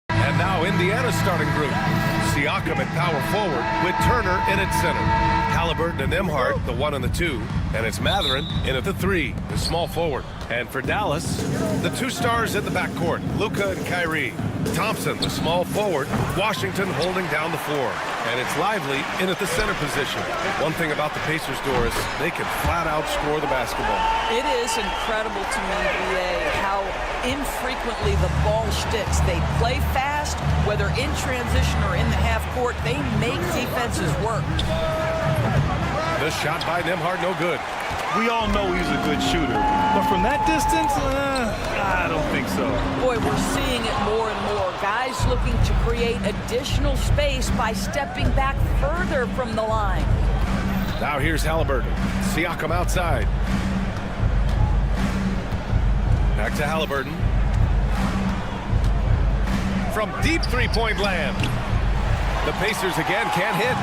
And now Indiana's starting group. Siakam at power forward with Turner in at center. Halliburton and Nembhard, the 1 and the 2. And it's Mathurin in at the 3, the small forward. And for Dallas, the 2 stars in the backcourt, Luka and Kyrie. Thompson, the small forward. Washington holding down the floor. And it's Lively in at the center position. One thing about the Pacers, Doris, they can flat out score the basketball. It is incredible to me, BA, how infrequently the ball sticks. They play fast, whether in transition or in the half court. They make defenses work. The shot by Nembhard, no good. We all know he's a good shooter, but from that distance, I don't think so. Boy, we're seeing it more and more. Guys looking to create additional space by stepping back further from the line. Now here's Halliburton. Siakam outside. Back to Halliburton. From deep three-point land. The Pacers again can't hit.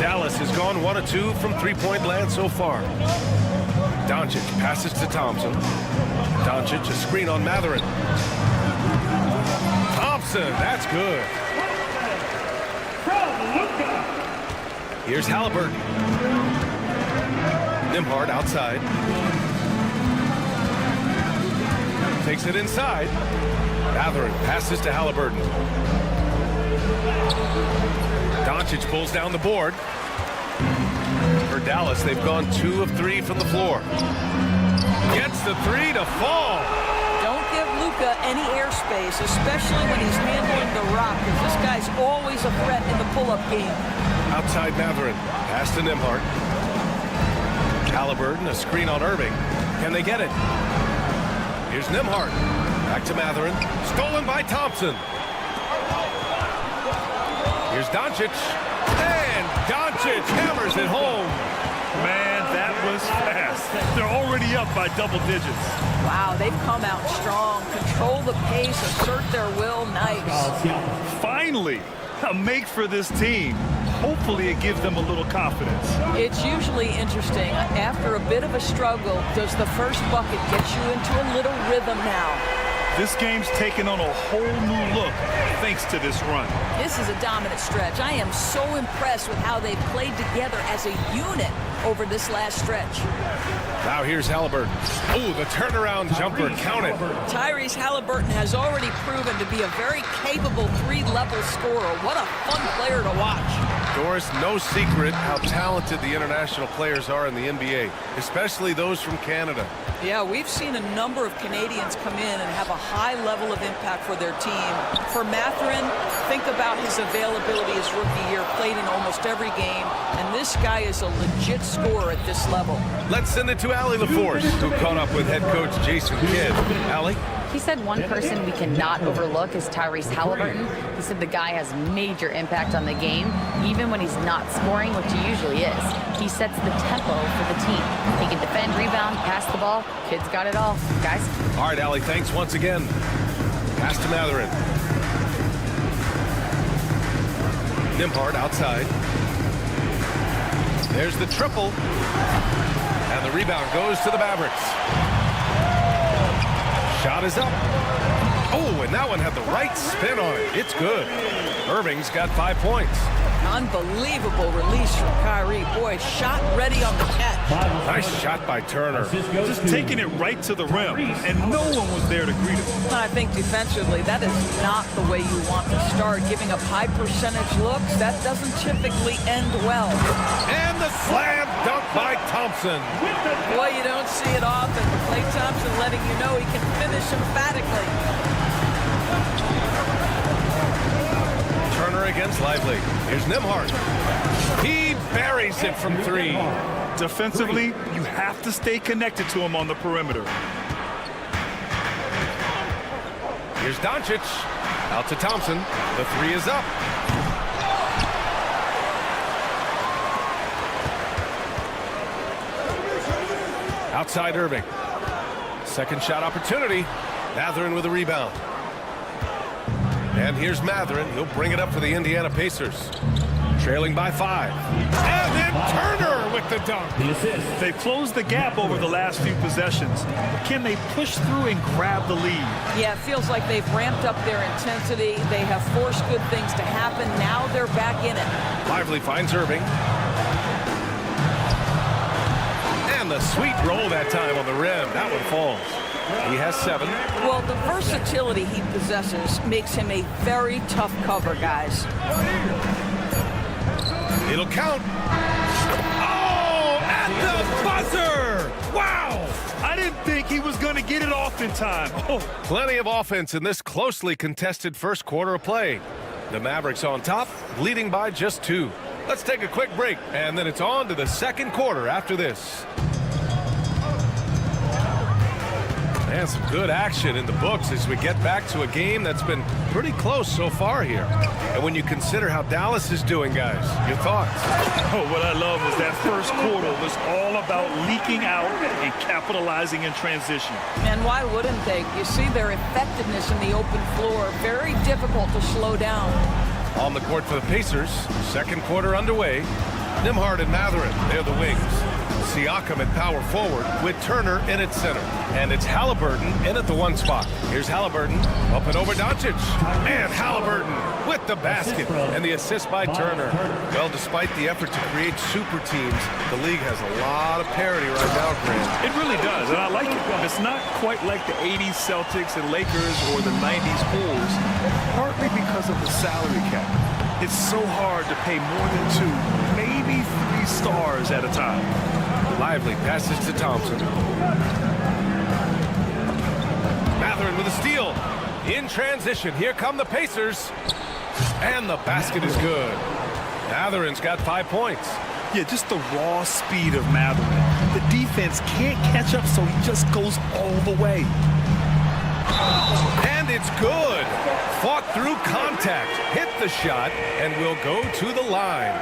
Dallas has gone 1 of 2 from three-point land so far. Doncic passes to Thompson. Doncic, a screen on Mathurin. Thompson, that's good. Here's Halliburton. Nembhard outside. Takes it inside. Mathurin passes to Halliburton. Doncic pulls down the board. For Dallas, they've gone 2 of 3 from the floor. Gets the 3 to fall. Don't give Luka any airspace, especially when he's handling the rock, because this guy's always a threat in the pull-up game. Outside Mathurin. Pass to Nembhard. Halliburton, a screen on Irving. Can they get it? Here's Nembhard. Back to Mathurin. Stolen by Thompson. Here's Doncic. And Doncic hammers it home. Man, that was fast. They're already up by double digits. Wow, they've come out strong. Control the pace, assert their will. Nice. Finally, a make for this team. Hopefully it gives them a little confidence. It's usually interesting. After a bit of a struggle, does the first bucket get you into a little rhythm now? This game's taken on a whole new look thanks to this run. This is a dominant stretch. I am so impressed with how they've played together as a unit over this last stretch. Now here's Halliburton. Oh, the turnaround jumper counted. Tyrese Halliburton has already proven to be a very capable 3-level scorer. What a fun player to watch. Doris, no secret how talented the international players are in the NBA, especially those from Canada. Yeah, we've seen a number of Canadians come in and have a high level of impact for their team. For Mathurin, think about his availability his rookie year, played in almost every game, and this guy is a legit scorer at this level. Let's send it to Allie LaForce, who caught up with head coach Jason Kidd. Allie? He said one person we cannot overlook is Tyrese Halliburton. He said the guy has major impact on the game, even when he's not scoring, which he usually is. He sets the tempo for the team. He can defend, rebound, pass the ball. Kid's got it all. Guys? All right, Allie, thanks once again. Pass to Mathurin. Nembhard outside. There's the triple. And the rebound goes to the Mavericks. Shot is up. Oh, and that one had the right spin on it. It's good. Irving's got 5 points. Unbelievable release from Kyrie. Boy, shot ready on the catch. Nice shot by Turner. Just taking it right to the rim, and no one was there to greet him. And I think defensively, that is not the way you want to start. Giving up high percentage looks, that doesn't typically end well. And the slam dunk by Thompson. Boy, you don't see it often. Klay Thompson letting you know he can finish emphatically. Turner against Lively. Here's Nembhard. He buries it from three. Defensively, you have to stay connected to him on the perimeter. Here's Doncic. Out to Thompson. The three is up. Outside Irving. Second shot opportunity. Mathurin with a rebound. And here's Mathurin. He'll bring it up for the Indiana Pacers. Trailing by 5. And then Turner with the dunk. They've closed the gap over the last few possessions. Can they push through and grab the lead? Yeah, it feels like they've ramped up their intensity. They have forced good things to happen. Now they're back in it. Lively finds Irving. And the sweet roll that time on the rim. That one falls. He has 7. Well, the versatility he possesses makes him a very tough cover, guys. It'll count. Oh, at the buzzer! Wow! I didn't think he was going to get it off in time. Oh. Plenty of offense in this closely contested first quarter of play. The Mavericks on top, leading by just 2. Let's take a quick break, and then it's on to the second quarter after this. And some good action in the books as we get back to a game that's been pretty close so far here. And when you consider how Dallas is doing, guys, your thoughts? Oh, what I love was that first quarter was all about leaking out and capitalizing in transition. And why wouldn't they? You see their effectiveness in the open floor. Very difficult to slow down. On the court for the Pacers, second quarter underway. Nembhard and Mathurin, they're the wings. Siakam at power forward with Turner in at center. And it's Halliburton in at the 1 spot. Here's Halliburton up and over Doncic. And Halliburton with the basket and the assist by Turner. Well, despite the effort to create super teams, the league has a lot of parity right now, Grant. It really does, and I like it. It's not quite like the 80s Celtics and Lakers or the 90s Bulls, partly because of the salary cap. It's so hard to pay more than 2, maybe 3 stars at a time. Lively passes to Thompson. Mathurin with a steal. In transition, here come the Pacers. And the basket is good. Mathurin's got 5 points. Yeah, just the raw speed of Mathurin. The defense can't catch up, so he just goes all the way. And it's good. Fought through contact, hit the shot, and will go to the line.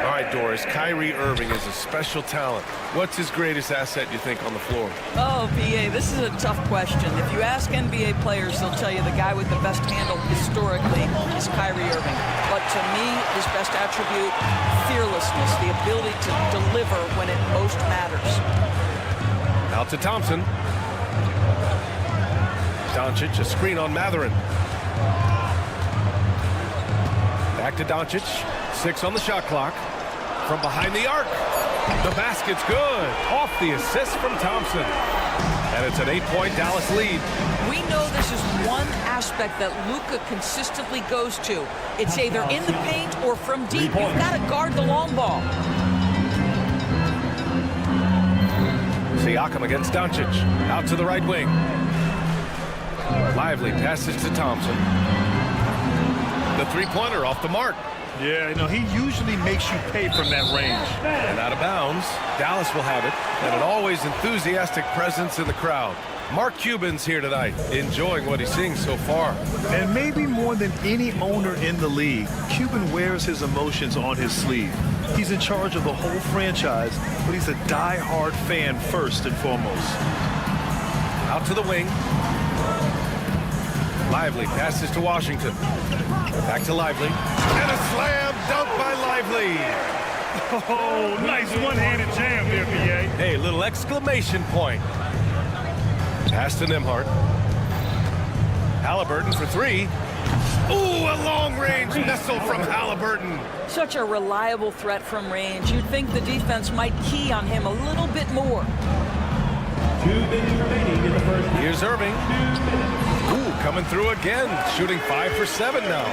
All right, Doris, Kyrie Irving is a special talent. What's his greatest asset, you think, on the floor? Oh, PA, this is a tough question. If you ask NBA players, they'll tell you the guy with the best handle historically is Kyrie Irving. But to me, his best attribute, fearlessness, the ability to deliver when it most matters. Out to Thompson. Doncic, a screen on Mathurin. Back to Doncic. 6 on the shot clock. From behind the arc. The basket's good. Off the assist from Thompson. And it's an 8-point Dallas lead. We know this is one aspect that Luka consistently goes to. It's either in the paint or from deep. You've got to guard the long ball. Siakam against Doncic. Out to the right wing. Lively passes to Thompson. The three-pointer off the mark. Yeah, you know, he usually makes you pay from that range. And out of bounds. Dallas will have it. And an always enthusiastic presence in the crowd. Mark Cuban's here tonight, enjoying what he's seeing so far. And maybe more than any owner in the league, Cuban wears his emotions on his sleeve. He's in charge of the whole franchise, but he's a die-hard fan first and foremost. Out to the wing. Lively passes to Washington. Back to Lively. And a slam dunk by Lively. Oh, nice one-handed jam there, B.A. Hey, little exclamation point. Pass to Nembhard. Halliburton for 3. Ooh, a long-range missile from Halliburton. Such a reliable threat from range. You'd think the defense might key on him a little bit more. 2 minutes remaining in the first. Here's Irving. Ooh, coming through again, shooting 5 for 7 now.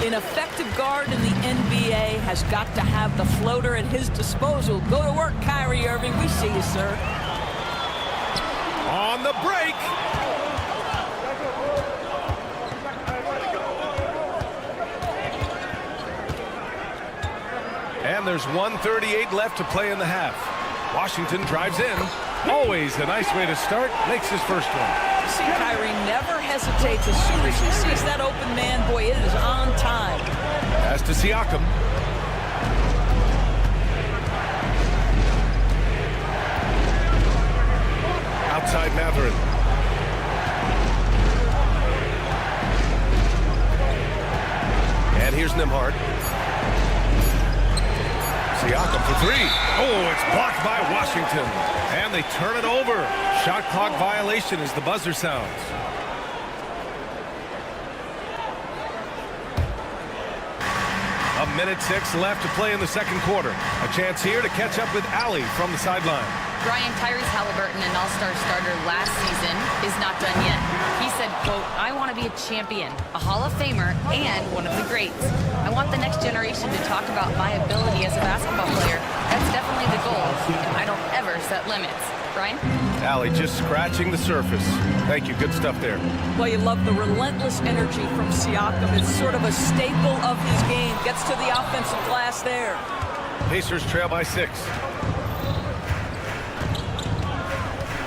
An effective guard in the NBA has got to have the floater at his disposal. Go to work, Kyrie Irving. We see you, sir. On the break. And there's 1:38 left to play in the half. Washington drives in. Always a nice way to start. Makes his first one. See, Kyrie never hesitates as soon as he sees that open man. Boy, it is on time. Pass to Siakam. Outside Mavericks. And here's Nembhard. Siakam for 3. Oh, it's blocked by Washington. And they turn it over. Shot clock violation as the buzzer sounds. A minute 6 left to play in the second quarter. A chance here to catch up with Ali from the sideline. Brian, Tyrese Halliburton, an all-star starter last season, is not done yet. He said, quote, "I want to be a champion, a Hall of Famer, and one of the greats. I want the next generation to talk about my ability as a basketball player. That's definitely the goal, and I don't ever set limits." Brian? Ali just scratching the surface. Thank you. Good stuff there. Well, you love the relentless energy from Siakam. It's sort of a staple of his game. Gets to the offensive glass there. Pacers trail by 6.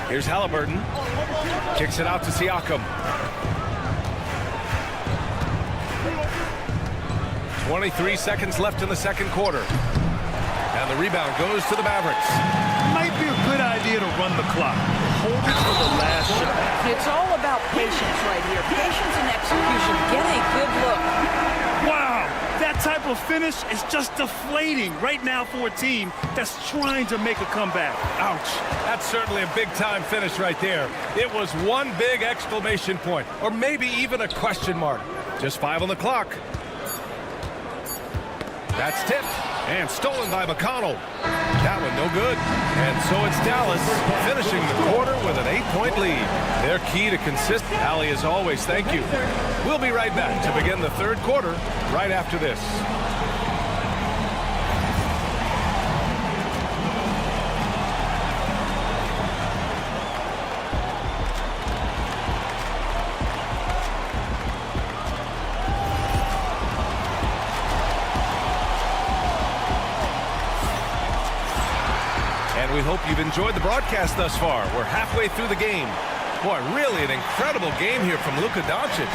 Here's Halliburton. Kicks it out to Siakam. 23 seconds left in the second quarter. And the rebound goes to the Mavericks. Might be a good idea to run the clock. Hold it for the last shot. It's all about patience right here. Patience and execution. Get a good look. Wow, that type of finish is just deflating right now for a team that's trying to make a comeback. Ouch. That's certainly a big-time finish right there. It was one big exclamation point, or maybe even a question mark. Just 5 on the clock. That's tipped and stolen by McConnell. That one no good. And so it's Dallas finishing the quarter with an 8-point lead. Their key to consistent. Ali, as always, thank you. We'll be right back to begin the third quarter right after this. We hope you've enjoyed the broadcast thus far. We're halfway through the game. Boy, really an incredible game here from Luka Doncic.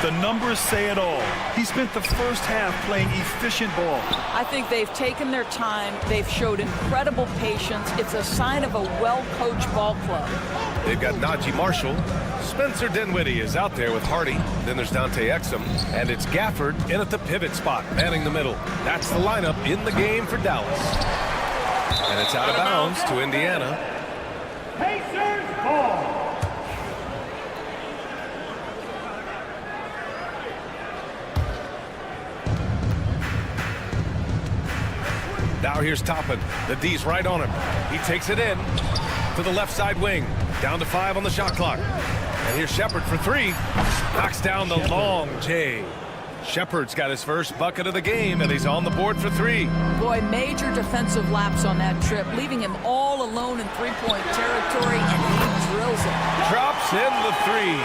The numbers say it all. He spent the first half playing efficient ball. I think they've taken their time. They've showed incredible patience. It's a sign of a well-coached ball club. They've got Najee Marshall. Spencer Dinwiddie is out there with Hardy. Then there's Dante Exum. And it's Gafford in at the pivot spot, manning the middle. That's the lineup in the game for Dallas. And it's out of bounds to Indiana. Pacers ball. Now here's Toppin. The D's right on him. He takes it in to the left side wing. Down to 5 on the shot clock. And here's Shepard for 3. Knocks down the long J. Shepard's got his first bucket of the game, and he's on the board for 3. Boy, major defensive lapse on that trip, leaving him all alone in three-point territory, and he drills it. Drops in the 3.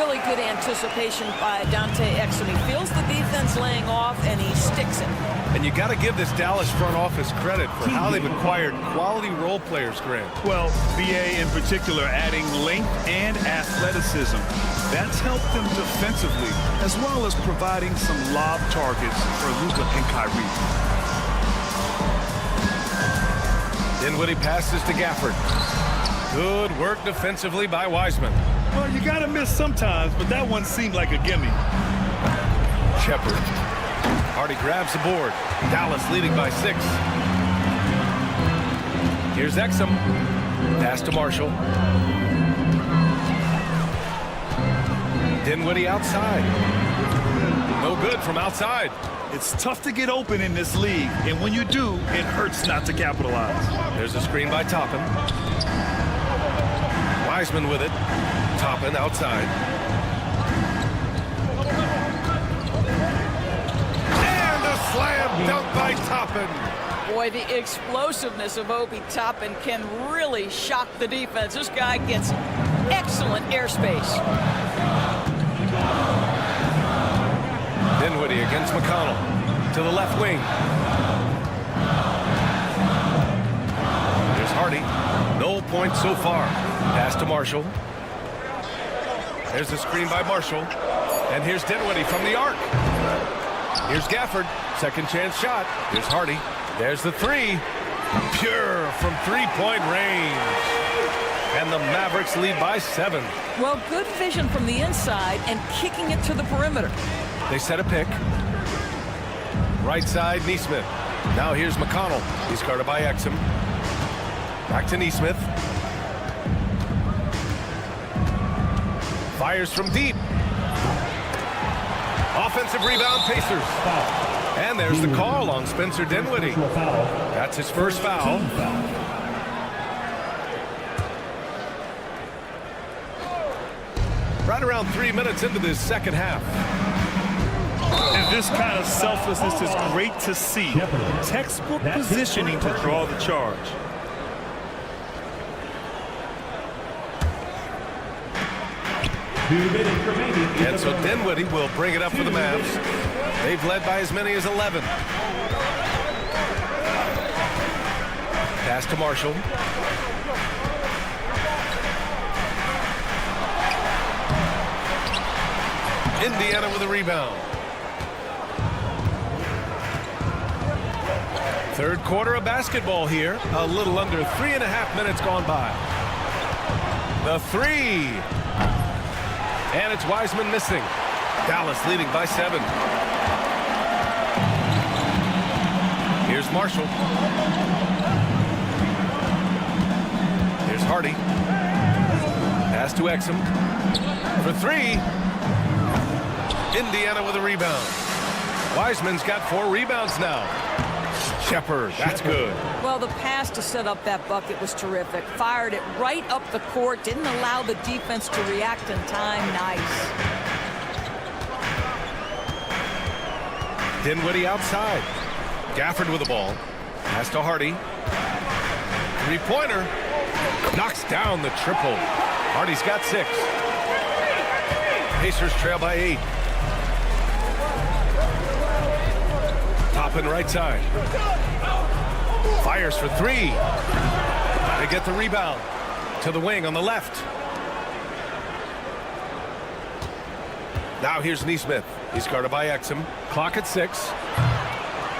Really good anticipation by Dante Exum. He feels the defense laying off, and he sticks it. And you got to give this Dallas front office credit for how they've acquired quality role players, Grant. Well, BA in particular adding length and athleticism. That's helped them defensively, as well as providing some lob targets for Luka and Kyrie. Dinwiddie passes to Gafford. Good work defensively by Wiseman. Well, you got to miss sometimes, but that one seemed like a gimme. Shepard. Hardy grabs the board. Dallas leading by 6. Here's Exum. Pass to Marshall. Dinwiddie outside. No good from outside. It's tough to get open in this league, and when you do, it hurts not to capitalize. There's a screen by Toppin. Wiseman with it. Toppin outside. And a slam dunk by Toppin. Boy, the explosiveness of Obi Toppin can really shock the defense. This guy gets excellent airspace. Dinwiddie against McConnell to the left wing. There's Hardy. No points so far. Pass to Marshall. There's a screen by Marshall. And here's Dinwiddie from the arc. Here's Gafford. Second chance shot. Here's Hardy. There's the three. Pure from three-point range. And the Mavericks lead by 7. Well, good vision from the inside and kicking it to the perimeter. They set a pick. Right side, Neesmith. Now here's McConnell. He's guarded by Exum. Back to Neesmith. Fires from deep. Offensive rebound, Pacers. And there's the call on Spencer Dinwiddie. That's his first foul. Right around 3 minutes into this second half. And this kind of selflessness is great to see. Textbook positioning to draw the charge. And so Dinwiddie will bring it up for the Mavs. They've led by as many as 11. Pass to Marshall. Indiana with a rebound. Third quarter of basketball here. A little under 3.5 minutes gone by. The three. And it's Wiseman missing. Dallas leading by 7. Here's Marshall. Here's Hardy. Pass to Exum. For 3. Indiana with a rebound. Wiseman's got 4 rebounds now. Shepard, that's good. Well, the pass to set up that bucket was terrific. Fired it right up the court. Didn't allow the defense to react in time. Nice. Dinwiddie outside. Gafford with the ball. Pass to Hardy. Three-pointer. Knocks down the triple. Hardy's got 6. Pacers trail by 8. Toppin right side. Fires for 3. They get the rebound. To the wing on the left. Now here's Neesmith. He's guarded by Exum. Clock at 6.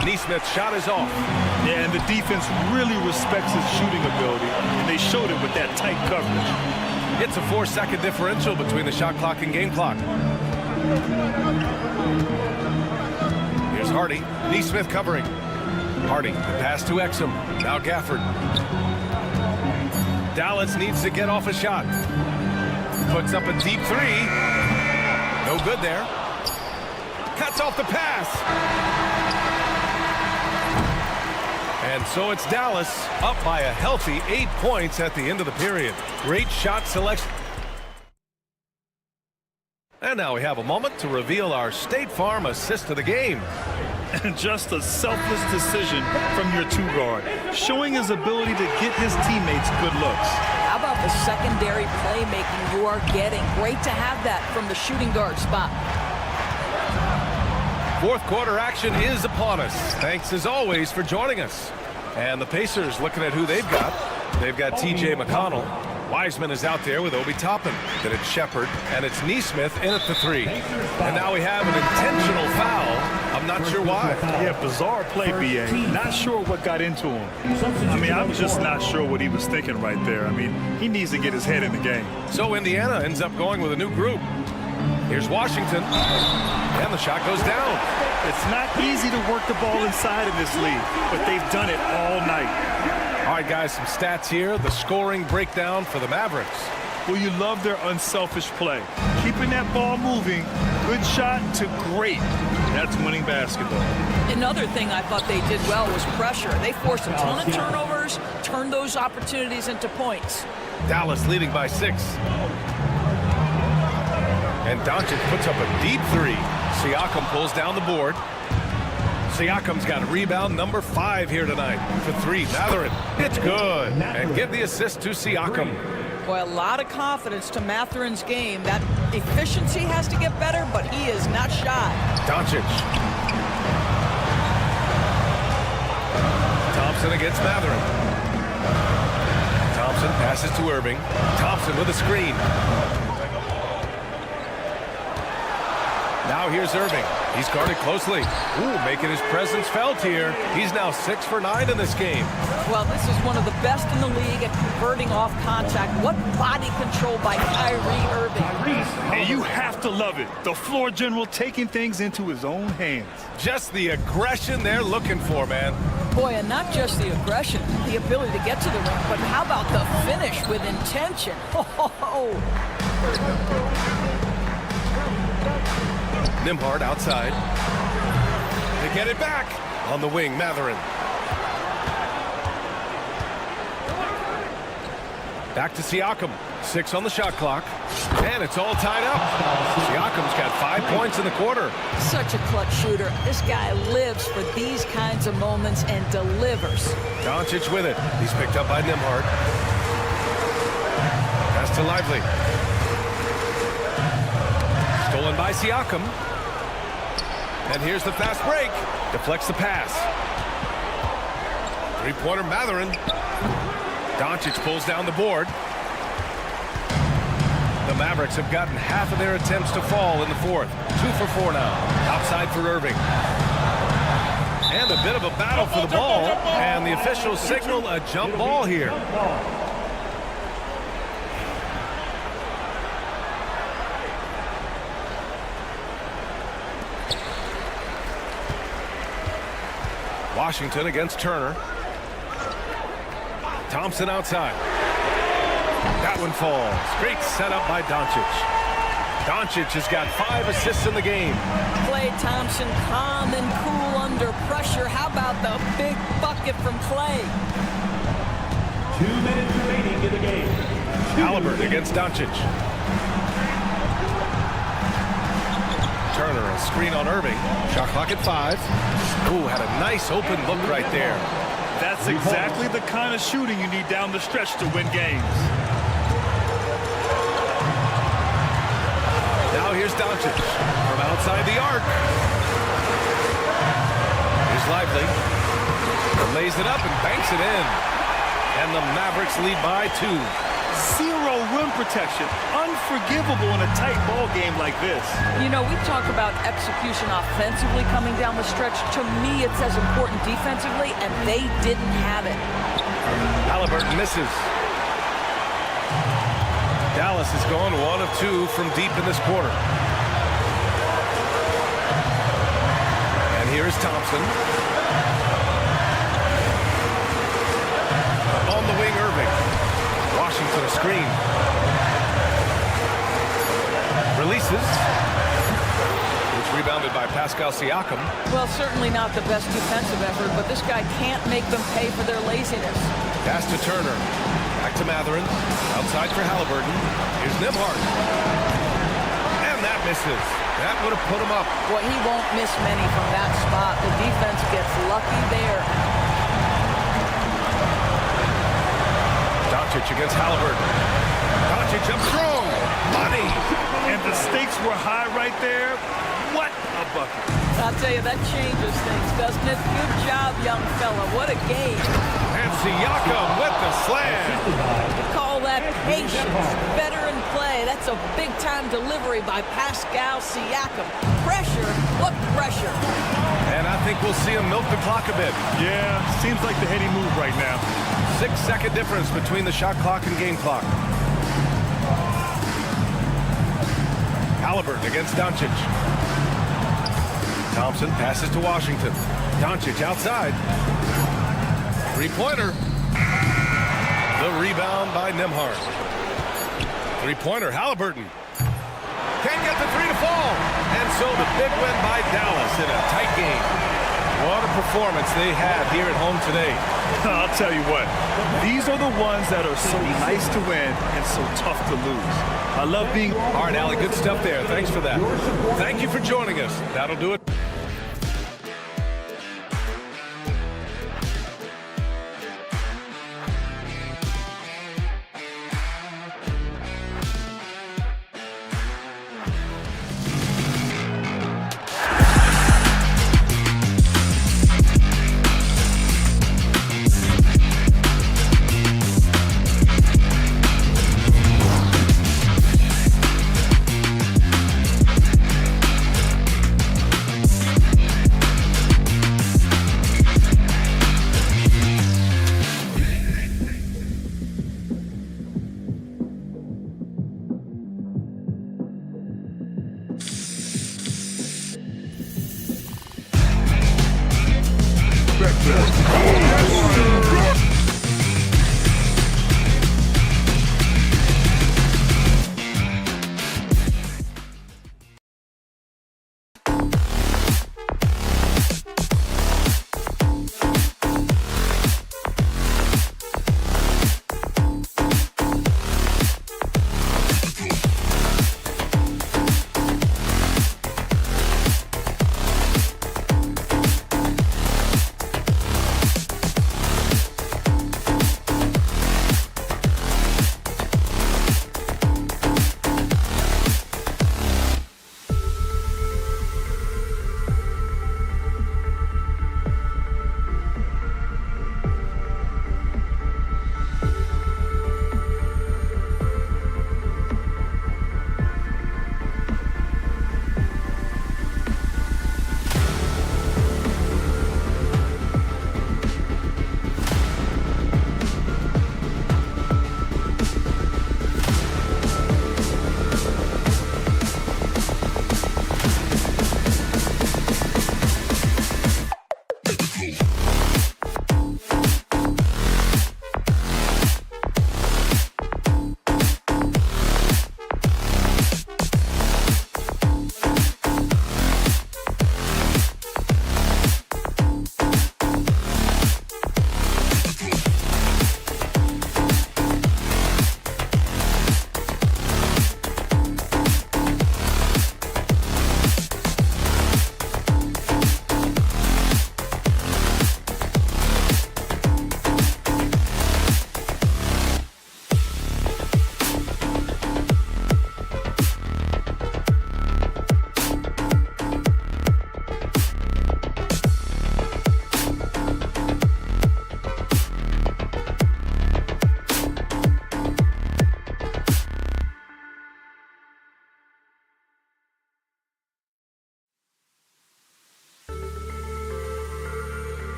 Neesmith's shot is off. Yeah, and the defense really respects his shooting ability, and they showed it with that tight coverage. It's a 4-second differential between the shot clock and game clock. Here's Hardy. Neesmith covering. Hardy, the pass to Exum. Now Gafford. Dallas needs to get off a shot. Puts up a deep 3. No good there. Cuts off the pass. And so it's Dallas up by a healthy 8 points at the end of the period. Great shot selection. And now we have a moment to reveal our State Farm assist of the game. And just a selfless decision from your 2-guard, showing his ability to get his teammates good looks. How about the secondary playmaking you are getting? Great to have that from the shooting guard spot. Fourth quarter action is upon us. Thanks as always for joining us. And the Pacers looking at who they've got. They've got T.J. McConnell. Wiseman is out there with Obi Toppin. Then it's Shepard, and it's Neesmith in at the 3. And now we have an intentional foul. I'm not sure why. Yeah, bizarre play, B.A. Not sure what got into him. I mean, I'm just not sure what he was thinking right there. I mean, he needs to get his head in the game. So Indiana ends up going with a new group. Here's Washington. And the shot goes down. It's not easy to work the ball inside in this league, but they've done it all night. All right, guys, some stats here. The scoring breakdown for the Mavericks. Well, you love their unselfish play. Keeping that ball moving, good shot to great. That's winning basketball. Another thing I thought they did well was pressure. They forced a ton of turnovers, turned those opportunities into points. Dallas leading by 6. And Doncic puts up a deep 3. Siakam pulls down the board. Siakam's got a rebound number 5 here tonight. For 3, Mathurin. It's good. And give the assist to Siakam. Boy, a lot of confidence to Mathurin's game. That efficiency has to get better, but he is not shy. Doncic. Thompson against Mathurin. Thompson passes to Irving. Thompson with a screen. Now here's Irving. He's guarded closely. Ooh, making his presence felt here. He's now 6 for 9 in this game. Well, this is one of the best in the league at converting off contact. What body control by Kyrie Irving. And you have to love it. The floor general taking things into his own hands. Just the aggression they're looking for, man. Boy, and not just the aggression, the ability to get to the rim, but how about the finish with intention? Oh. Nembhard outside. They get it back. On the wing, Mathurin. Back to Siakam. 6 on the shot clock. And it's all tied up. Siakam's got 5 points in the quarter. Such a clutch shooter. This guy lives for these kinds of moments and delivers. Doncic with it. He's picked up by Nembhard. Pass to Lively. Stolen by Siakam. And here's the fast break. Deflects the pass. Three-pointer Mathurin. Doncic pulls down the board. The Mavericks have gotten half of their attempts to fall in the fourth. 2 for 4 now. Outside for Irving. And a bit of a battle for the ball. And the officials signal a jump ball here. Washington against Turner. Thompson outside. That one falls. Great setup by Doncic. Doncic has got 5 assists in the game. Klay Thompson calm and cool under pressure. How about the big bucket from Klay? 2 minutes remaining in the game. Halliburton against Doncic. Turner, a screen on Irving. Shot clock at 5. Ooh, had a nice open look right there. That's exactly the kind of shooting you need down the stretch to win games. Now here's Doncic from outside the arc. Here's Lively. Lays it up and banks it in. And the Mavericks lead by 2. 0 rim protection. Unforgivable in a tight ball game like this. You know, we talk about execution offensively coming down the stretch. To me, it's as important defensively, and they didn't have it. Halliburton misses. Dallas is going 1 of 2 from deep in this quarter. And here's Thompson. On the wing, Irving. Washington a screen. Releases. It's rebounded by Pascal Siakam. Well, certainly not the best defensive effort, but this guy can't make them pay for their laziness. Pass to Turner. Back to Mathurin. Outside for Halliburton. Here's Nembhard. And that misses. That would have put him up. Boy, he won't miss many from that spot. The defense gets lucky there. Doncic against Halliburton. Doncic up strong. Money. And the stakes were high right there. What a bucket. I'll tell you, that changes things, doesn't it? Good job, young fella. What a game. And Siakam with the slam. Call that patience. Veteran play. That's a big-time delivery by Pascal Siakam. Pressure? What pressure? And I think we'll see him milk the clock a bit. Yeah, seems like the heady move right now. 6-second difference between the shot clock and game clock. Halliburton against Doncic. Thompson passes to Washington. Doncic outside. Three-pointer. The rebound by Nembhard. Three-pointer, Halliburton. can't get the three to fall. And so the big win by Dallas in a tight game. What a performance they had here at home today. I'll tell you what, these are the ones that are so nice to win and so tough to lose. I love being... All right, Allie, good stuff there. Thanks for that. Thank you for joining us. That'll do it.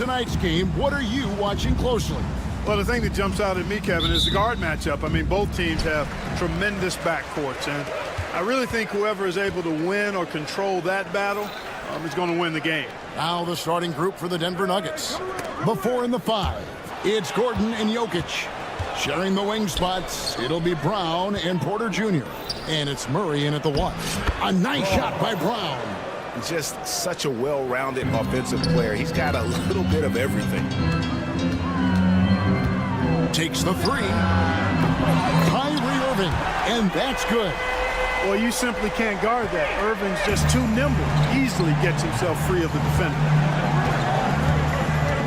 tonight's game, what are you watching closely? Well, the thing that jumps out at me, Kevin, is the guard matchup. I mean, both teams have tremendous backcourts, and I really think whoever is able to win or control that battle is going to win the game. Now the starting group for the Denver Nuggets. The 4 and the 5. It's Gordon and Jokic. Sharing the wing spots, it'll be Brown and Porter Jr. And it's Murray in at the 1. A nice shot by Brown. Just such a well-rounded offensive player. He's got a little bit of everything. Takes the 3. Kyrie Irving, and that's good. Well, you simply can't guard that. Irving's just too nimble. Easily gets himself free of the defender.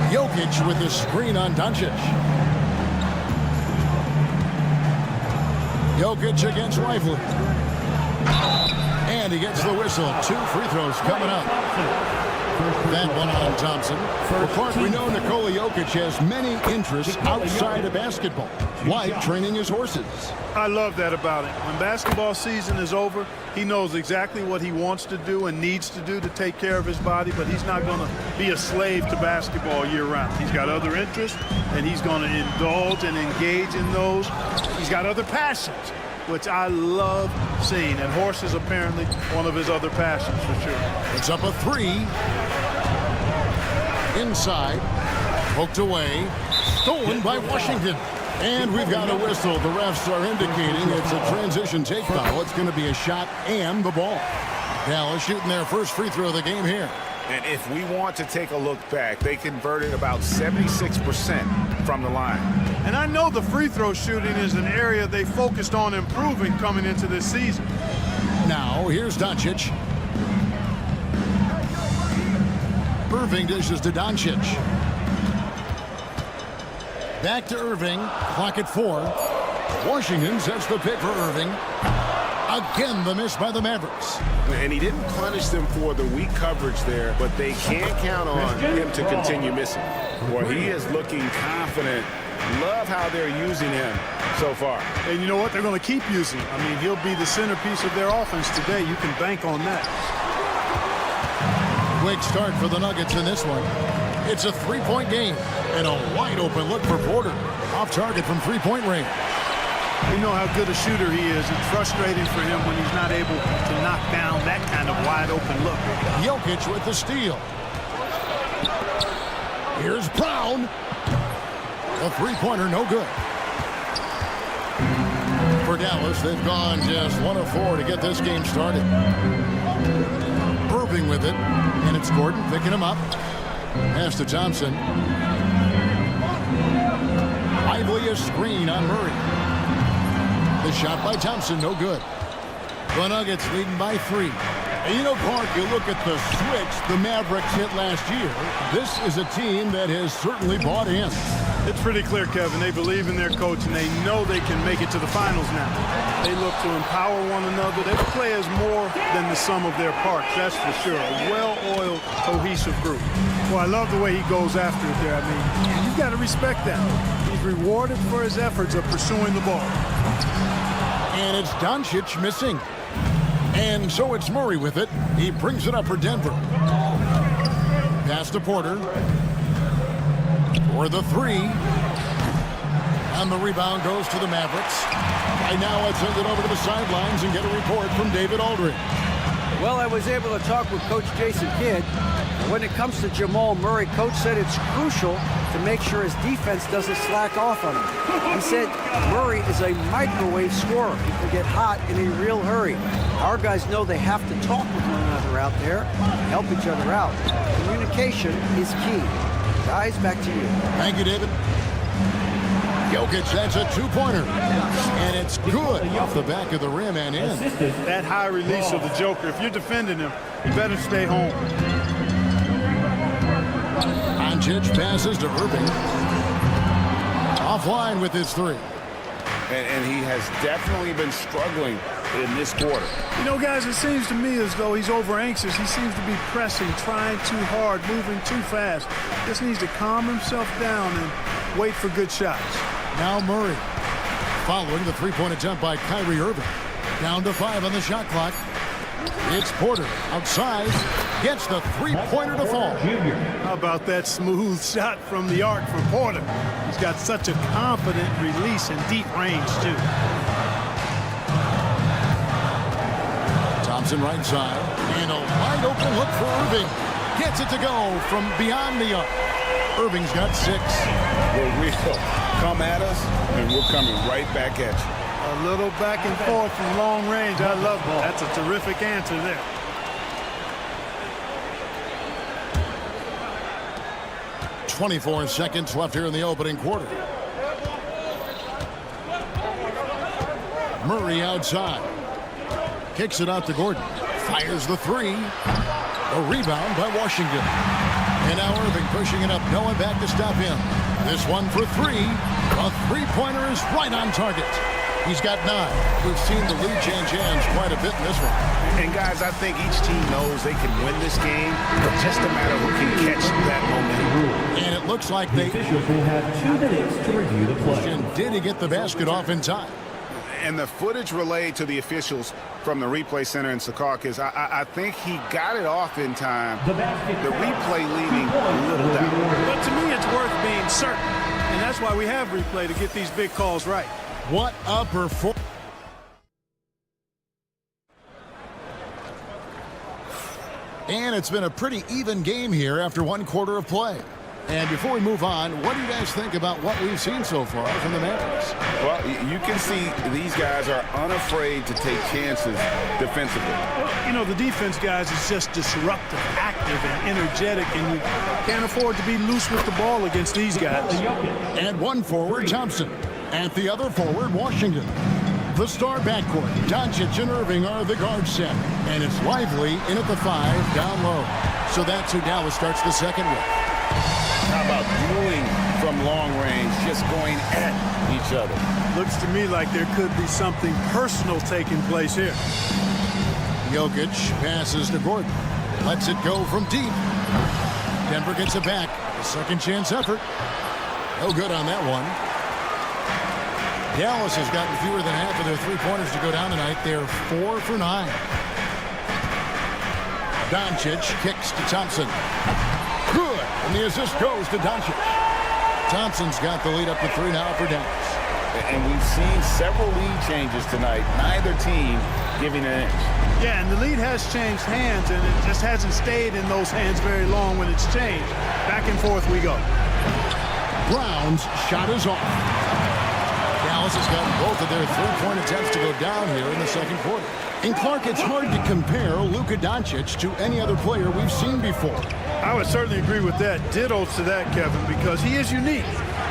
Jokic with the screen on Doncic. Jokic against Rifle. And he gets the whistle. 2 free throws coming up. That one on Thompson. For Clark, we know Nikola Jokic has many interests outside of basketball, like training his horses. I love that about him. When basketball season is over, he knows exactly what he wants to do and needs to do to take care of his body, but he's not going to be a slave to basketball year-round. He's got other interests, and he's going to indulge and engage in those. He's got other passions, which I love seeing, and horses apparently one of his other passions for sure. It's up a 3. Inside, poked away, stolen by Washington. And we've got a whistle. The refs are indicating it's a transition take foul. It's going to be a shot and the ball. Dallas shooting their first free throw of the game here. And if we want to take a look back, they converted about 76% from the line. And I know the free throw shooting is an area they focused on improving coming into this season. Now, here's Doncic. Irving dishes to Doncic. Back to Irving. Clock at 4. Washington sets the pick for Irving. Again, the miss by the Mavericks. And he didn't punish them for the weak coverage there, but they can't count on him to continue missing. Well, he is looking confident. Love how they're using him so far. And you know what? They're going to keep using him. I mean, he'll be the centerpiece of their offense today. You can bank on that. Quick start for the Nuggets in this one. It's a 3-point game and a wide open look for Porter. Off target from 3-point range. You know how good a shooter he is. It's frustrating for him when he's not able to knock down that kind of wide open look. Jokic with the steal. Here's Brown. A 3-pointer, no good. For Dallas, they've gone just 1 of 4 to get this game started. Irving with it, and it's Gordon picking him up. Pass to Thompson. Lively a screen on Murray. The shot by Thompson, no good. The Nuggets leading by 3. And you know, Clark, you look at the switch the Mavericks hit last year. This is a team that has certainly bought in. It's pretty clear, Kevin. They believe in their coach, and they know they can make it to the finals now. They look to empower one another. They play as more than the sum of their parts, that's for sure. A well-oiled, cohesive group. Well, I love the way he goes after it there. I mean, you've got to respect that. He's rewarded for his efforts of pursuing the ball. And it's Doncic missing. And so it's Murray with it. He brings it up for Denver. Pass to Porter. For the 3. And the rebound goes to the Mavericks. Right now, let's send it over to the sidelines and get a report from David Aldridge. Well, I was able to talk with Coach Jason Kidd. When it comes to Jamal Murray, Coach said it's crucial to make sure his defense doesn't slack off on him. He said Murray is a microwave scorer. He can get hot in a real hurry. Our guys know they have to talk with one another out there, help each other out. Communication is key. Guys, back to you. Thank you, David. Jokic, that's a 2-pointer. And it's good off the back of the rim and in. That high release of the Joker, if you're defending him, you better stay home. Doncic passes to Irving. Offline with his 3. And he has definitely been struggling in this quarter. You know, guys, it seems to me as though he's over anxious. He seems to be pressing, trying too hard, moving too fast. Just needs to calm himself down and wait for good shots. Now Murray. Following the 3-point attempt by Kyrie Irving. Down to 5 on the shot clock. It's Porter outside. Gets the three-pointer to fall. How about that smooth shot from the arc for Porter? He's got such a confident release and deep range, too. Thompson right side. And a wide open look for Irving. Gets it to go from beyond the arc. Irving's got 6. Well, we come at us, and we're coming right back at you. A little back and forth from long range. I love that. That's a terrific answer there. .24 seconds left here in the opening quarter. Murray outside. Kicks it out to Gordon. Fires the 3. A rebound by Washington. And now Irving pushing it up. No one back to stop him. This one for 3. A three-pointer is right on target. He's got 9. We've seen the lead change hands quite a bit in this one. And, guys, I think each team knows they can win this game. It's just a matter of who can catch that momentum. And it looks like they Officials will have 2 minutes to review the play. And did he get the basket off in time? And the footage relayed to the officials from the replay center in Secaucus, I think he got it off in time. The replay leaving little doubt. But to me, it's worth being certain. And that's why we have replay, to get these big calls right. What a performance. And it's been a pretty even game here after 1 quarter of play. And before we move on, what do you guys think about what we've seen so far from the Mavericks? Well, you can see these guys are unafraid to take chances defensively. You know, the defense, guys, is just disruptive, active, and energetic, and you can't afford to be loose with the ball against these guys. And one forward, Thompson. At the other forward, Washington. The star backcourt, Doncic and Irving are the guard set. And it's Lively in at the 5, down low. So that's who Dallas starts the second with. How about dueling from long range, just going at each other? Looks to me like there could be something personal taking place here. Jokic passes to Gordon. Lets it go from deep. Denver gets it back. A second chance effort. No good on that one. Dallas has gotten fewer than half of their three-pointers to go down tonight. They're 4 for 9. Doncic kicks to Thompson. Good. And the assist goes to Doncic. Thompson's got the lead up to 3 now for Dallas. And we've seen several lead changes tonight. Neither team giving an inch. Yeah, and the lead has changed hands, and it just hasn't stayed in those hands very long when it's changed. Back and forth we go. Brown's shot is off. Dallas has gotten both of their three-point attempts to go down here in the second quarter. And Clark, it's hard to compare Luka Doncic to any other player we've seen before. I would certainly agree with that. Ditto to that, Kevin, because he is unique.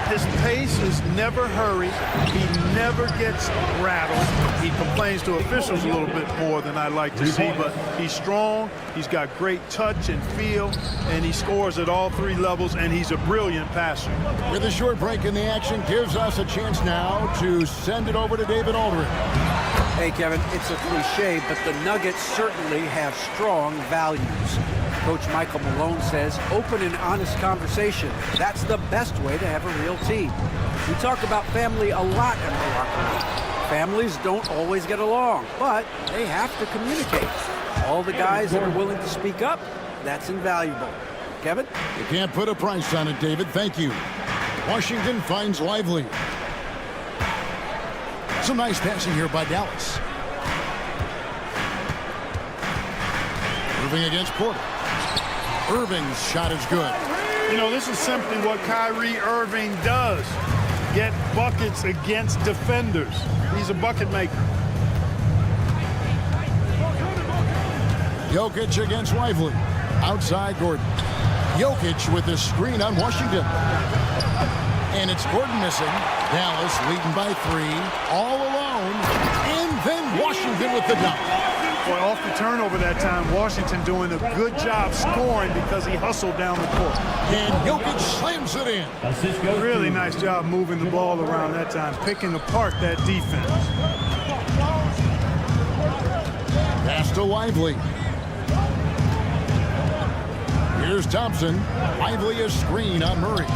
His pace is never hurried. He never gets rattled. He complains to officials a little bit more than I like to see, but he's strong. He's got great touch and feel, and he scores at all 3 levels, and he's a brilliant passer. With a short break in the action, gives us a chance now to send it over to David Aldridge. Hey, Kevin, it's a cliche, but the Nuggets certainly have strong values. Coach Michael Malone says, open and honest conversation. That's the best way to have a real team. We talk about family a lot in the locker room. Families don't always get along, but they have to communicate. All the guys that are willing to speak up, that's invaluable. Kevin? You can't put a price on it, David. Thank you. Washington finds Lively. Some nice passing here by Dallas. Irving against Porter. Irving's shot is good. You know, this is simply what Kyrie Irving does. Get buckets against defenders. He's a bucket maker. Jokic against Lively. Outside Gordon. Jokic with the screen on Washington. And it's Gordon missing. Dallas leading by 3. All alone. And then Washington with the dunk. Boy, off the turnover that time, Washington doing a good job scoring because he hustled down the court. And Jokic slams it in. Really nice job moving the ball around that time, picking apart that defense. Pass to Lively. Here's Thompson. Lively a screen on Murray.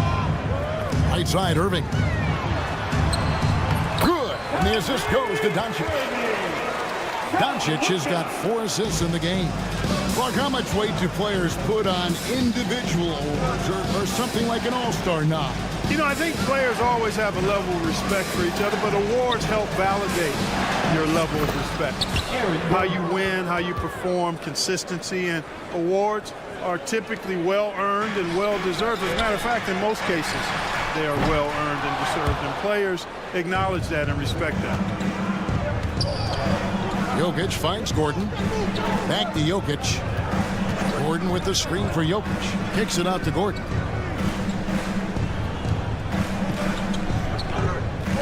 Right side, Irving. Good. And the assist goes to Doncic. Doncic has got 4 assists in the game. Clark, how much weight do players put on individual awards or something like an all-star nod? You know, I think players always have a level of respect for each other, but awards help validate your level of respect. How you win, how you perform, consistency, and awards are typically well-earned and well-deserved. As a matter of fact, in most cases, they are well-earned and deserved, and players acknowledge that and respect that. Jokic finds Gordon. Back to Jokic. Gordon with the screen for Jokic. Kicks it out to Gordon.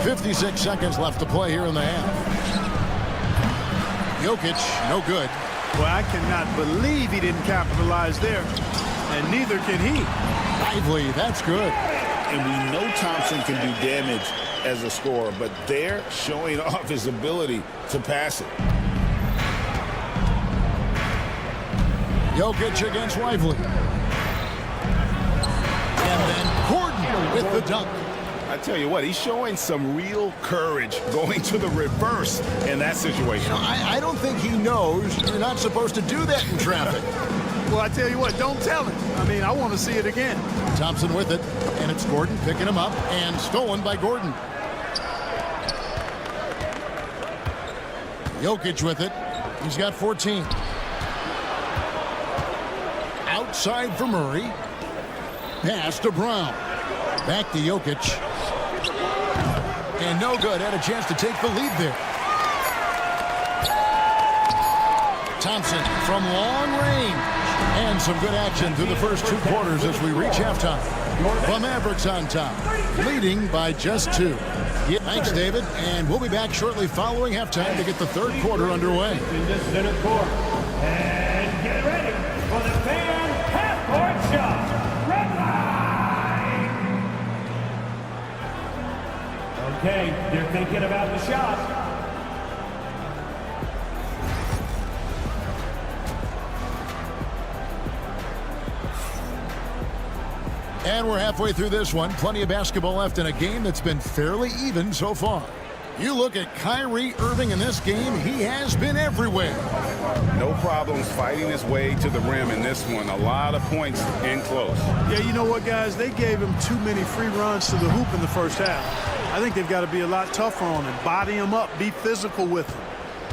56 seconds left to play here in the half. Jokic, no good. Well, I cannot believe he didn't capitalize there, and neither can he. Lively, that's good. And we know Thompson can do damage as a scorer, but they're showing off his ability to pass it. Jokic against Lively. And then Gordon with the dunk. I tell you what, he's showing some real courage going to the reverse in that situation. I don't think he knows you're not supposed to do that in traffic. Well, I tell you what, don't tell him. I mean, I want to see it again. Thompson with it, and it's Gordon picking him up and stolen by Gordon. Jokic with it. He's got 14. Outside for Murray. Pass to Brown. Back to Jokic. And no good. Had a chance to take the lead there. Thompson from long range. And some good action through the first 2 quarters as we reach halftime. The Mavericks on top, leading by just 2. Yeah, thanks, David. And we'll be back shortly following halftime to get the third quarter underway. In the center court. And get ready for the fan half-court shot. Red line. Okay, they're thinking about the shot. And we're halfway through this one. Plenty of basketball left in a game that's been fairly even so far. You look at Kyrie Irving in this game, he has been everywhere. No problems fighting his way to the rim in this one. A lot of points in close. Yeah, you know what, guys? They gave him too many free runs to the hoop in the first half. I think they've got to be a lot tougher on him. Body him up. Be physical with him.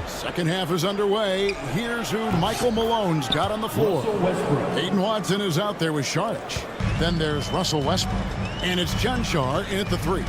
Second half is underway. Here's who Michael Malone's got on the floor. Peyton Watson is out there with Sharnic. Then there's Russell Westbrook. And it's John Shar in at the 3.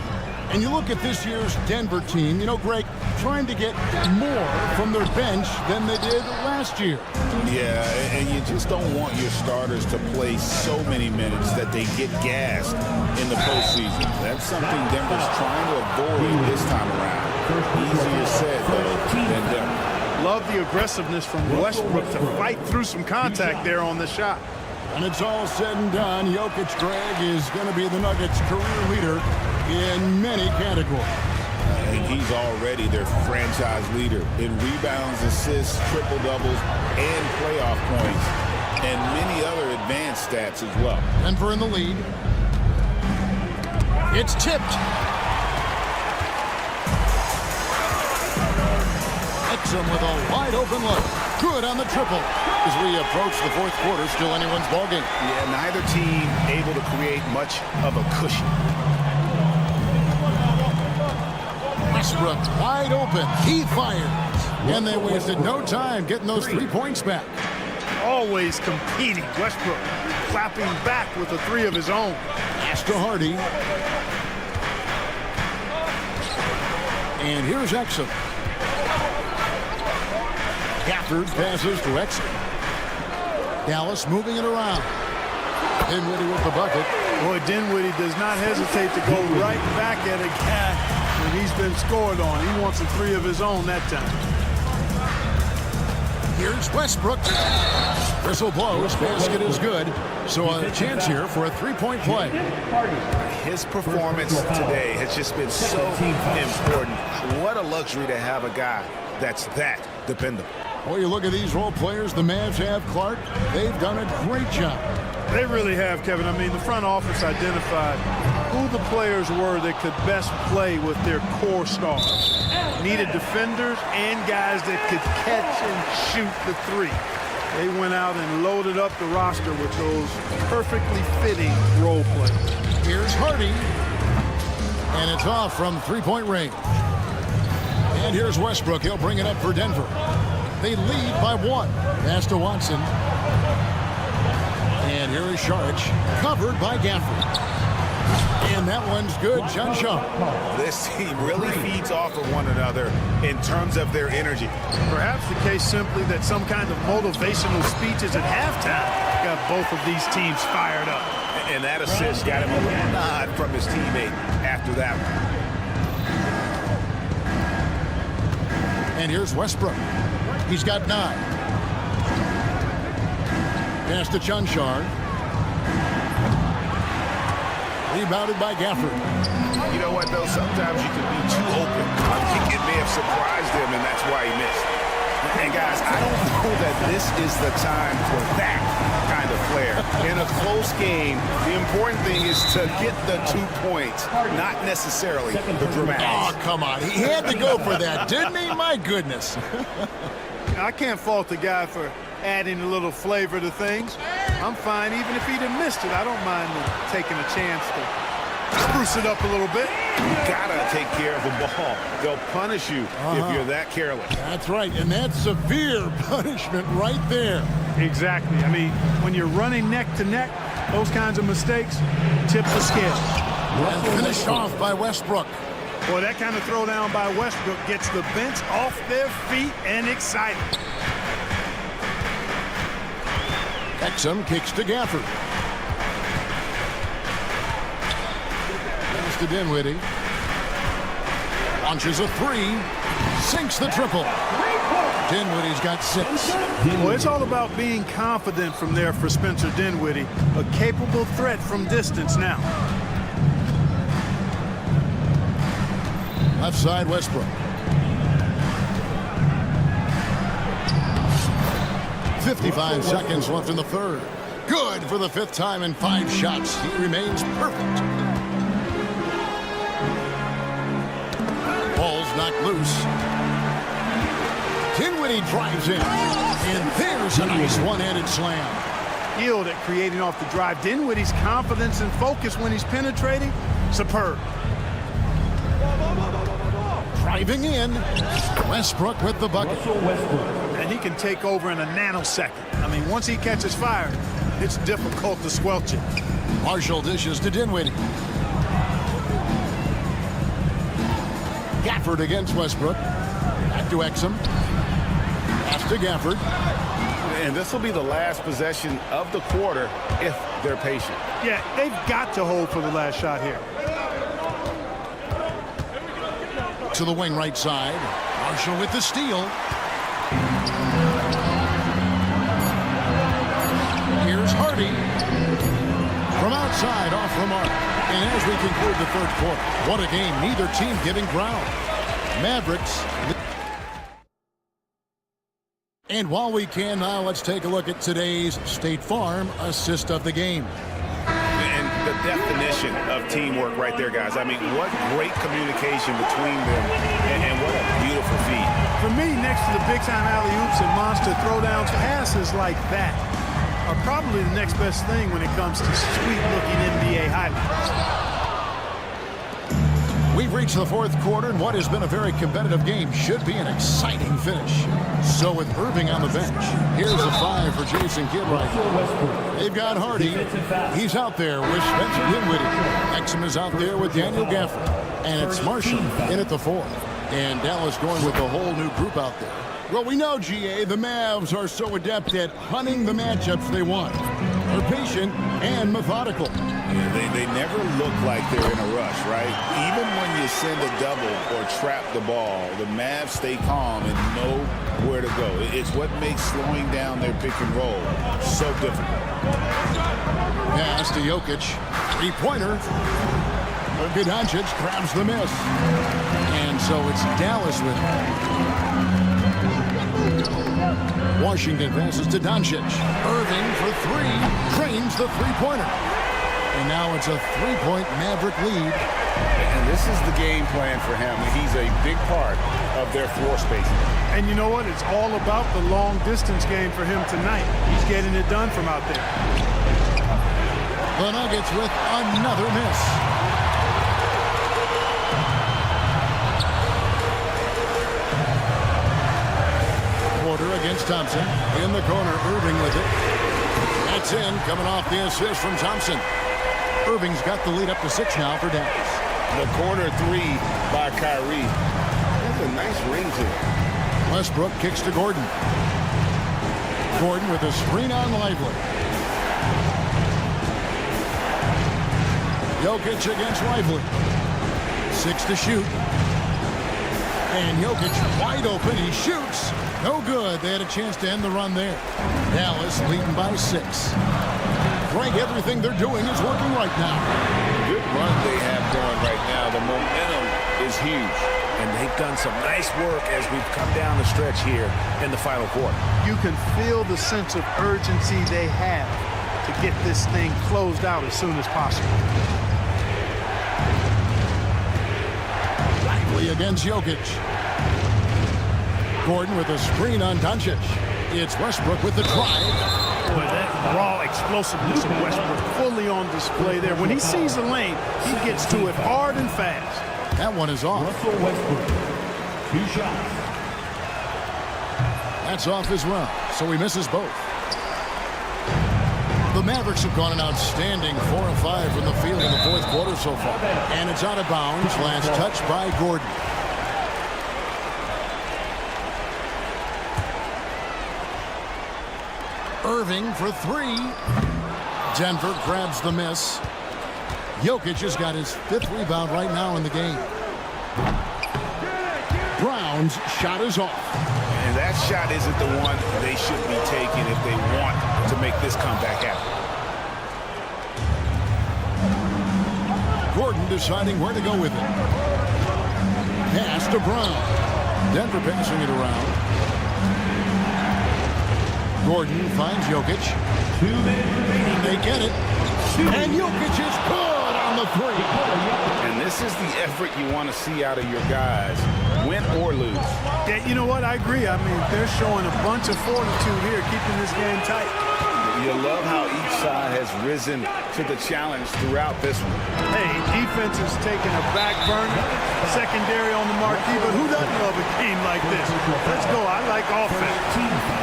And you look at this year's Denver team, you know, Greg, trying to get more from their bench than they did last year. Yeah, and you just don't want your starters to play so many minutes that they get gassed in the postseason. That's something Denver's trying to avoid this time around. Easier said, though, than done. Love the aggressiveness from Westbrook to fight through some contact there on the shot. When it's all said and done, Jokic, Greg, is going to be the Nuggets' career leader in many categories. And he's already their franchise leader in rebounds, assists, triple-doubles, and playoff points, and many other advanced stats as well. Denver in the lead. It's tipped. Exum with a wide-open look. Good on the triple. As we approach the fourth quarter, still anyone's ballgame. Yeah, neither team able to create much of a cushion. Westbrook wide open. He fires. And they wasted no time getting those 3 points back. Always competing. Westbrook clapping back with a 3 of his own. Pass to Hardy. And here's Exum. Gafford passes to Exum. Dallas moving it around. Dinwiddie with the bucket. Boy, Dinwiddie does not hesitate to go right back at a guy when he's been scored on. He wants a 3 of his own that time. Here's Westbrook. Whistle blows. Basket is good. So a chance here for a 3-point play. His performance today has just been so important. What a luxury to have a guy that's that dependable. Well, you look at these role players the Mavs have, Clark. They've done a great job. They really have, Kevin. I mean, the front office identified who the players were that could best play with their core stars. Needed defenders and guys that could catch and shoot the 3. They went out and loaded up the roster with those perfectly fitting role players. Here's Hardy. And it's off from three-point range. And here's Westbrook. He'll bring it up for Denver. They lead by 1. Pass to Watson. And here is Saric, covered by Gafford. And that one's good, John Shaw. This team really feeds off of one another in terms of their energy. Perhaps the case simply that some kind of motivational speeches at halftime got both of these teams fired up. And that assist got him a little nod from his teammate after that one. And here's Westbrook. He's got 9. Pass to Chunshard. Rebounded by Gafford. You know what, though? Sometimes you can be too open. I think it may have surprised him, and that's why he missed. And, guys, I don't know that this is the time for that kind of flair. In a close game, the important thing is to get the 2 points, not necessarily the dramatics. Oh, come on. He had to go for that, didn't he? My goodness. I can't fault the guy for adding a little flavor to things. I'm fine even if he'd have missed it. I don't mind taking a chance to spruce it up a little bit. You gotta take care of the ball. They'll punish you if you're that careless. That's right, and that's severe punishment right there. Exactly. I mean, when you're running neck to neck, those kinds of mistakes tip the scale. And finished off by Westbrook. Boy, that kind of throwdown by Westbrook gets the bench off their feet and excited. Exum kicks to Gafford. Pass to Dinwiddie. Launches a 3. Sinks the triple. Dinwiddie's got 6. Well, it's all about being confident from there for Spencer Dinwiddie. A capable threat from distance now. Left side, Westbrook. 55 seconds left in the third. Good for the 5th time in 5 shots. He remains perfect. Ball's knocked loose. Dinwiddie drives in. And there's a nice one-handed slam. Skilled at creating off the drive. Dinwiddie's confidence and focus when he's penetrating, superb. Driving in. Westbrook with the bucket. And he can take over in a nanosecond. I mean, once he catches fire, it's difficult to squelch it. Marshall dishes to Dinwiddie. Gafford against Westbrook. Back to Exum. Pass to Gafford. And this will be the last possession of the quarter if they're patient. Yeah, they've got to hold for the last shot here. To the wing right side. Marshall with the steal. Here's Hardy. From outside, off the mark. And as we conclude the third quarter, what a game. Neither team giving ground. Mavericks. And while we can now, let's take a look at today's State Farm assist of the game. And the definition of teamwork right there, guys. I mean, what great communication between them, and what a beautiful feat. For me, next to the big-time alley-oops and monster throwdowns, passes like that are probably the next best thing when it comes to sweet-looking NBA highlights. We've reached the fourth quarter, and what has been a very competitive game should be an exciting finish. So with Irving on the bench, here's a 5 for Jason Kidd right now. They've got Hardy. He's out there with Spencer Dinwiddie. Exum is out there with Daniel Gafford. And it's Marshall in at the 4. And Dallas going with a whole new group out there. Well, we know, GA, the Mavs are so adept at hunting the matchups they want. They're patient and methodical. Yeah, they never look like they're in a rush, right? Even when you send a double or trap the ball, the Mavs stay calm and know where to go. It's what makes slowing down their pick and roll so difficult. Pass to Jokic. 3-pointer. Luka Doncic grabs the miss. And so it's Dallas with it. Washington passes to Doncic. Irving for 3. Drains the 3-pointer. And now it's a 3-point Maverick lead. And this is the game plan for him. He's a big part of their floor spacing. And you know what? It's all about the long distance game for him tonight. He's getting it done from out there. The Nuggets with another miss. Porter against Thompson. In the corner, Irving with it. That's in, coming off the assist from Thompson. Irving's got the lead up to 6 now for Dallas. The corner 3 by Kyrie. That's a nice ring to it. Westbrook kicks to Gordon. Gordon with a screen on Lively. Jokic against Lively. 6 to shoot. And Jokic wide open. He shoots. No good. They had a chance to end the run there. Dallas leading by 6. Greg, everything they're doing is working right now. Good run they have going right now. The momentum is huge. And they've done some nice work as we've come down the stretch here in the final quarter. You can feel the sense of urgency they have to get this thing closed out as soon as possible. Lively against Jokic. Gordon with a screen on Doncic. It's Westbrook with the drive. Boy, that raw explosiveness of Westbrook fully on display there. When he sees a lane, he gets to it hard and fast. That one is off. Russell Westbrook, 2 shots. That's off as well, so he misses both. The Mavericks have gone an outstanding 4 of 5 from the field in the 4th quarter so far. And it's out of bounds. Last touch by Gordon. Irving for 3. Denver grabs the miss. Jokic has got his 5th rebound right now in the game. Brown's shot is off. And that shot isn't the one they should be taking if they want to make this comeback happen. Gordon deciding where to go with it. Pass to Brown. Denver passing it around. Gordon finds Jokic. 2 minutes remaining. They get it. And Jokic is good on the 3. And this is the effort you want to see out of your guys, win or lose. Yeah, you know what? I agree. I mean, they're showing a bunch of fortitude here, keeping this game tight. You love how each side has risen to the challenge throughout this one. Hey, defense is taking a back burner, secondary on the marquee, but who doesn't love a game like this? Let's go. I like offense.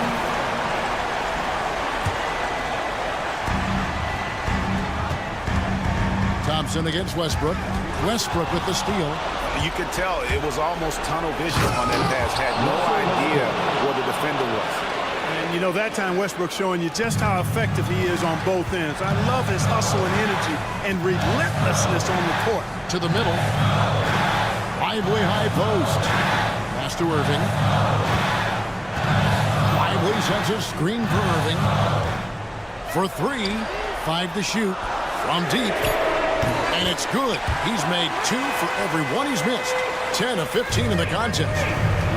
Thompson against Westbrook. Westbrook with the steal. You could tell it was almost tunnel vision on that pass. Had no idea where the defender was. And, you know, that time Westbrook showing you just how effective he is on both ends. I love his hustle and energy and relentlessness on the court. To the middle. Lively high post. Pass to Irving. Lively sends a screen for Irving. For 3. 5 to shoot. From deep. And it's good. He's made 2 for every one he's missed. 10 of 15 in the contest.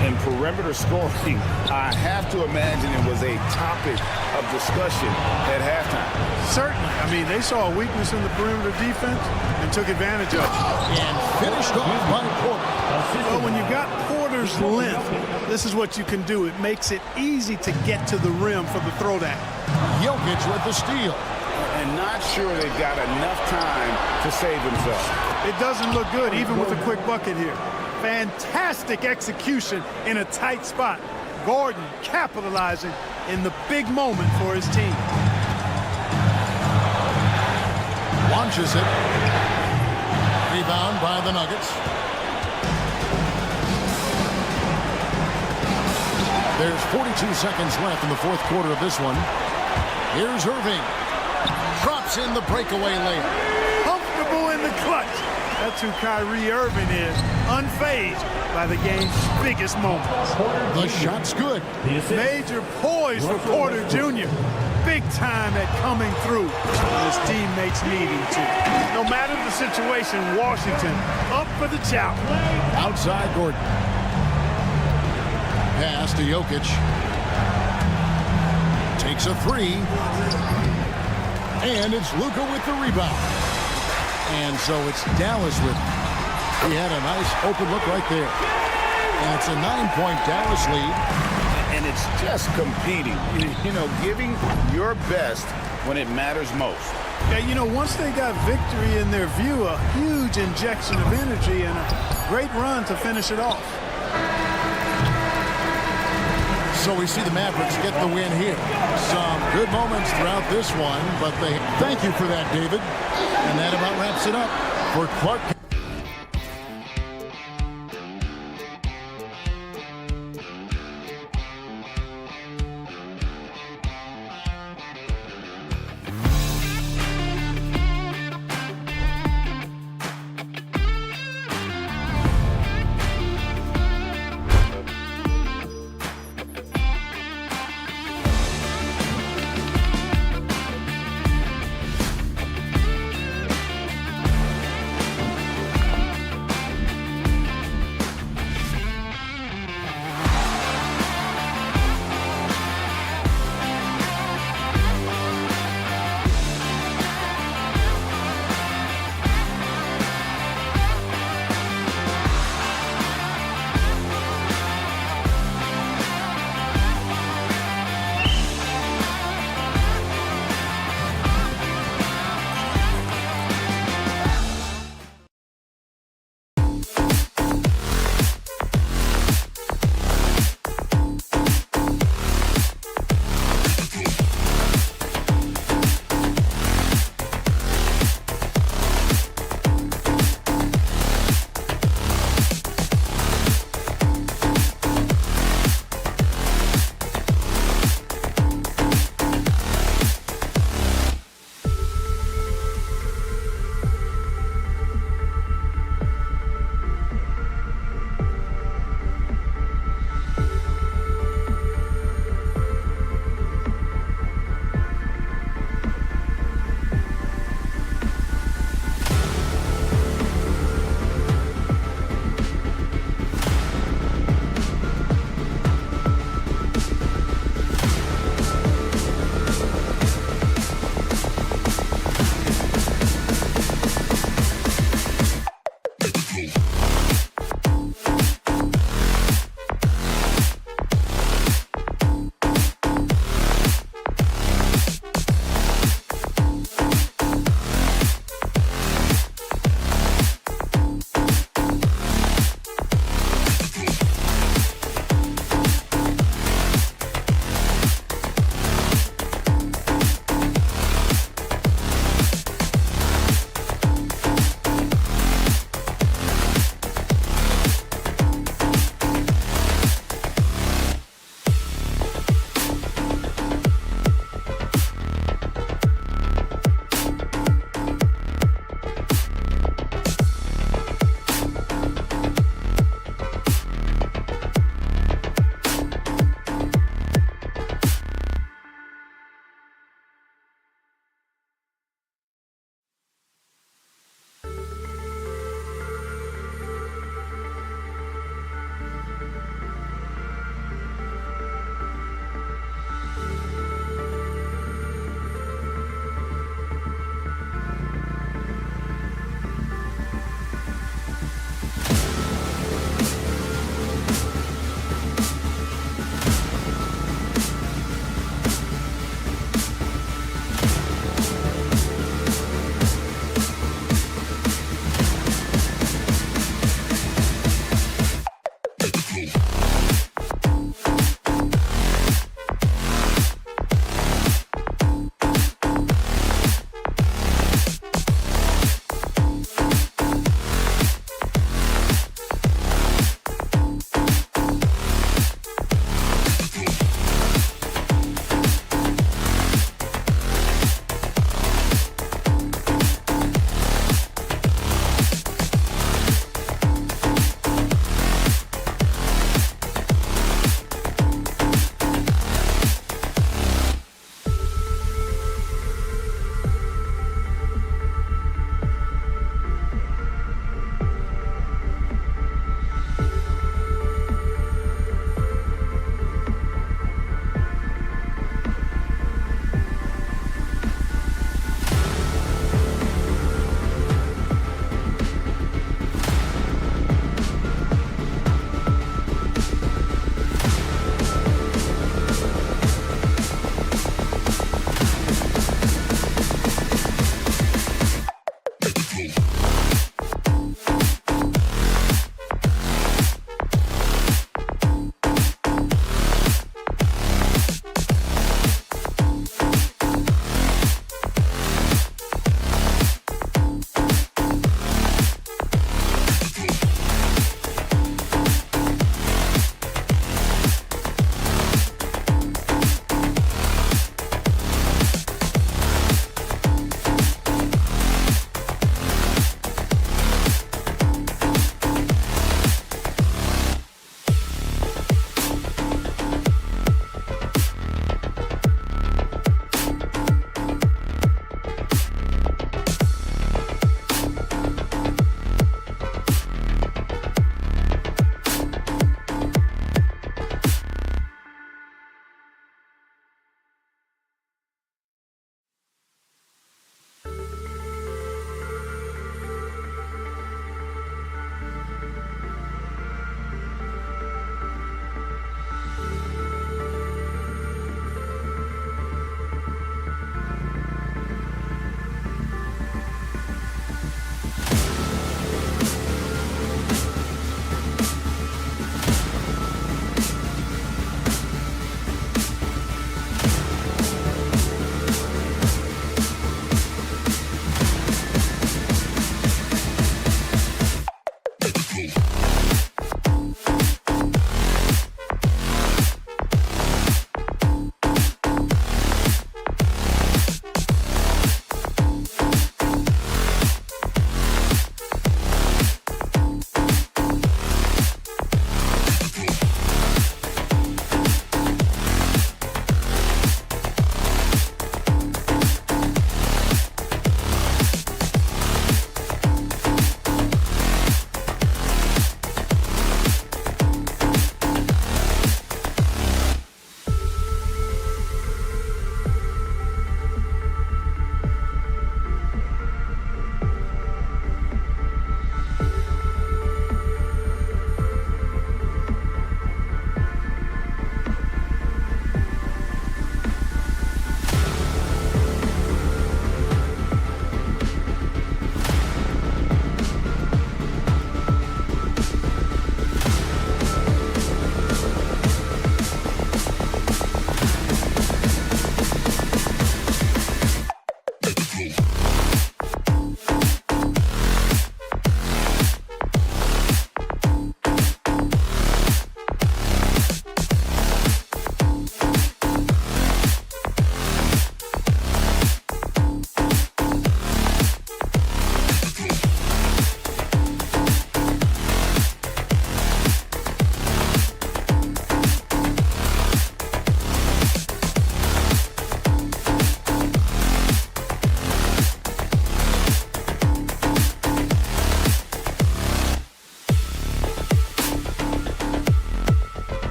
And perimeter scoring, I have to imagine it was a topic of discussion at halftime. Certainly. I mean, they saw a weakness in the perimeter defense and took advantage of it. And finished off by Porter. Well, when you've got Porter's length, this is what you can do. It makes it easy to get to the rim for the throwdown. Jokic with the steal. And not sure they've got enough time to save themselves. It doesn't look good, even with a quick bucket here. Fantastic execution in a tight spot. Gordon capitalizing in the big moment for his team. Launches it. Rebound by the Nuggets. There's 42 seconds left in the 4th quarter of this one. Here's Irving. Drops in the breakaway layup. Comfortable in the clutch. That's who Kyrie Irving is. Unfazed by the game's biggest moments. The shot's good. Major poise for Porter Jr. Big time at coming through when his teammates need him to. No matter the situation, Washington up for the challenge. Outside Gordon. Pass to Jokic. Takes a 3. And it's Luka with the rebound. And so it's Dallas with it. He had a nice open look right there. And it's a 9-point Dallas lead. And it's just competing, you know, giving your best when it matters most. Yeah, you know, once they got victory in their view, a huge injection of energy and a great run to finish it off. So we see the Mavericks get the win here. Some good moments throughout this one, but thank you for that, David. And that about wraps it up for Clark.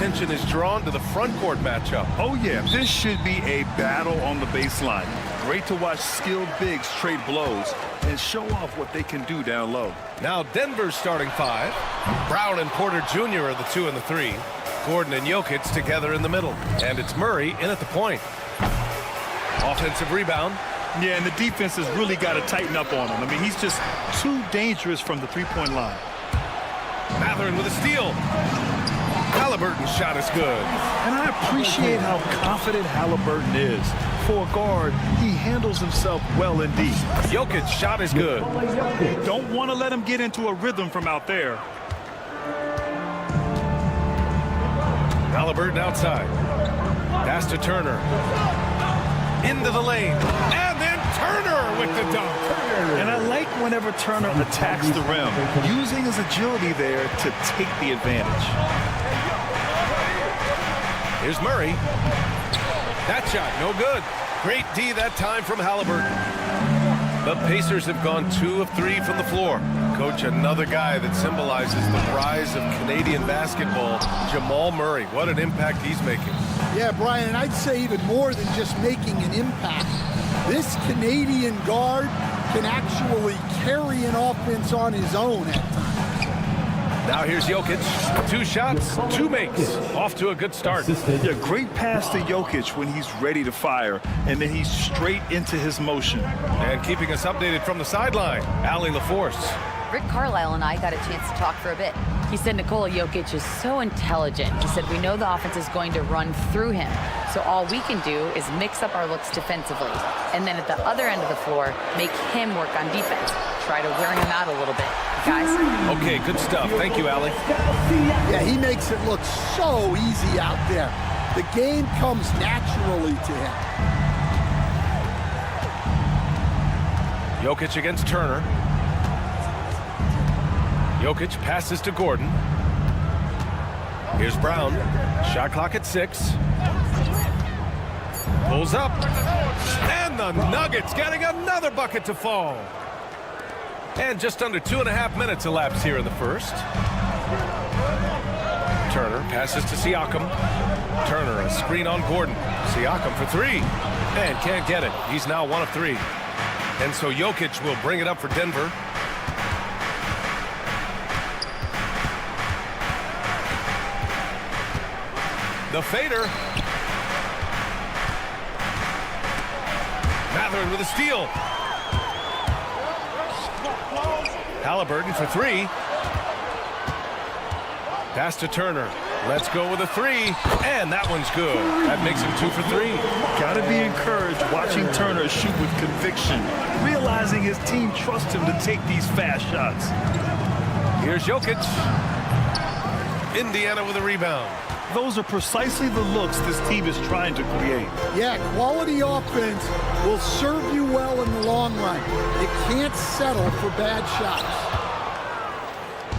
attention is drawn to the front court matchup. Oh, yeah, this should be a battle on the baseline. Great to watch skilled bigs trade blows and show off what they can do down low. Now Denver's starting 5. Brown and Porter Jr. are the 2 and the 3. Gordon and Jokic together in the middle. And it's Murray in at the point. Offensive rebound. Yeah, and the defense has really got to tighten up on him. I mean, he's just too dangerous from the three-point line. Matherin with a steal. Halliburton's shot is good. And I appreciate how confident Halliburton is. For a guard, he handles himself well indeed. Jokic's shot is good. Don't want to let him get into a rhythm from out there. Halliburton outside. Pass to Turner. Into the lane. And then Turner with the dunk. And I like whenever Turner attacks the rim, using his agility there to take the advantage. Here's Murray. That shot, no good. Great D that time from Halliburton. The Pacers have gone 2 of 3 from the floor. Coach, another guy that symbolizes the rise of Canadian basketball, Jamal Murray. What an impact he's making. Yeah, Brian, and I'd say even more than just making an impact. This Canadian guard can actually carry an offense on his own at times. Now here's Jokic. 2 shots, 2 makes. Off to a good start. Yeah, great pass to Jokic when he's ready to fire, and then he's straight into his motion. And keeping us updated from the sideline, Allie LaForce. Rick Carlisle and I got a chance to talk for a bit. He said Nikola Jokic is so intelligent. He said we know the offense is going to run through him. So all we can do is mix up our looks defensively. And then at the other end of the floor, make him work on defense. Try to wear him out a little bit. Guys? Okay, good stuff. Thank you, Allie. Yeah, he makes it look so easy out there. The game comes naturally to him. Jokic against Turner. Jokic passes to Gordon. Here's Brown. Shot clock at 6. Pulls up. And the Nuggets getting another bucket to fall. And just under 2.5 minutes elapsed here in the first. Turner passes to Siakam. Turner, a screen on Gordon. Siakam for 3. And can't get it. He's now 1 of 3. And so Jokic will bring it up for Denver. The fader. Matherin with a steal. Halliburton for 3. Pass to Turner. Let's go with a 3. And that one's good. That makes him 2 for 3. Got to be encouraged watching Turner shoot with conviction, realizing his team trusts him to take these fast shots. Here's Jokic. Indiana with a rebound. Those are precisely the looks this team is trying to create. Yeah, quality offense will serve you well in the long run. You can't settle for bad shots.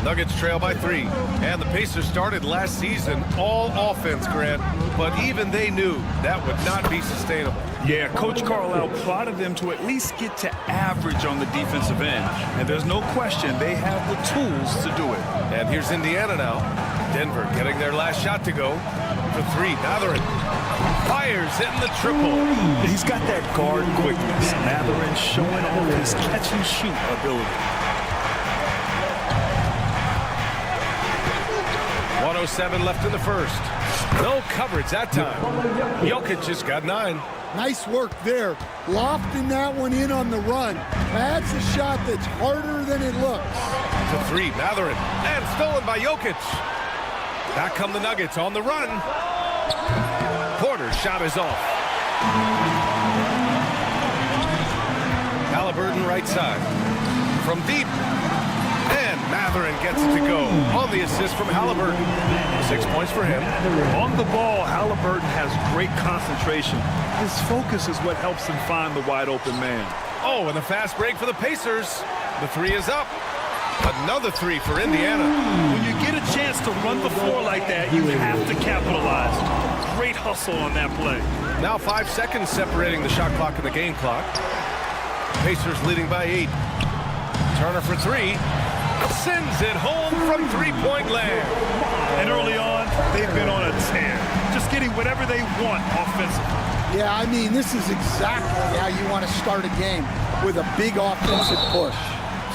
Nuggets trail by 3. And the Pacers started last season all offense, Grant. But even they knew that would not be sustainable. Yeah, Coach Carlisle prodded them to at least get to average on the defensive end. And there's no question they have the tools to do it. And here's Indiana now. Denver getting their last shot to go. For 3, Matherin fires, hitting the triple. He's got that guard quickness. Matherin showing off his catch and shoot ability. 1:07 left in the first. No coverage that time. Jokic just got 9. Nice work there. Lofting that one in on the run. That's a shot that's harder than it looks. For 3, Matherin. And stolen by Jokic. Back come the Nuggets on the run. Porter's shot is off. Halliburton right side. From deep. And Matherin gets it to go on the assist from Halliburton. 6 points for him. On the ball, Halliburton has great concentration. His focus is what helps him find the wide open man. Oh, and a fast break for the Pacers. The 3 is up. Another 3 for Indiana. When you get a chance to run the floor like that, you have to capitalize. Great hustle on that play. Now 5 seconds separating the shot clock and the game clock. Pacers leading by 8. Turner for 3. Sends it home from three-point land. And early on, they've been on a tear, just getting whatever they want offensively. Yeah, I mean, this is exactly how you want to start a game, with a big offensive push.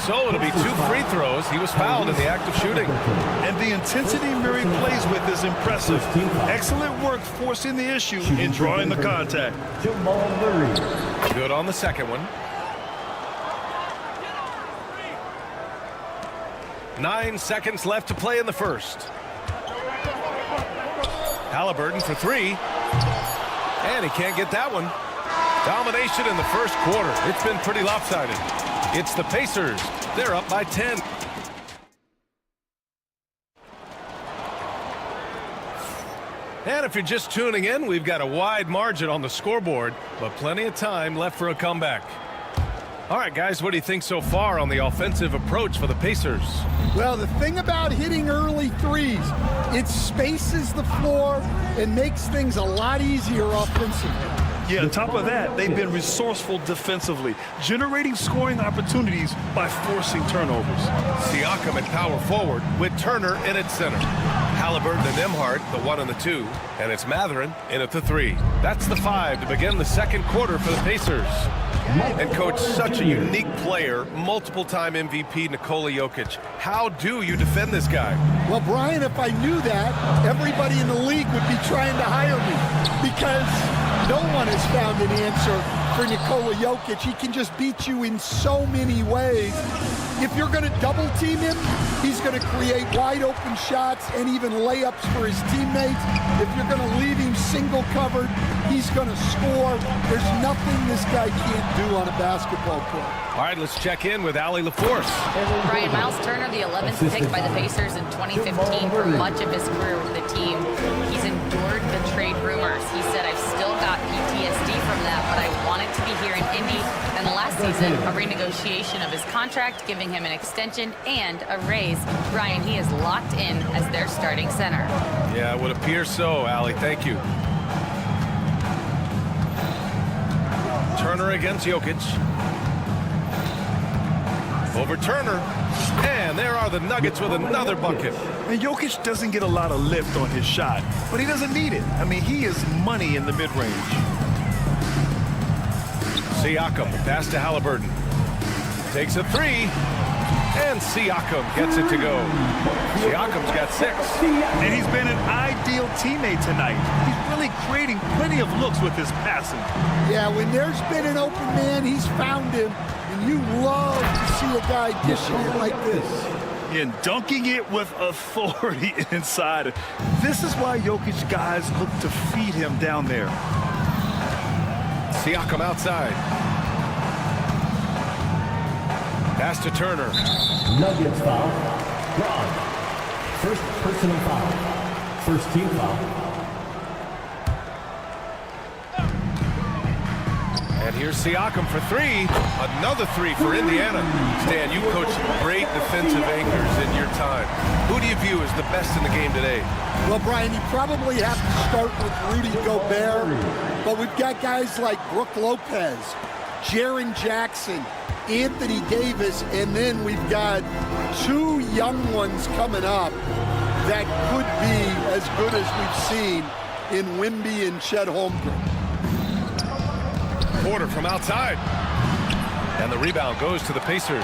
So it'll be 2 free throws. He was fouled in the act of shooting. And the intensity Murray plays with is impressive. Excellent work forcing the issue and drawing the contact. Jamal Murray. Good on the second one. 9 seconds left to play in the first. Halliburton for 3. And he can't get that one. Domination in the first quarter. It's been pretty lopsided. It's the Pacers. They're up by 10. And if you're just tuning in, we've got a wide margin on the scoreboard, but plenty of time left for a comeback. All right, guys, what do you think so far on the offensive approach for the Pacers? Well, the thing about hitting early threes, it spaces the floor and makes things a lot easier offensively. Yeah, on top of that, they've been resourceful defensively, generating scoring opportunities by forcing turnovers. Siakam at power forward with Turner in at center. Halliburton and Nembhard, the 1 and the 2, and it's Mathurin in at the 3. That's the 5 to begin the second quarter for the Pacers. And coach, such a unique player, multiple-time MVP Nikola Jokic. How do you defend this guy? Well, Brian, if I knew that, everybody in the league would be trying to hire me, because no one has found an answer for Nikola Jokic. He can just beat you in so many ways. If you're going to double team him, he's going to create wide open shots and even layups for his teammates. If you're going to leave him single covered, he's going to score. There's nothing this guy can't do on a basketball court. All right, let's check in with Allie LaForce. Brian, Miles Turner, the 11th pick by the Pacers in 2015 for much of his career with the team. He's endured the trade rumors. He said, I've still got PTSD from that, but I wanted to be here in Indy. And last season, a renegotiation of his contract, giving him an extension and a raise. Brian, he is locked in as their starting center. Yeah, it would appear so, Allie. Thank you. Turner against Jokic. Over Turner. And there are the Nuggets with another bucket. And Jokic doesn't get a lot of lift on his shot, but he doesn't need it. I mean, he is money in the mid-range. Siakam, pass to Halliburton. Takes a 3. And Siakam gets it to go. Siakam's got 6. And he's been an ideal teammate tonight. He's really creating plenty of looks with his passing. Yeah, when there's been an open man, he's found him. And you love to see a guy dishing it like this. And dunking it with authority inside. This is why Jokic guys look to feed him down there. Siakam outside. Pass to Turner. Nuggets foul. Wrong. First personal foul. First team foul. And here's Siakam for 3. Another 3 for Indiana. Stan, you coached great defensive anchors in your time. Who do you view as the best in the game today? Well, Brian, you probably have to start with Rudy Gobert, but we've got guys like Brook Lopez, Jaren Jackson, Anthony Davis, and then we've got 2 young ones coming up that could be as good as we've seen in Wemby and Chet Holmgren. Porter from outside. And the rebound goes to the Pacers.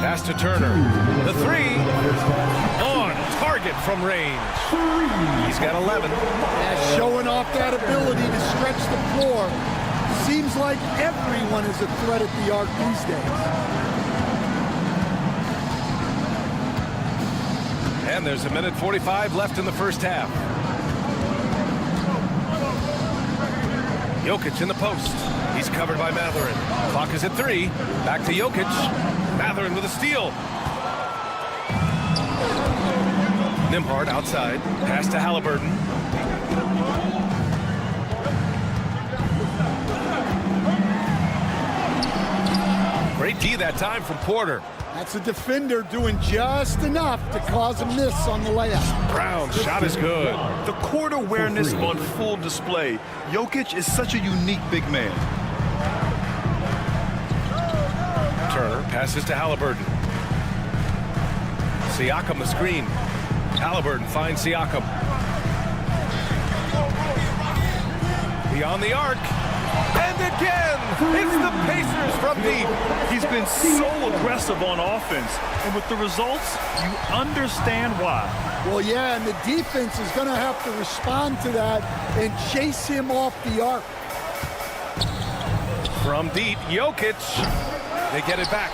Pass to Turner. The 3 on target from range. He's got 11. Showing off that ability to stretch the floor. Seems like everyone is a threat at the arc these days. And there's a minute 45 left in the first half. Jokic in the post. He's covered by Mathurin. Clock is at 3. Back to Jokic. Mathurin with a steal. Nembhard outside. Pass to Halliburton. Great D that time from Porter. That's a defender doing just enough to cause a miss on the layup. Brown's shot is good. The court awareness on full display. Jokic is such a unique big man. Turner passes to Halliburton. Siakam the screen. Halliburton finds Siakam. Beyond the arc. And again, it's the Pacers from deep. He's been so aggressive on offense, and with the results, you understand why. Well, yeah, and the defense is going to have to respond to that and chase him off the arc. From deep, Jokic. They get it back.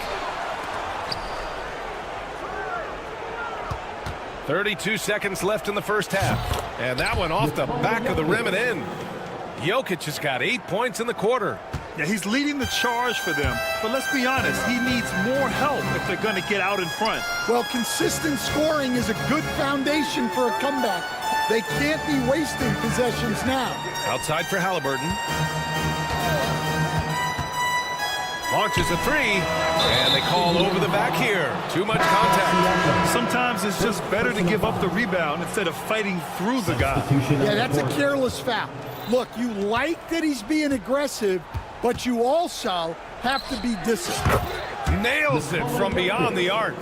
32 seconds left in the first half. And that one off the back of the rim and in. Jokic has got 8 points in the quarter. Yeah, he's leading the charge for them. But let's be honest, he needs more help if they're going to get out in front. Well, consistent scoring is a good foundation for a comeback. They can't be wasting possessions now. Outside for Halliburton. Launches a three, and they call over the back here. Too much contact. Sometimes it's just better to give up the rebound instead of fighting through the guy. Yeah, that's a careless foul. Look, you like that he's being aggressive, but you also have to be disciplined. Nails it from beyond the arc.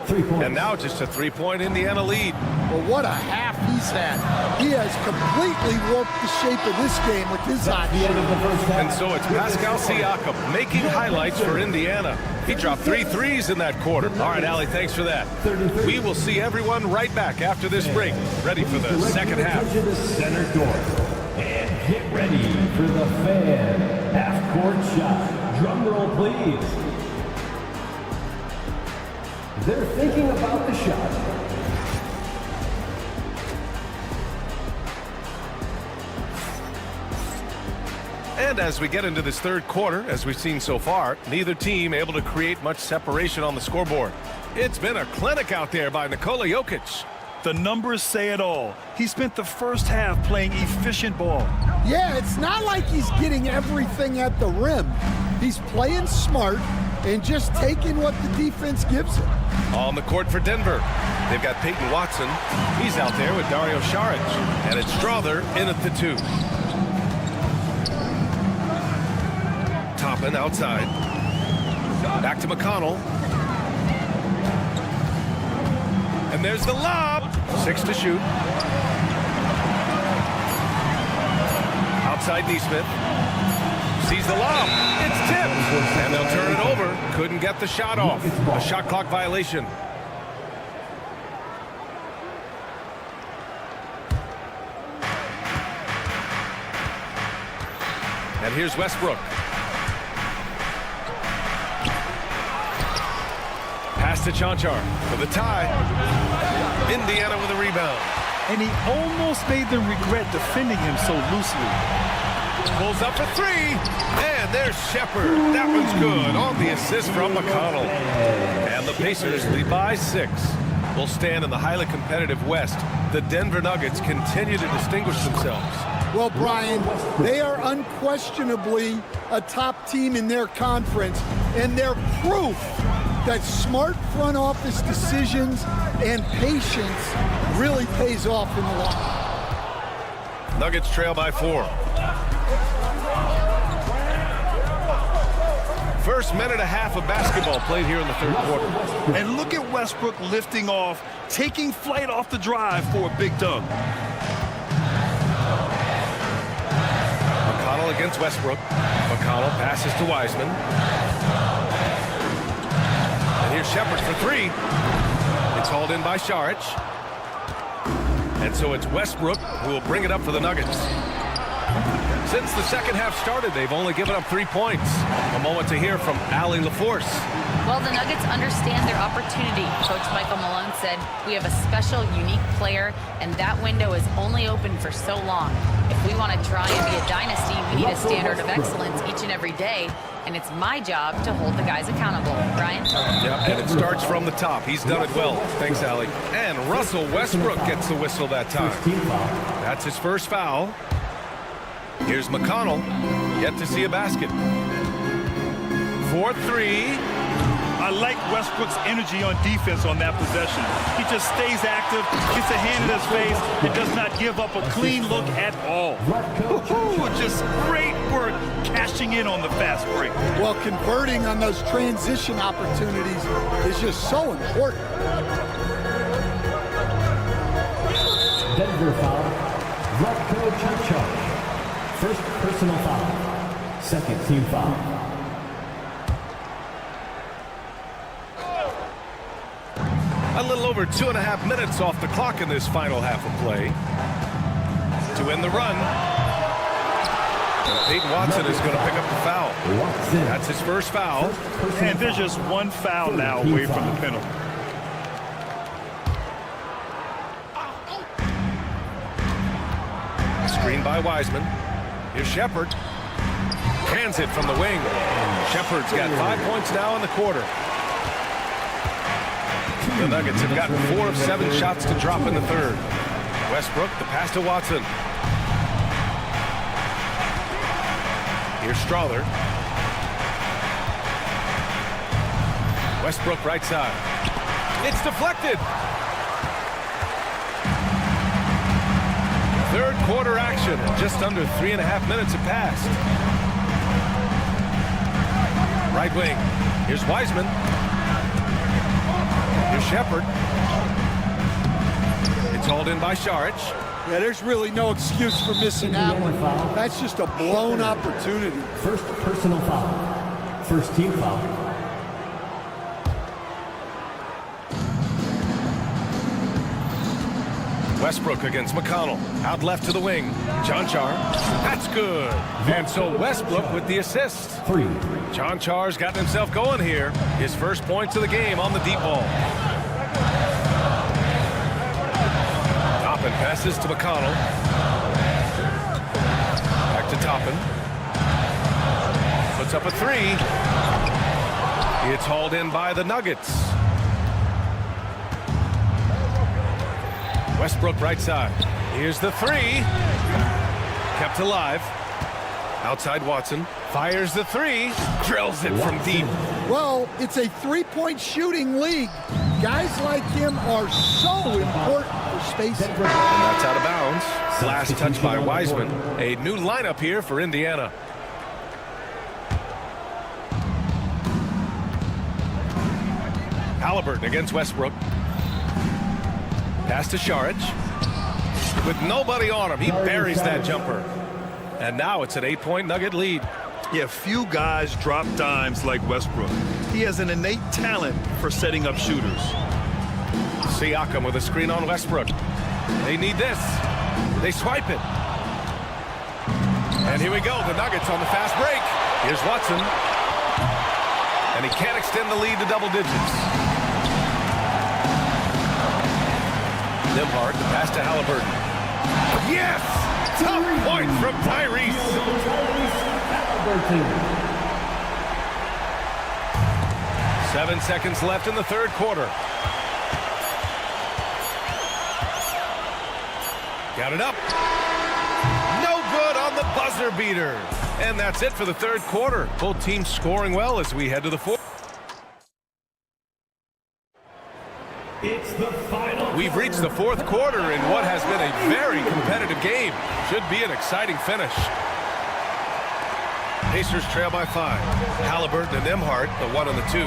And now just a three-point Indiana lead. Well, what a half he's had. He has completely warped the shape of this game with his hot shot. And so it's Pascal Siakam making highlights for Indiana. He dropped 3 threes in that quarter. All right, Allie, thanks for that. We will see everyone right back after this break, ready for the second half. To the center court. And get ready for the fan half-court shot. Drum roll, please. They're thinking about the shot. And as we get into this third quarter, as we've seen so far, neither team able to create much separation on the scoreboard. It's been a clinic out there by Nikola Jokic. The numbers say it all. He spent the first half playing efficient ball. Yeah, it's not like he's getting everything at the rim. He's playing smart and just taking what the defense gives him. On the court for Denver, they've got Peyton Watson. He's out there with Dario Saric. And it's Strother in at the 2. Toppin outside. Back to McConnell. And there's the lob. 6 to shoot. Outside Neesmith. Sees the lob. It's tipped. And they'll turn it over. Couldn't get the shot off. A shot clock violation. And here's Westbrook. Pass to Chanchar for the tie. Indiana with a rebound. And he almost made them regret defending him so loosely. Pulls up for 3. And there's Shepard. That one's good on the assist from McConnell. And the Pacers lead by 6. Will stand in the highly competitive West. The Denver Nuggets continue to distinguish themselves. Well, Brian, they are unquestionably a top team in their conference, and they're proof that smart front office decisions and patience really pays off in the long run. Nuggets trail by 4. First minute and a half of basketball played here in the third quarter. And look at Westbrook lifting off, taking flight off the drive for a big dunk. McConnell against Westbrook. McConnell passes to Wiseman. And here's Shepard for 3. It's hauled in by Saric. And so it's Westbrook who will bring it up for the Nuggets. Since the second half started, they've only given up 3 points. A moment to hear from Allie LaForce. Well, the Nuggets understand their opportunity. Coach Michael Malone said, we have a special, unique player, and that window is only open for so long. If we want to try and be a dynasty, we need a standard of excellence each and every day, and it's my job to hold the guys accountable. Brian? Yep, and it starts from the top. He's done it well. Thanks, Allie. And Russell Westbrook gets the whistle that time. That's his first foul. Here's McConnell, yet to see a basket. 4-3, I like Westbrook's energy on defense on that possession. He just stays active, gets a hand in his face, and does not give up a clean look at all. Just great work cashing in on the fast break. Well, converting on those transition opportunities is just so important. Denver foul. Ratko Chachar. First personal foul. Second team foul. A little over 2.5 minutes off the clock in this final half of play. To end the run. And Peyton Watson is going to pick up the foul. That's his first foul. And there's just one foul now away from the penalty. Screen by Wiseman. Here's Shepard. Hands it from the wing. Shepard's got 5 points now in the quarter. The Nuggets have gotten 4 of 7 shots to drop in the third. Westbrook, the pass to Watson. Here's Strawther. Westbrook right side. It's deflected. Third quarter action. Just under 3.5 minutes have passed. Right wing. Here's Wiseman. Here's Shepard. It's hauled in by Saric. Yeah, there's really no excuse for missing that one. That's just a blown opportunity. First personal foul. First team foul. Westbrook against McConnell. Out left to the wing. Chachar. That's good. And so Westbrook with the assist. 3. Chachar's gotten himself going here. His first points of the game on the deep ball. Toppin passes to McConnell. Back to Toppin. Puts up a 3. It's hauled in by the Nuggets. Westbrook right side. Here's the 3. Kept alive. Outside Watson. Fires the 3. Drills it from deep. Well, it's a three-point shooting league. Guys like him are so important for spacing. And that's out of bounds. Last touch by Wiseman. A new lineup here for Indiana. Halliburton against Westbrook. Pass to Saric. With nobody on him, he buries that jumper. And now it's an 8-point Nugget lead. Yeah, few guys drop dimes like Westbrook. He has an innate talent for setting up shooters. Siakam with a screen on Westbrook. They need this. They swipe it. And here we go, the Nuggets on the fast break. Here's Watson. And he can't extend the lead to double digits. Nimhart, the pass to Halliburton. Yes! Tough point from Tyrese. 7 seconds left in the third quarter. Got it up. No good on the buzzer beater. And that's it for the third quarter. Both teams scoring well as we head to the fourth. It's the final. We've reached the fourth quarter in what has been a very competitive game. Should be an exciting finish. Pacers trail by 5. Halliburton and Nimhart, the 1 and the 2.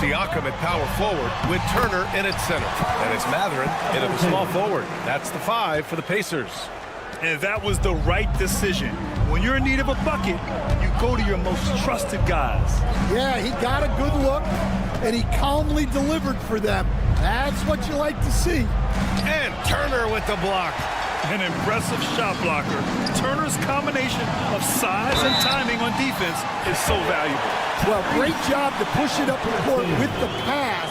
Siakam at power forward with Turner in at center. And it's Matherin in at the small forward. That's the 5 for the Pacers. And that was the right decision. When you're in need of a bucket, you go to your most trusted guys. Yeah, he got a good look, and he calmly delivered for them. That's what you like to see. And Turner with the block. An impressive shot blocker. Turner's combination of size and timing on defense is so valuable. Well, great job to push it up the court with the pass,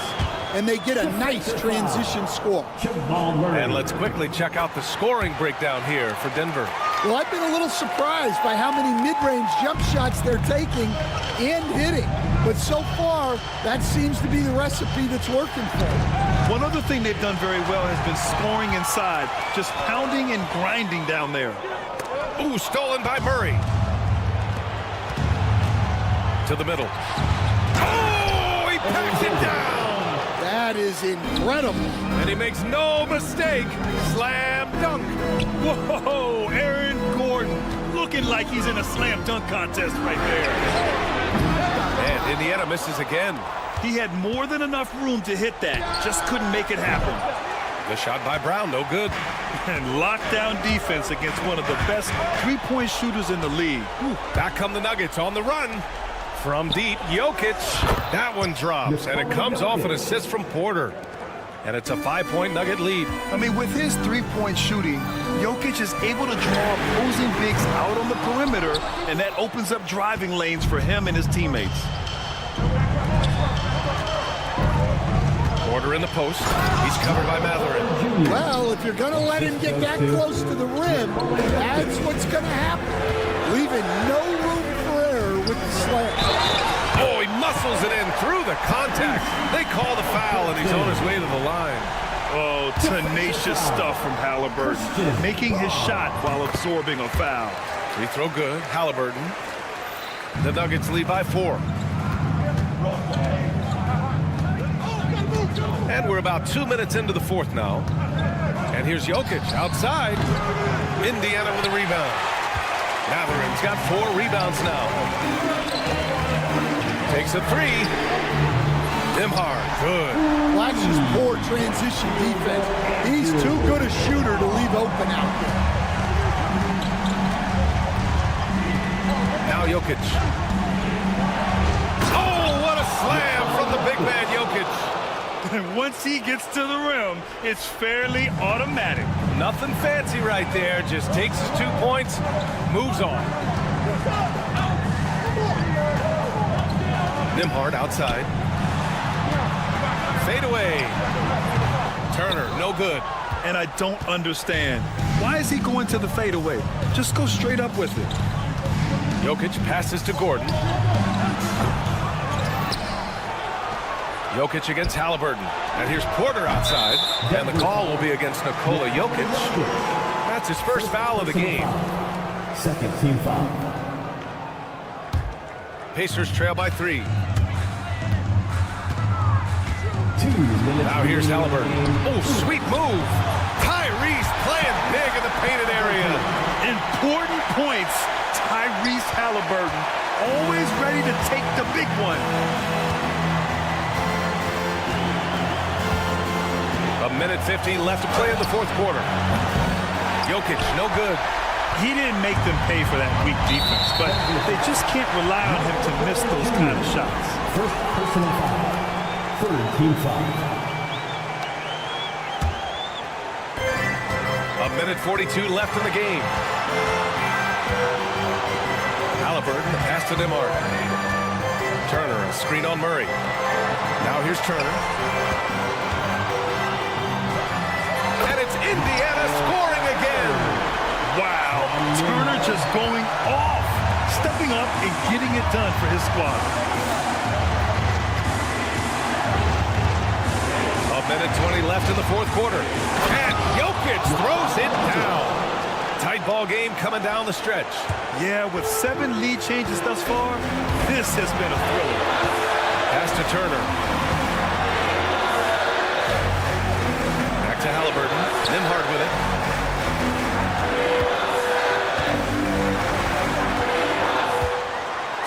and they get a nice transition score. And let's quickly check out the scoring breakdown here for Denver. Well, I've been a little surprised by how many mid-range jump shots they're taking and hitting. But so far, that seems to be the recipe that's working for them. One other thing they've done very well has been scoring inside, just pounding and grinding down there. Ooh, stolen by Murray. To the middle. Oh, he Taps it down. That is incredible. And he makes no mistake. Slam dunk. Whoa, Aaron Gordon looking like he's in a slam dunk contest right there. And Indiana misses again. He had more than enough room to hit that, just couldn't make it happen. The shot by Brown, no good. And lockdown defense against one of the best three-point shooters in the league. Back come the Nuggets on the run. From deep, Jokic. That one drops, and it comes off an assist from Porter. And it's a 5-point Nugget lead. I mean, with his three-point shooting, Jokic is able to draw opposing bigs out on the perimeter, and that opens up driving lanes for him and his teammates. Porter in the post. He's covered by Matherin. Well, if you're going to let him get that close to the rim, that's what's going to happen. Leaving no room for error with the slam. Oh, he muscles it in through the contact. They call the foul, and he's on his way to the line. Oh, tenacious stuff from Halliburton, making his shot while absorbing a foul. Free throw good. Halliburton. The Nuggets lead by 4. And we're about 2 minutes into the fourth now. And here's Jokic outside. Indiana with a rebound. Matherin's got 4 rebounds now. Takes a 3. Nembhard, good. Flashes poor transition defense. He's too good a shooter to leave open out there. Now Jokic. Oh, what a slam from the big man Jokic. And once he gets to the rim, it's fairly automatic. Nothing fancy right there. Just takes his 2 points, moves on. Nembhard outside. Fade away. Turner, no good. And I don't understand. Why is he going to the fadeaway? Just go straight up with it. Jokic passes to Gordon. Jokic against Halliburton. And here's Porter outside. And the call will be against Nikola Jokic. That's his first foul of the game. Second team foul. Pacers trail by 3. 2 minutes. Now here's Halliburton. Oh, sweet move. Tyrese playing big in the painted area. Important points. Tyrese Halliburton, always ready to take the big one. A minute 15 left to play in the fourth quarter. Jokic, no good. He didn't make them pay for that weak defense, but they just can't rely on him to miss those kind of shots. First personal foul. Third team foul. A minute 42 left in the game. Halliburton, the pass to Nembhard. Turner, a screen on Murray. Now here's Turner. And it's Indiana scoring again. Wow, Turner just going off, stepping up and getting it done for his squad. A minute 20 left in the fourth quarter. And Jokic throws it down. Tight ball game coming down the stretch. Yeah, with 7 lead changes thus far, this has been a thriller. Pass to Turner. Back to Halliburton. Nembhard with it.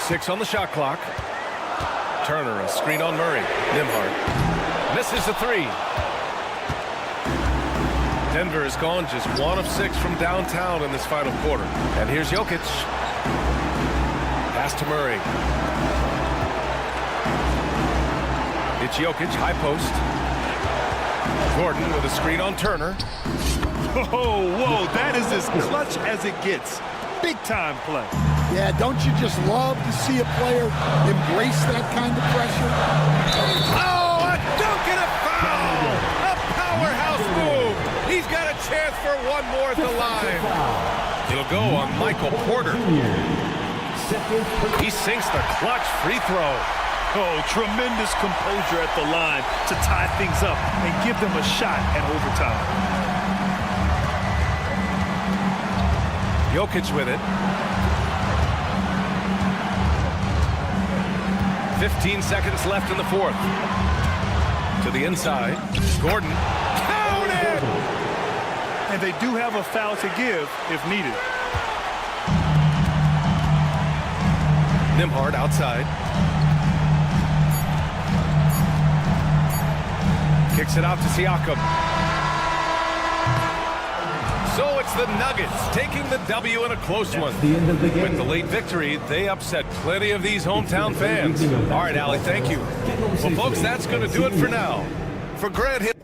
Six on the shot clock. Turner, a screen on Murray. Nembhard misses the 3. Denver has gone just 1 of 6 from downtown in this final quarter. And here's Jokic. Pass to Murray. It's Jokic, high post. Gordon with a screen on Turner. Whoa, that is as clutch as it gets. Big time play. Yeah, don't you just love to see a player embrace that kind of pressure? Oh, a dunk and a foul! A powerhouse move! He's got a chance for one more at the line. He'll go on Michael Porter. He sinks the clutch free throw. Oh, tremendous composure at the line to tie things up and give them a shot at overtime. Jokic with it. 15 seconds left in the fourth. To the inside. Gordon. Counted! And they do have a foul to give if needed. Nembhard outside. Kicks it out to Siakam. So it's the Nuggets taking the W in a close one. The end of the game. With the late victory, they upset plenty of these hometown fans. All right, Allie, thank you. Well, folks, that's going to do it for now. For Grant Hill.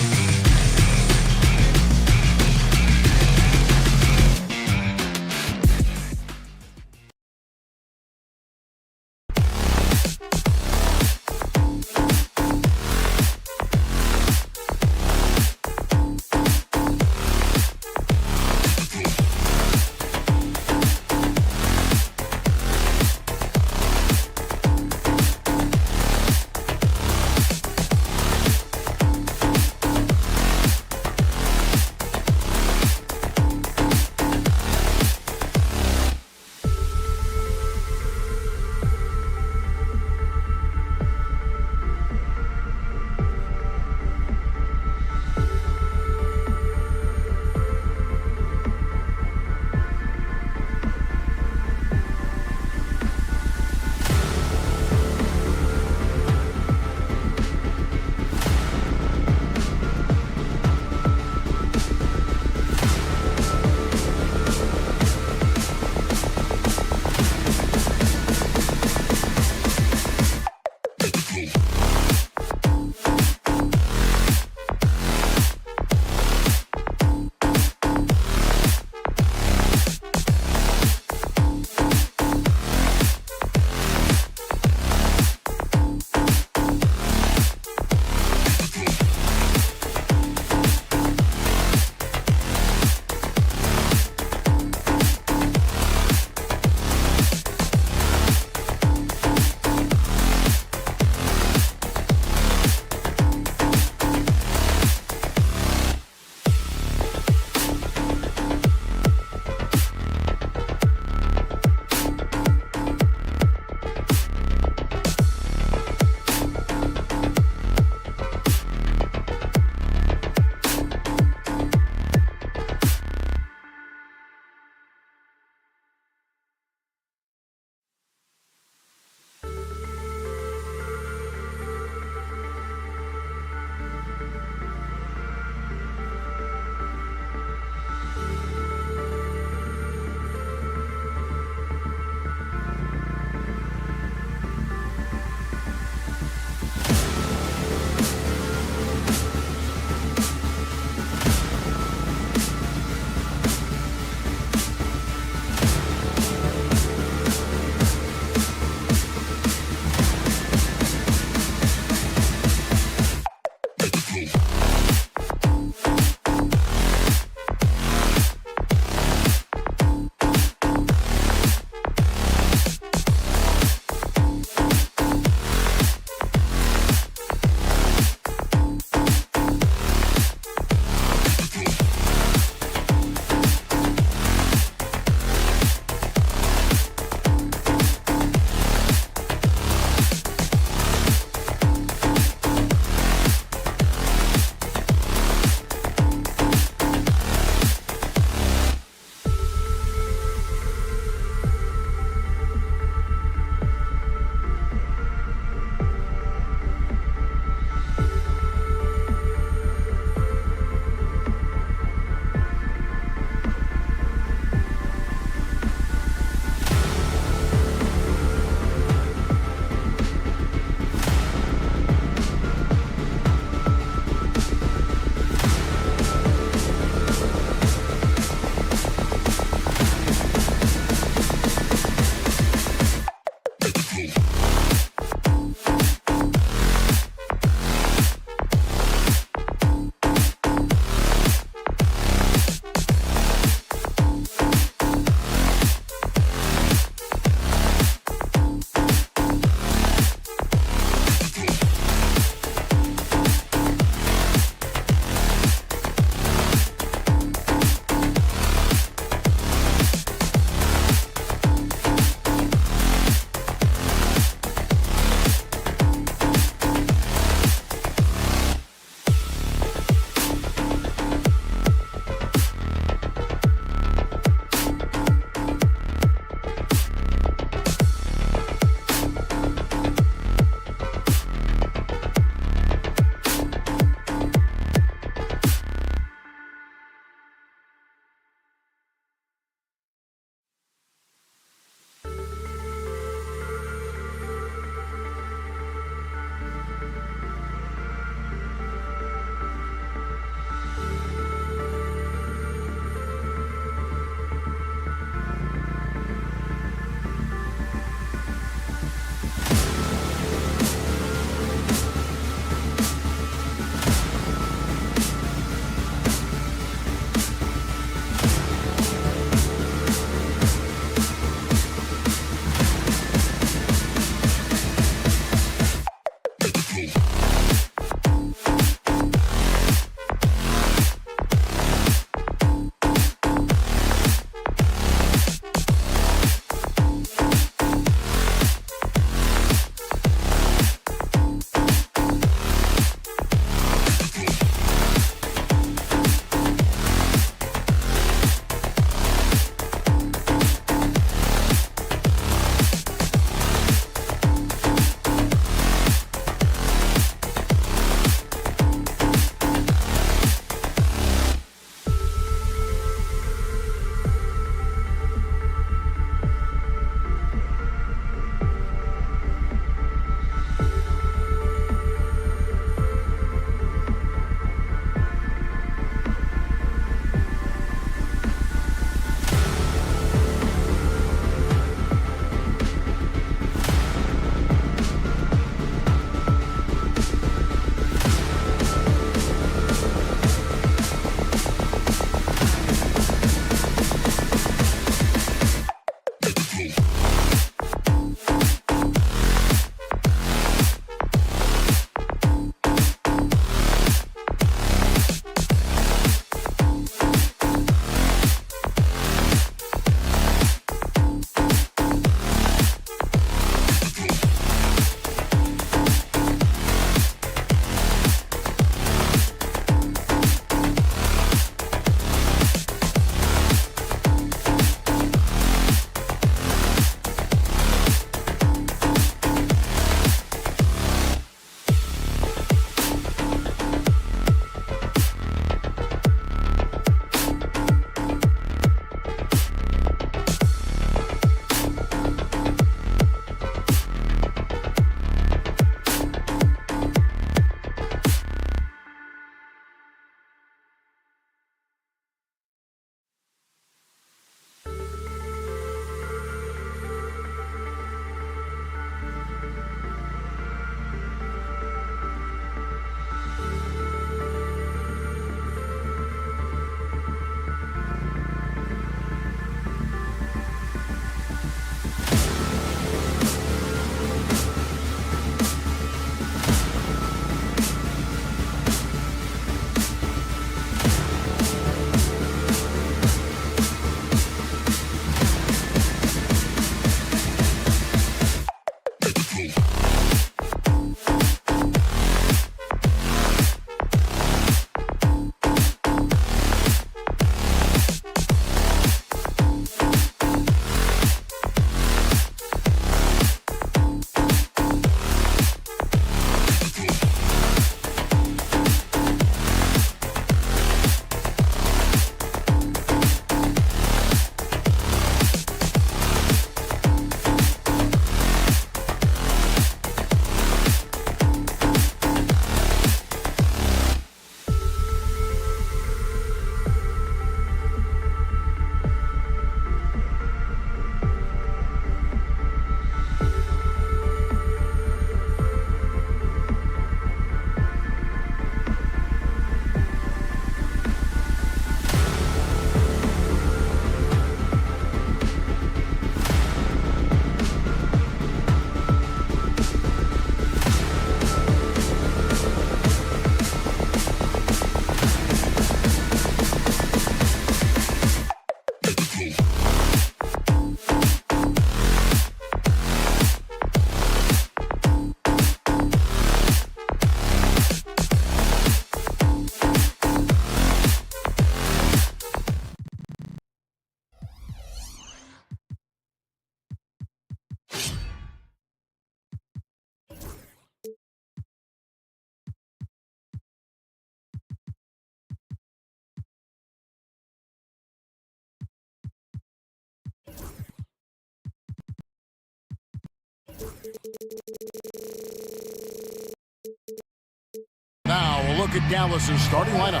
Now we'll look at Dallas's starting lineup.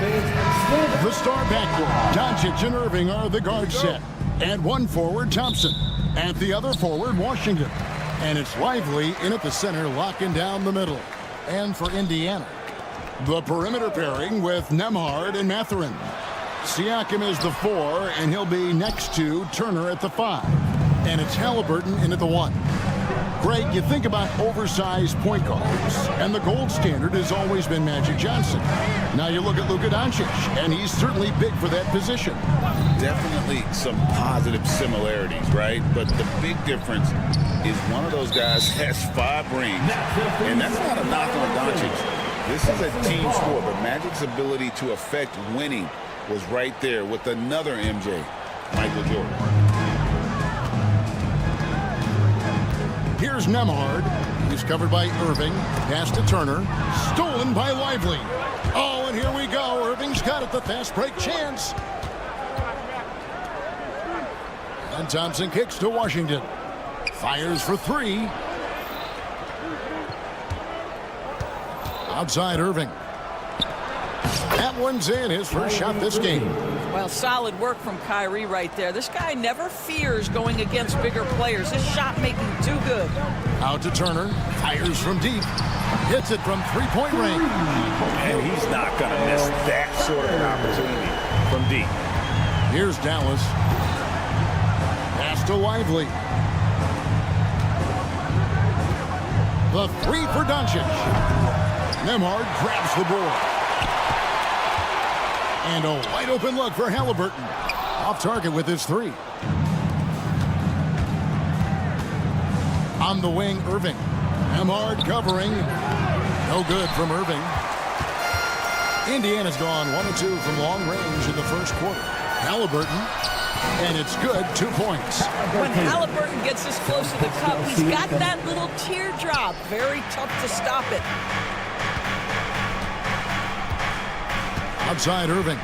The star backcourt, Doncic and Irving are the guard set. And one forward, Thompson. At the other forward, Washington. And it's Lively in at the center, locking down the middle. And for Indiana, the perimeter pairing with Nembhard and Mathurin. Siakam is the 4, and he'll be next to Turner at the 5. And it's Halliburton in at the 1. Greg, you think about oversized point guards, and the gold standard has always been Magic Johnson. Now you look at Luka Doncic, and he's certainly big for that position. Definitely some positive similarities, right? But the big difference is one of those guys has 5 rings, and that's not a knock on Doncic. This is a team sport, but Magic's ability to affect winning was right there with another MJ, Michael Jordan. Here's Nembhard. He's covered by Irving. Pass to Turner. Stolen by Lively. Oh, and here we go. Irving's got it. The fast break chance. And Thompson kicks to Washington. Fires for 3. Outside Irving. That one's in. His first shot this game. Well, solid work from Kyrie right there. This guy never fears going against bigger players. His shot making too good. Out to Turner. Fires from deep. Hits it from three-point range. And he's not going to miss that sort of an opportunity from deep. Here's Dallas. Pass to Lively. The 3 for Doncic. Nembhard grabs the board. And a wide open look for Halliburton. Off target with his 3. On the wing, Irving. Nembhard covering. No good from Irving. Indiana's gone 1 of 2 from long range in the first quarter. Halliburton. And it's good. 2 points. When Halliburton gets this close to the cup, he's got that little teardrop. Very tough to stop it. Outside Irving.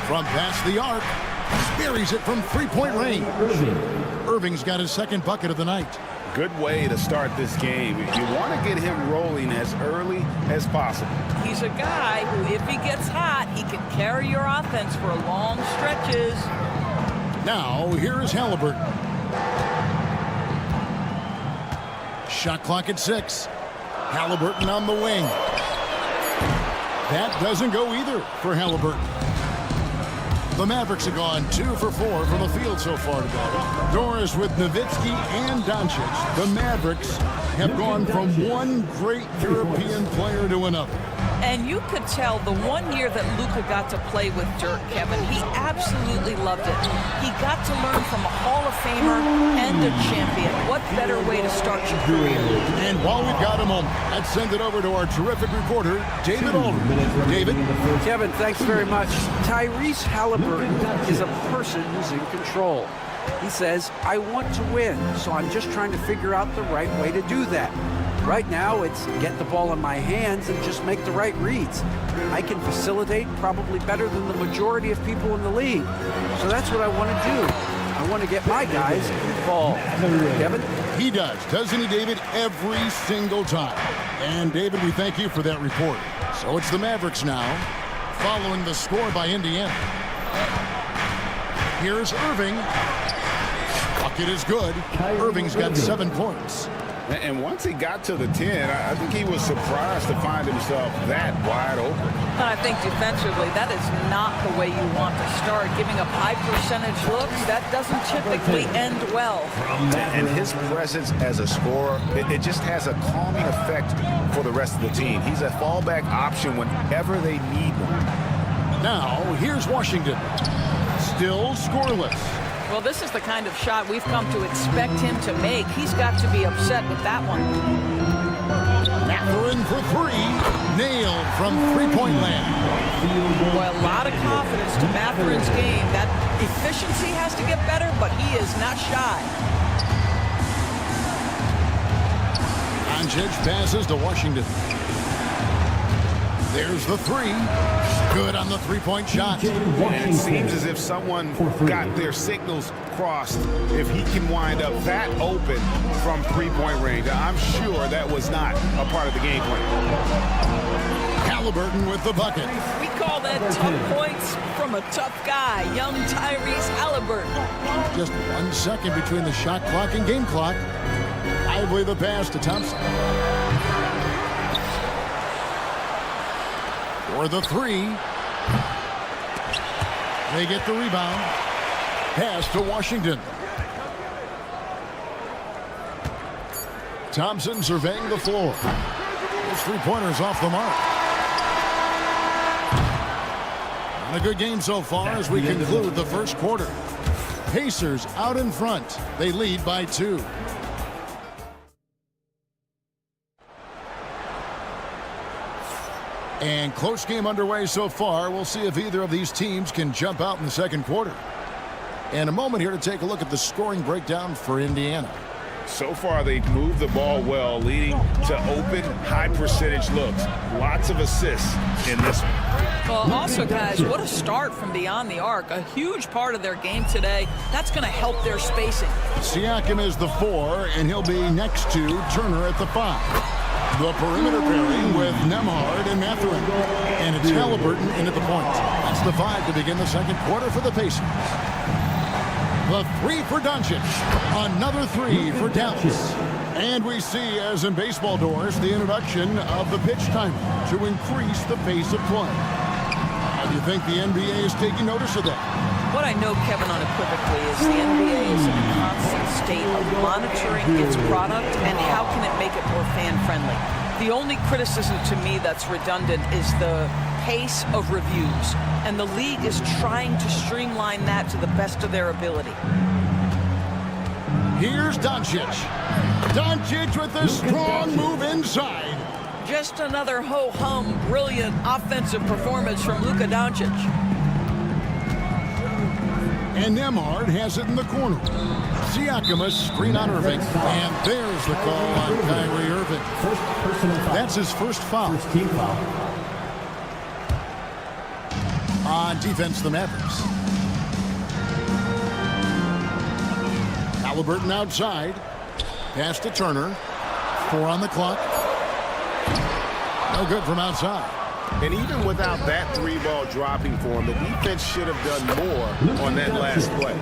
From past the arc. Buries it from three-point range. Irving's got his second bucket of the night. Good way to start this game. You want to get him rolling as early as possible. He's a guy who, if he gets hot, he can carry your offense for long stretches. Now, here is Halliburton. Shot clock at 6. Halliburton on the wing. That doesn't go either for Halliburton. The Mavericks have gone 2 for 4 from the field so far today. Doris with Nowitzki and Doncic. The Mavericks have gone from one great European player to another. And you could tell the 1 year that Luka got to play with Dirk, Kevin, he absolutely loved it. He got to learn from a Hall of Famer and a champion. What better way to start your career? And while we've got a moment, let's send it over to our terrific reporter, David Aldridge. David? Kevin, thanks very much. Tyrese Halliburton is a person who's in control. He says, I want to win, so I'm just trying to figure out the right way to do that. Right now, it's get the ball in my hands and just make the right reads. I can facilitate probably better than the majority of people in the league. So that's what I want to do. I want to get my guys involved. Kevin? He does, doesn't he, David? Every single time. And, David, we thank you for that report. So it's the Mavericks now, following the score by Indiana. Here's Irving. Bucket is good. Irving's got 7 points. And once he got to the 10, I think he was surprised to find himself that wide open. And I think defensively, that is not the way you want to start. Giving up high percentage looks, that doesn't typically end well. And his presence as a scorer, it just has a calming effect for the rest of the team. He's a fallback option whenever they need one. Now, here's Washington. Still scoreless. Well, this is the kind of shot we've come to expect him to make. He's got to be upset with that one. Mathurin for 3. Nailed from three-point land. Boy, a lot of confidence to Mathurin's game. That efficiency has to get better, but he is not shy. Doncic passes to Washington. There's the three. Good on the three-point shot. And it seems as if someone got their signals crossed. If he can wind up that open from three-point range, I'm sure that was not a part of the game plan. Halliburton with the bucket. We call that tough points from a tough guy, young Tyrese Halliburton. Just 1 second between the shot clock and game clock. Lively the pass to Thompson. For the three. They get the rebound. Pass to Washington. Thompson surveying the floor. His three-pointers off the mark. And a good game so far as we conclude the first quarter. Pacers out in front. They lead by 2. And close game underway so far. We'll see if either of these teams can jump out in the second quarter. And a moment here to take a look at the scoring breakdown for Indiana. So far, they've moved the ball well, leading to open, high-percentage looks. Lots of assists in this one. Well, also, guys, what a start from beyond the arc. A huge part of their game today. That's going to help their spacing. Siakam is the 4, and he'll be next to Turner at the 5. The perimeter pairing with Nembhard and Mathurin. And it's Halliburton in at the point. That's the 5 to begin the second quarter for the Pacers. The 3 for Doncic. Another 3 for Dallas. And we see, as in baseball doors, the introduction of the pitch timer to increase the pace of play. How do you think the NBA is taking notice of that? What I know, Kevin, unequivocally, is the NBA is in a constant state of monitoring its product and how can it make it more fan-friendly. The only criticism to me that's redundant is the pace of reviews, and the league is trying to streamline that to the best of their ability. Here's Doncic. Doncic with a strong move inside. Just another ho-hum, brilliant offensive performance from Luka Doncic. And Nembhard has it in the corner. Siakam a screen on Irving. And there's the call on Kyrie Irving. That's his first foul. First team foul. On defense, the Mavericks. Halliburton outside. Pass to Turner. 4 on the clock. No good from outside. And even without that 3-ball dropping for him, the defense should have done more on that last play.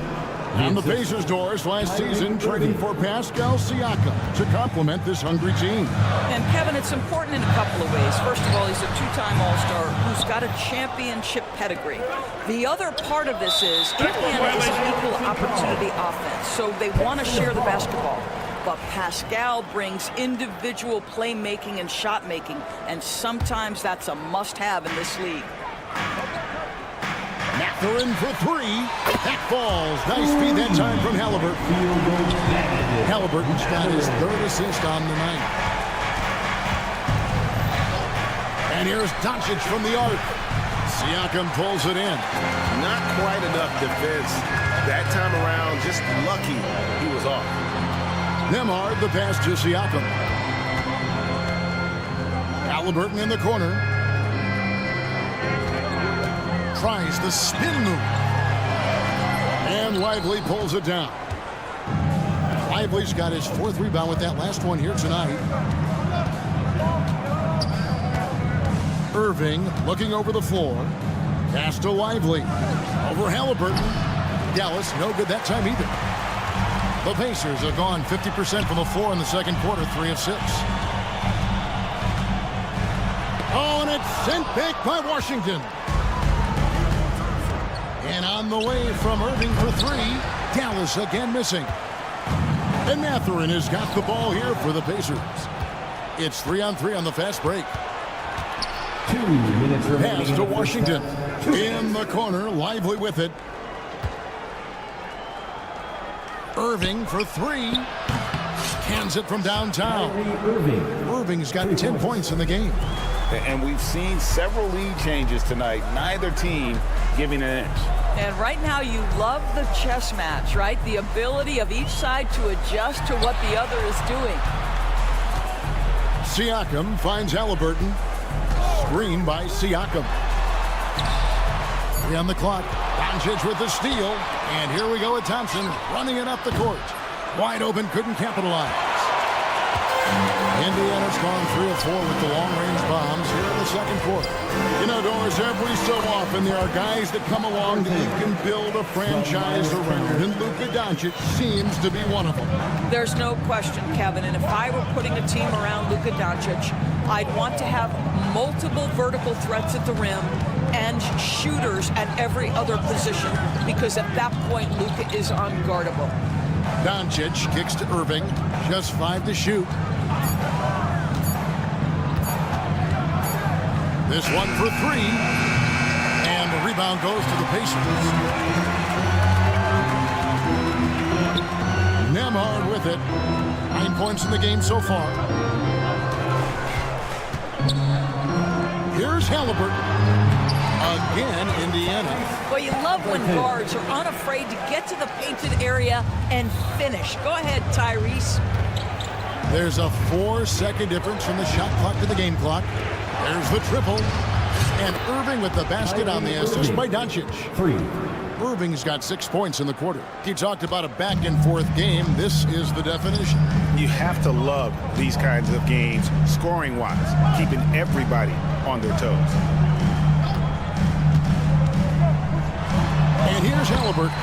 On the Pacers' doors last season, trading for Pascal Siakam to complement this hungry team. And, Kevin, it's important in a couple of ways. First of all, he's a 2-time All-Star who's got a championship pedigree. The other part of this is Indiana is an equal opportunity offense, so they want to share the basketball. But Pascal brings individual playmaking and shot making, and sometimes that's a must-have in this league. Mathurin for 3. That falls. Nice feed that time from Halliburton. Halliburton's got his 3rd assist on the night. And here's Doncic from the arc. Siakam pulls it in. Not quite enough defense. That time around, just lucky he was off. Nembhard the pass to Siakam. Halliburton in the corner. Tries the spin move. And Lively pulls it down. Lively's got his 4th rebound with that last one here tonight. Irving looking over the floor. Pass to Lively. Over Halliburton. Dallas no good that time either. The Pacers have gone 50% from the floor in the second quarter, 3 of 6. Oh, and it's sent back by Washington. And on the way from Irving for 3, Dallas again missing. And Mathurin has got the ball here for the Pacers. It's 3-on-3 on the fast break. 2 minutes remaining. Pass to Washington. In the corner, Lively with it. Irving for 3. Cans it from downtown. Irving's got 10 points in the game. And we've seen several lead changes tonight. Neither team giving an inch. And right now you love the chess match, right? The ability of each side to adjust to what the other is doing. Siakam finds Halliburton. screen by Siakam. 3 on the clock. Doncic with the steal. And here we go with Thompson running it up the court. Wide open, couldn't capitalize. Indiana's gone 3 of 4 with the long-range bombs here in the second quarter. You know, Doris, every so often there are guys that come along that you can build a franchise around, and Luka Doncic seems to be one of them. There's no question, Kevin, and if I were putting a team around Luka Doncic, I'd want to have multiple vertical threats at the rim and shooters at every other position, because at that point, Luka is unguardable. Doncic kicks to Irving, just 5 to shoot. This one for 3, and the rebound goes to the Pacers. Nembhard with it. 9 points in the game so far. Here's Halliburton. Again, Indiana. Well, you love when guards are unafraid to get to the painted area and finish. Go ahead, Tyrese. There's a 4-second difference from the shot clock to the game clock. There's the triple. And Irving with the basket on the assist by Doncic. 3. Irving's got 6 points in the quarter. He talked about a back-and-forth game. This is the definition. You have to love these kinds of games, scoring-wise, keeping everybody on their toes. And here's Halliburton.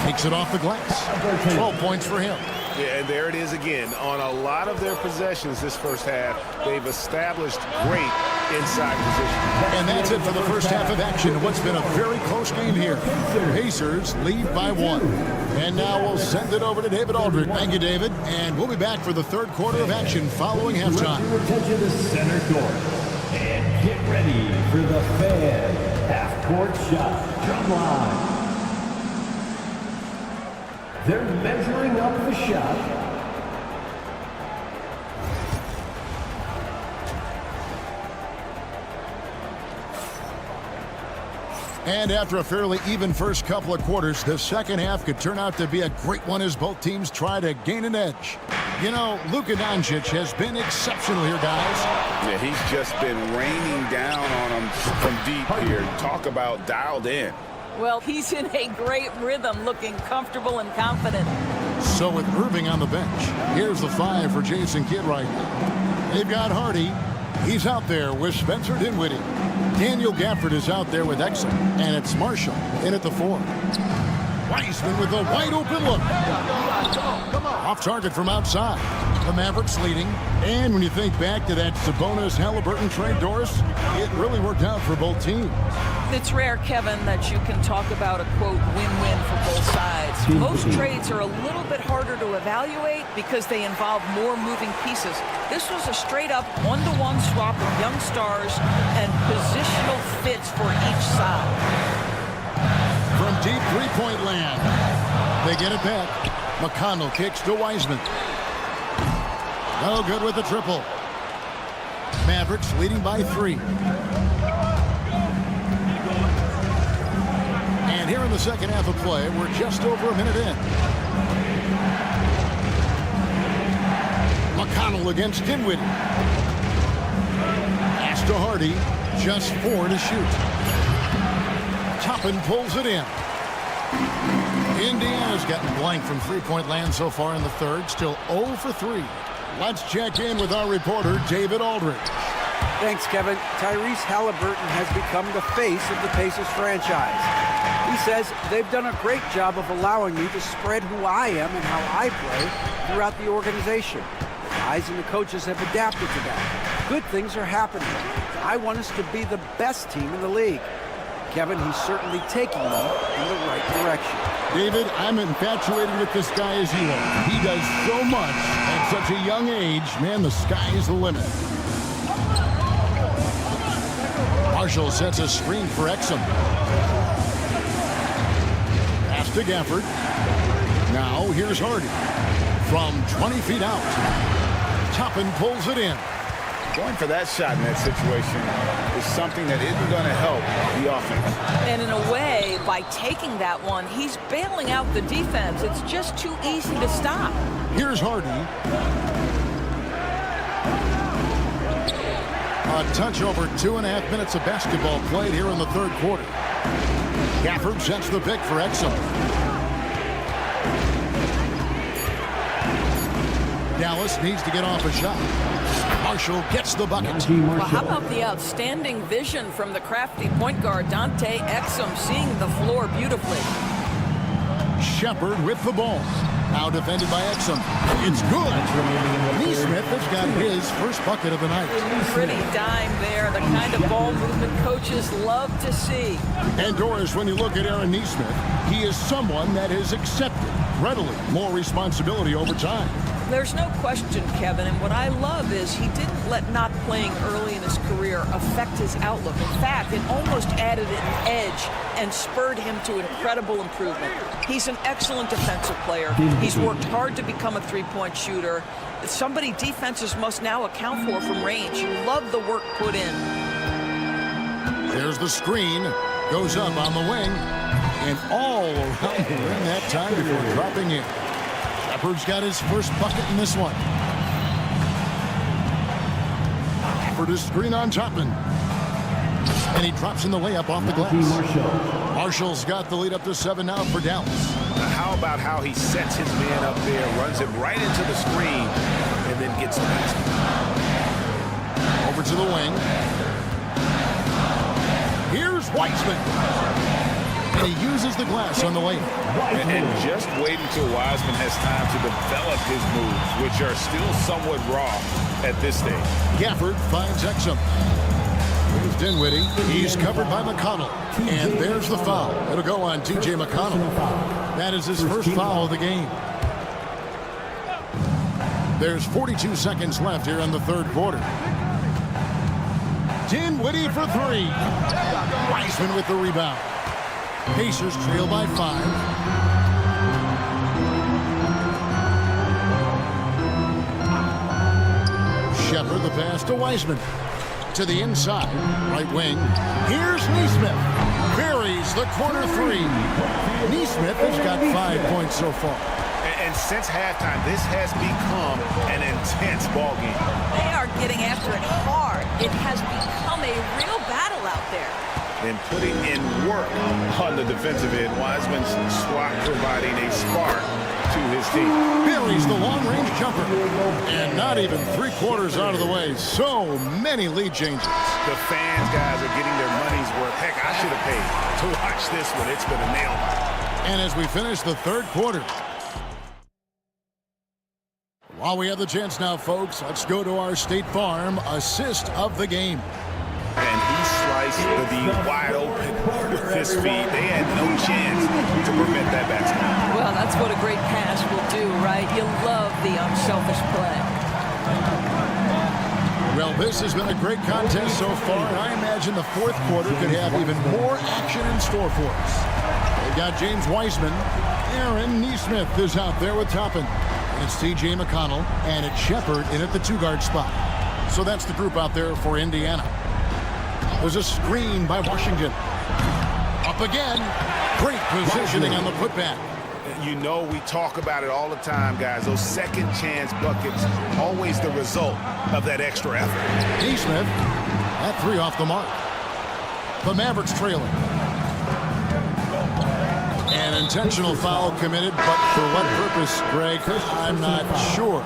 Takes it off the glass. 12 points for him. Yeah, and there it is again. On a lot of their possessions this first half, they've established great inside position. And that's it for the first half of action. What's been a very close game here. Pacers lead by 1. And now we'll send it over to David Aldridge. Thank you, David. And we'll be back for the third quarter of action following halftime. Your attention to center court. And get ready for the Fan half-court shot drum line. They're measuring up the shot. And after a fairly even first couple of quarters, the second half could turn out to be a great one as both teams try to gain an edge. You know, Luka Doncic has been exceptional here, guys. Yeah, he's just been raining down on them from deep here. Talk about dialed in. Well, he's in a great rhythm, looking comfortable and confident. So with Irving on the bench, here's the 5 for Jason Kidd right now. They've got Hardy. He's out there with Spencer Dinwiddie. Daniel Gafford is out there with Exum. And it's Marshall in at the 4. Wiseman with a wide open look. Off target from outside. The Mavericks leading. And when you think back to that Sabonis-Halliburton trade, Doris, it really worked out for both teams. It's rare, Kevin, that you can talk about a, quote, win-win for both sides. Most trades are a little bit harder to evaluate because they involve more moving pieces. This was a straight-up one-to-one swap of young stars and positional fits for each side. From deep three-point land, they get it back. McConnell kicks to Wiseman. No good with the triple. Mavericks leading by 3. And here in the second half of play, we're just over a minute in. McConnell against Dinwiddie. Pass to Hardy. Just 4 to shoot. Toppin pulls it in. Indiana's gotten blank from three-point land so far in the third. Still 0 for 3. Let's check in with our reporter, David Aldridge. Thanks, Kevin. Tyrese Halliburton has become the face of the Pacers franchise. He says they've done a great job of allowing me to spread who I am and how I play throughout the organization. The guys and the coaches have adapted to that. Good things are happening. I want us to be the best team in the league. Kevin, he's certainly taking me in the right direction. David, I'm infatuated with this guy as you are. He does so much at such a young age. Man, the sky is the limit. Marshall sets a screen for Exum. Pass to Gafford. Now here's Hardy. From 20 feet out. Toppin pulls it in. Going for that shot in that situation is something that isn't going to help the offense. And in a way, by taking that one, he's bailing out the defense. It's just too easy to stop. Here's Hardy. A A touch over 2.5 minutes of basketball played here in the third quarter. Gafford sets the pick for Exum. Dallas needs to get off a shot. Marshall gets the bucket. Well, how about the outstanding vision from the crafty point guard, Dante Exum, seeing the floor beautifully. Shepard with the ball. Now defended by Exum. It's good. Neesmith has got his first bucket of the night. Pretty dime there, the kind of ball movement coaches love to see. And Doris, when you look at Aaron Neesmith, he is someone that has accepted readily more responsibility over time. There's no question, Kevin, and what I love is he didn't let not playing early in his career affect his outlook. In fact, it almost added an edge and spurred him to incredible improvement. He's an excellent defensive player. He's worked hard to become a three-point shooter. It's somebody defenses must now account for from range. You love the work put in. There's the screen. Goes up on the wing. And all around the rim that time before dropping in. Shepard's got his first bucket in this one. For the screen on Toppin. And he drops in the layup off the glass. Marshall's got the lead up to 7 now for Dallas. Now how about how he sets his man up there, runs him right into the screen, and then gets the basket. Over to the wing. Here's Wiseman. And he uses the glass on the layup. And just wait until Wiseman has time to develop his moves, which are still somewhat raw at this stage. Gafford finds Exum. Here's Dinwiddie. He's covered by McConnell. And there's the foul. It'll go on T.J. McConnell. That is his first foul of the game. There's 42 seconds left here in the third quarter. Dinwiddie for 3. Wiseman with the rebound. Pacers trail by 5. Shepard the pass to Wiseman. To the inside. Right wing. Here's Neesmith. Buries the corner 3. Neesmith has got 5 points so far. And since halftime, this has become an intense ball game. They are getting after it hard. It has become a real battle out there. And putting in work on the defensive end. Wiseman's swat providing a spark to his team. Buries the long-range jumper. And not even 3/4 out of the way. So many lead changes. The fans, guys, are getting their money's worth. Heck, I should have paid to watch this one. It's been a nail. And as we finish the third quarter. While we have the chance now, folks, let's go to our State Farm assist of the game. And he sliced the wide open with his feet. They had no chance to prevent that basket. Well, that's what a great pass will do, right? You love the unselfish play. Well, this has been a great contest so far, and I imagine the fourth quarter could have even more action in store for us. They've got James Wiseman. Aaron Neesmith is out there with Toppin. And it's T.J. McConnell, and it's Shepard in at the 2-guard spot. So that's the group out there for Indiana. There's a screen by Washington. Up again. Great positioning on the putback. You know, we talk about it all the time, guys. Those second chance buckets, always the result of that extra effort. Neesmith, that 3 off the mark. The Mavericks trailing. An intentional foul committed, but for what purpose, Greg? I'm not sure.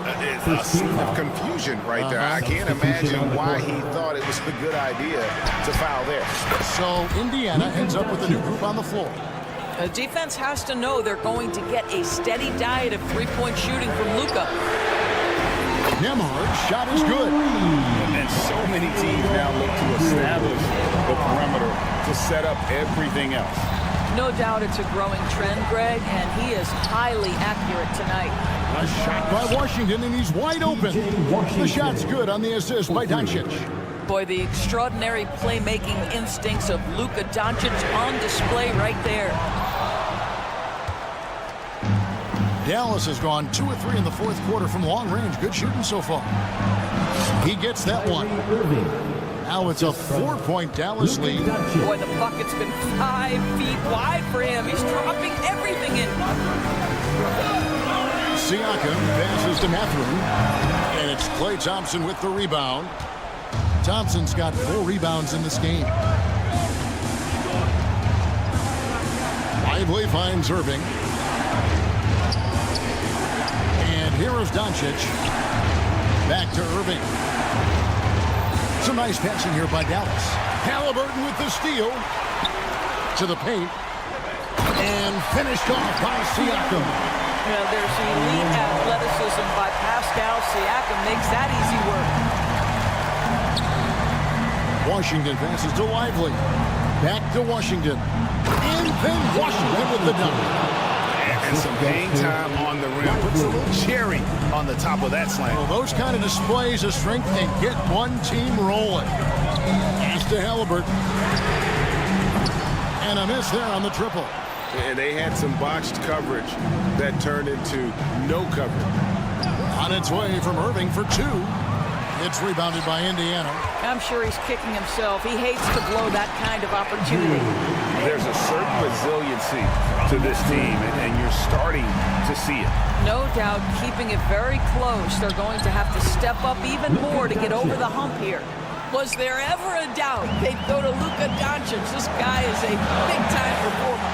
A scene of confusion right there. I can't imagine why he thought it was a good idea to foul there. So Indiana ends up with a new group on the floor. The defense has to know they're going to get a steady diet of three-point shooting from Luka. Nembhard's shot is good. And so many teams now look to establish the perimeter to set up everything else. No doubt it's a growing trend, Greg, and he is highly accurate tonight. A shot by Washington, and he's wide open. The shot's good on the assist by Doncic. Boy, the extraordinary playmaking instincts of Luka Doncic on display right there. Dallas has gone 2 of 3 in the fourth quarter from long range. Good shooting so far. He gets that one. Now it's a 4-point Dallas lead. Boy, the bucket's been 5 feet wide for him. He's dropping everything in. Siakam passes to Mathurin. And it's Klay Thompson with the rebound. Thompson's got 4 rebounds in this game. Lively finds Irving. And here is Doncic. Back to Irving. Some nice passing here by Dallas. Halliburton with the steal. To the paint. And finished off by Siakam. You know, there's elite athleticism by Pascal Siakam. Makes that easy work. Washington passes to Lively. Back to Washington. And then Washington with the dunk. And some hang time on the rim. Puts a little cherry on the top of that slam. Well, those kind of displays of strength can get one team rolling. Pass to Halliburton. And a miss there on the triple. And they had some botched coverage that turned into no coverage. On its way from Irving for 2. It's rebounded by Indiana. I'm sure he's kicking himself. He hates to blow that kind of opportunity. There's a certain resiliency to this team, and you're starting to see it. No doubt, keeping it very close. They're going to have to step up even more to get over the hump here. Was there ever a doubt they'd go to Luka Doncic? This guy is a big-time performer.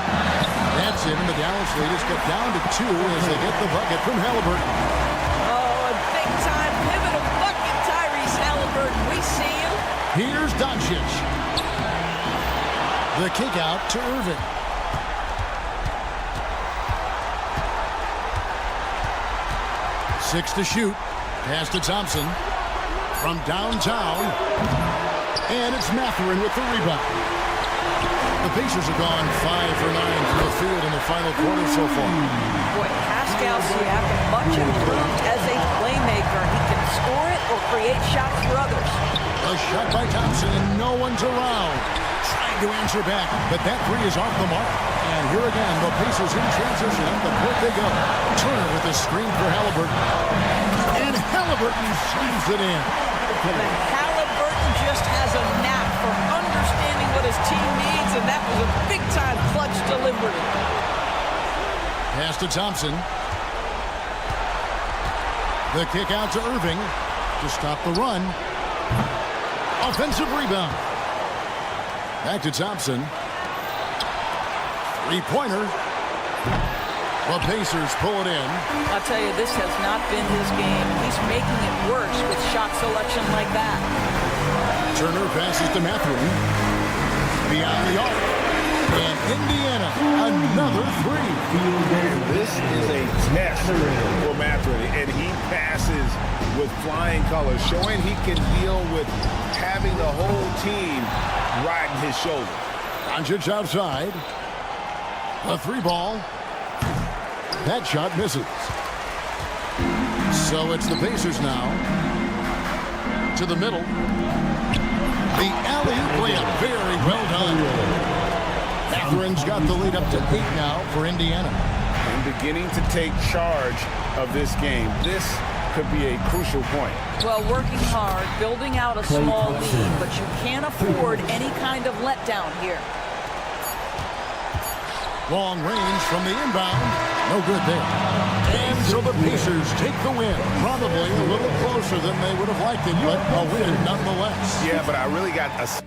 That's it, and the Dallas leaders get down to 2 as they get the bucket from Halliburton. Oh, a big-time pivotal bucket, Tyrese Halliburton. We see him. Here's Doncic. The kick out to Irving. Six to shoot. Pass to Thompson. From downtown. And it's Mathurin with the rebound. The Pacers have gone 5 for 9 from the field in the final quarter so far. Boy, Pascal Siakam much improved as a playmaker. He can score it or create shots for others. A shot by Thompson and no one's around. Trying to answer back, but that 3 is off the mark. And here again, the Pacers in transition. Up the court they go. Turner with the screen for Halliburton. And Halliburton slams it in. And Halliburton just has a knack for understanding what his team needs, and that was a big-time clutch delivery. Pass to Thompson. The kick out to Irving to stop the run. Offensive rebound. Back to Thompson. Three-pointer. The Pacers pull it in. I'll tell you, this has not been his game. He's making it worse with shot selection like that. Turner passes to Mathurin. Beyond the arc. And Indiana, another 3. And this is a test for Mathurin, and he passes with flying colors, showing he can deal with having the whole team riding his shoulder. Doncic outside. A 3-ball. That shot misses. So it's the Pacers now. To the middle. The alley-oop layup. Very well done. Matherin's got the lead up to 8 now for Indiana. And beginning to take charge of this game. This could be a crucial point. Well, working hard, building out a small lead, but you can't afford any kind of letdown here. Long range from the inbound. No good there. And so the Pacers take the win. Probably a little closer than they would have liked it, but a win nonetheless. Yeah, but I really got a...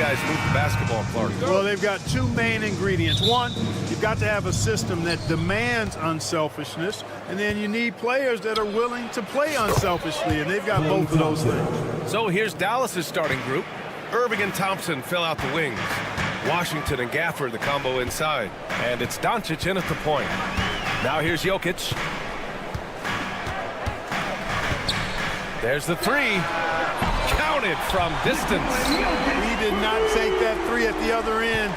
guys move the basketball, Clark? Well, they've got two main ingredients. One, you've got to have a system that demands unselfishness, and then you need players that are willing to play unselfishly, and they've got both of those things. So here's Dallas's starting group. Irving and Thompson fill out the wings. Washington and Gafford, the combo inside. And it's Doncic in at the point. Now here's Jokic. There's the three. Counted from distance. He did not take that three at the other end,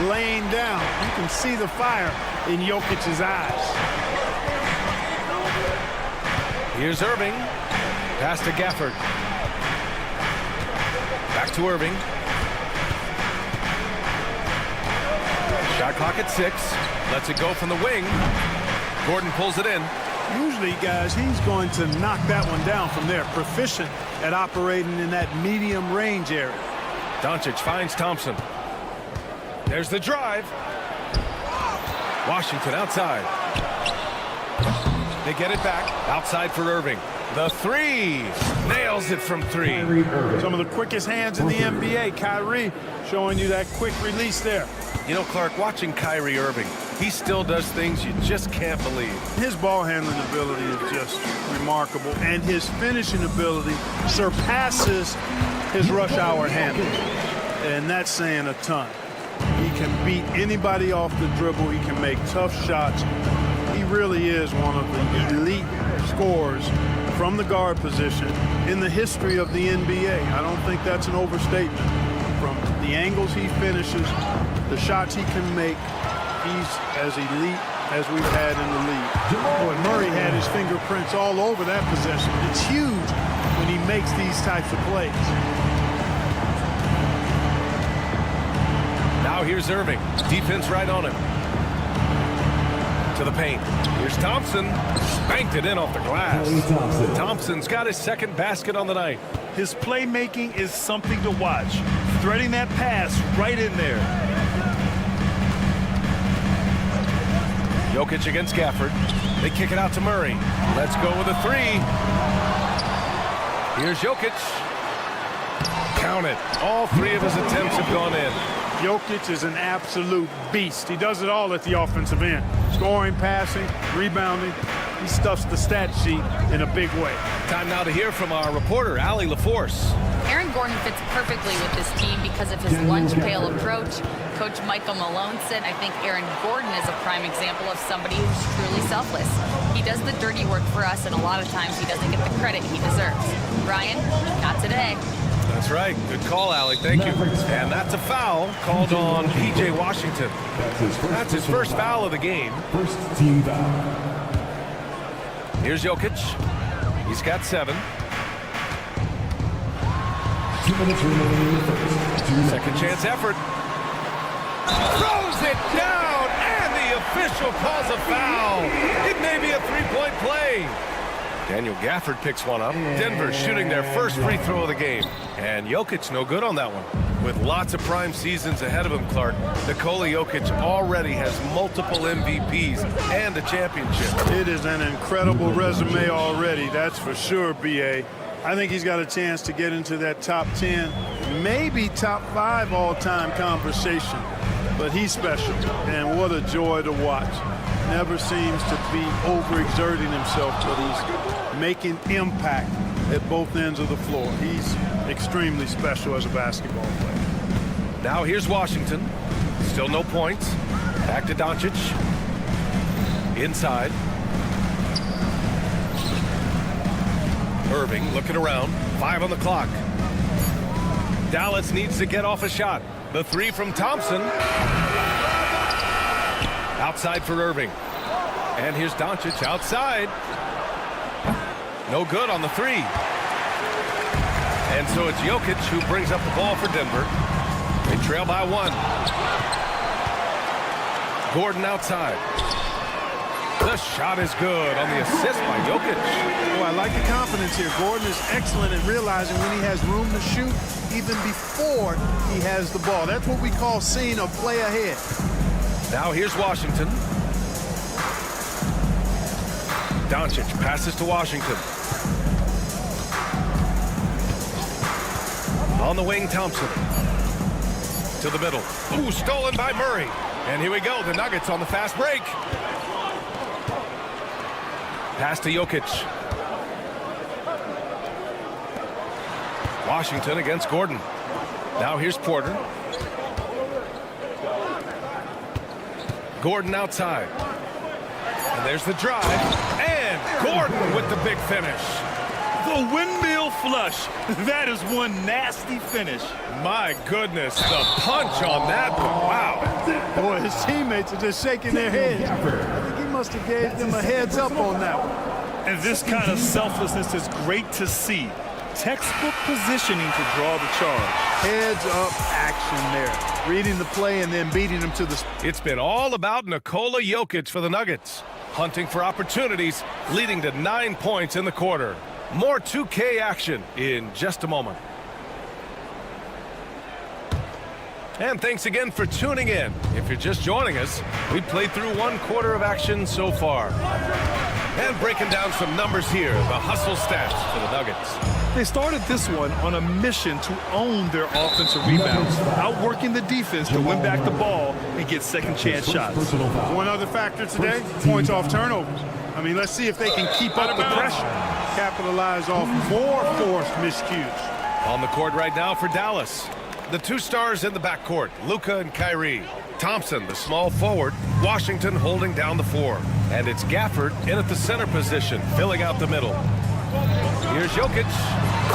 laying down. You can see the fire in Jokic's eyes. Here's Irving. Pass to Gafford. Back to Irving. Shot clock at 6. Lets it go from the wing. Gordon pulls it in. Usually, guys, he's going to knock that one down from there. Proficient at operating in that medium range area. Doncic finds Thompson. There's the drive. Washington outside. They get it back. Outside for Irving. The three. Nails it from 3. Some of the quickest hands in the NBA. Kyrie showing you that quick release there. You know, Clark, watching Kyrie Irving, he still does things you just can't believe. His ball handling ability is just remarkable, and his finishing ability surpasses his rush hour handling, and that's saying a ton. He can beat anybody off the dribble. He can make tough shots. He really is one of the elite scorers from the guard position in the history of the NBA. I don't think that's an overstatement. From the angles he finishes, the shots he can make, he's as elite as we've had in the league. Boy, Murray had his fingerprints all over that possession. It's huge when he makes these types of plays. Now here's Irving. Defense right on him. To the paint. Here's Thompson. Spanked it in off the glass. Thompson's got his second basket on the night. His playmaking is something to watch. Threading that pass right in there. Jokic against Gafford. They kick it out to Murray. Let's go with a 3. Here's Jokic. Count it. All 3 of his attempts have gone in. Jokic is an absolute beast. He does it all at the offensive end. Scoring, passing, rebounding. He stuffs the stat sheet in a big way. Time now to hear from our reporter, Allie LaForce. Aaron Gordon fits perfectly with this team because of his lunch pail approach. Coach Michael Malone said, I think Aaron Gordon is a prime example of somebody who's truly selfless. He does the dirty work for us, and a lot of times he doesn't get the credit he deserves. Brian, not today. That's right. Good call, Allie. Thank you. And that's a foul called on P.J. Washington. That's his first foul of the game. First team foul. Here's Jokic. He's got 7. 2 minutes remaining in the first. Second chance effort. Throws it down, and the official calls a foul. It may be a 3-point play. Daniel Gafford picks one up. Denver shooting their first free throw of the game. And Jokic no good on that one. With lots of prime seasons ahead of him, Clark, Nikola Jokic already has multiple MVPs and a championship. It is an incredible resume already, that's for sure, B.A. I think he's got a chance to get into that top 10, maybe top 5 all-time conversation. But he's special, and what a joy to watch. Never seems to be overexerting himself, but he's making impact at both ends of the floor. He's extremely special as a basketball player. Now here's Washington. Still no points. Back to Doncic. Inside. Irving looking around. 5 on the clock. Dallas needs to get off a shot. The 3 from Thompson. Outside for Irving. And here's Doncic outside. No good on the 3. And so it's Jokic who brings up the ball for Denver. They trail by 1. Gordon outside. The shot is good on the assist by Jokic. Oh, I like the confidence here. Gordon is excellent at realizing when he has room to shoot even before he has the ball. That's what we call seeing a play ahead. Now here's Washington. Doncic passes to Washington. On the wing, Thompson. to the middle. Ooh, stolen by Murray. And here we go, the Nuggets on the fast break. Pass to Jokic. Washington against Gordon. Now here's Porter. Gordon outside. And there's the drive. And Gordon with the big finish. The windmill flush. That is one nasty finish. My goodness, the punch on that one. Wow. Boy, his teammates are just shaking their heads. I think he must have gave them a heads up on that one. And this kind of selflessness is great to see. Textbook positioning to draw the charge. Heads up action there. Reading the play and then beating them to the... It's been all about Nikola Jokic for the Nuggets. Hunting for opportunities, leading to 9 points in the quarter. More 2K action in just a moment. And thanks again for tuning in. If you're just joining us, we played through 1 quarter of action so far. And breaking down some numbers here, the hustle stats for the Nuggets. They started this one on a mission to own their offensive rebounds, outworking the defense to win back the ball and get second chance shots. One other factor today, points off turnovers. I mean, let's see if they can keep up the pressure. Capitalize off more forced miscues. On the court right now for Dallas. The 2 stars in the backcourt, Luka and Kyrie. Thompson, the small forward. Washington holding down the 4. And it's Gafford in at the center position, filling out the middle. Here's Jokic.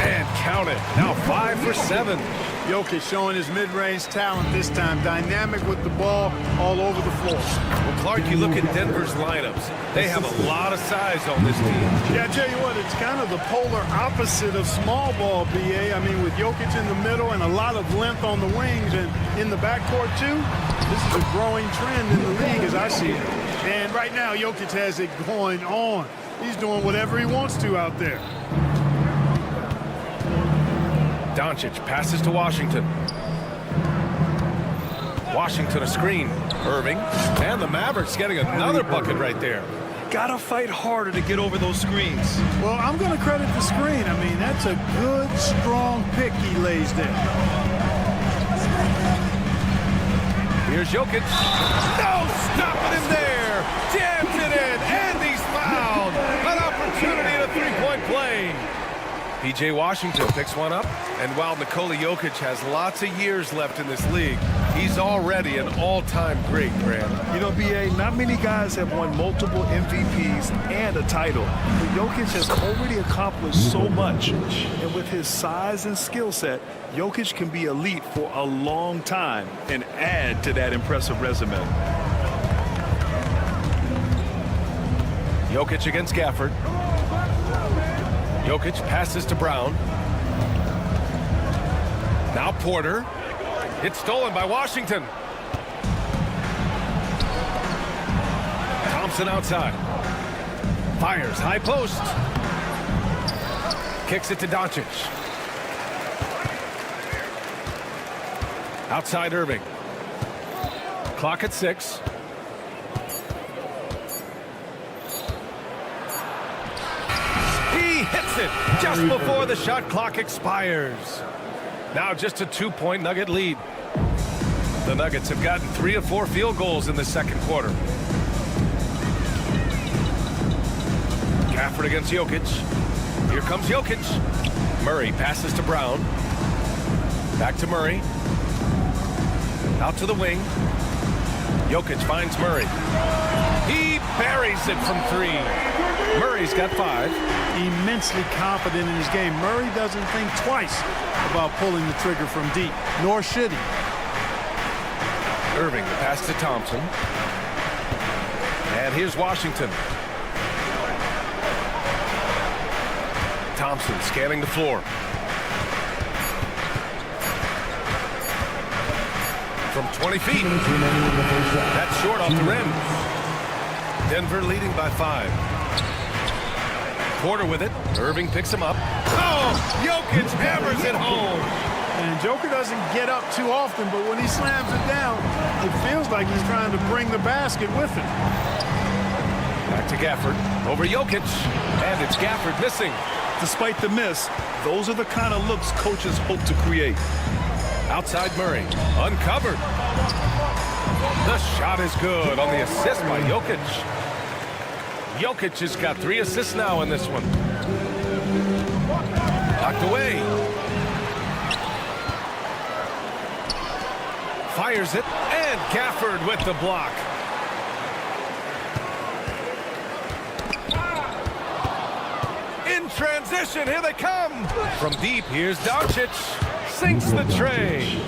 And count it. Now 5 for 7. Jokic showing his mid-range talent this time. Dynamic with the ball all over the floor. Well, Clark, you look at Denver's lineups. They have a lot of size on this team. Yeah, I tell you what, it's kind of the polar opposite of small ball, BA. I mean, with Jokic in the middle and a lot of length on the wings and in the backcourt, too, this is a growing trend in the league as I see it. And right now, Jokic has it going on. He's doing whatever he wants to out there. Doncic passes to Washington. Washington a screen. Irving. And the Mavericks getting another bucket right there. Gotta fight harder to get over those screens. Well, I'm going to credit the screen. I mean, that's a good, strong pick he lays there. Here's Jokic. No, stop it in there. Jams it in, and he's fouled. An opportunity at a 3-point play. P.J. Washington picks one up, and while Nikola Jokic has lots of years left in this league, he's already an all-time great, Grant. You know, B.A., not many guys have won multiple MVPs and a title. But Jokic has already accomplished so much. And with his size and skill set, Jokic can be elite for a long time and add to that impressive resume. Jokic against Gafford. Jokic passes to Brown. Now Porter. It's stolen by Washington. Thompson outside. Fires high post. Kicks it to Doncic. Outside Irving. Clock at 6. He hits it just before the shot clock expires. Now just a 2-point Nugget lead. The Nuggets have gotten 3 of 4 field goals in the second quarter. Gafford against Jokic. Here comes Jokic. Murray passes to Brown. Back to Murray. Out to the wing. Jokic finds Murray. He buries it from 3. Murray's got 5. Immensely confident in his game. Murray doesn't think twice about pulling the trigger from deep, nor should he. Irving, the pass to Thompson. And here's Washington. Thompson scanning the floor. From 20 feet. That's short off the rim. Denver leading by 5. Porter with it. Irving picks him up. Oh, Jokic hammers it home. And Joker doesn't get up too often, but when he slams it down, it feels like he's trying to bring the basket with him. Back to Gafford. Over Jokic. And it's Gafford missing. Despite the miss, those are the kind of looks coaches hope to create. Outside Murray. Uncovered. The shot is good on the assist by Jokic. Jokic has got 3 assists now in this one. Knocked away. Fires it, and Gafford with the block. In transition, here they come. From deep, here's Doncic. Sinks the tray.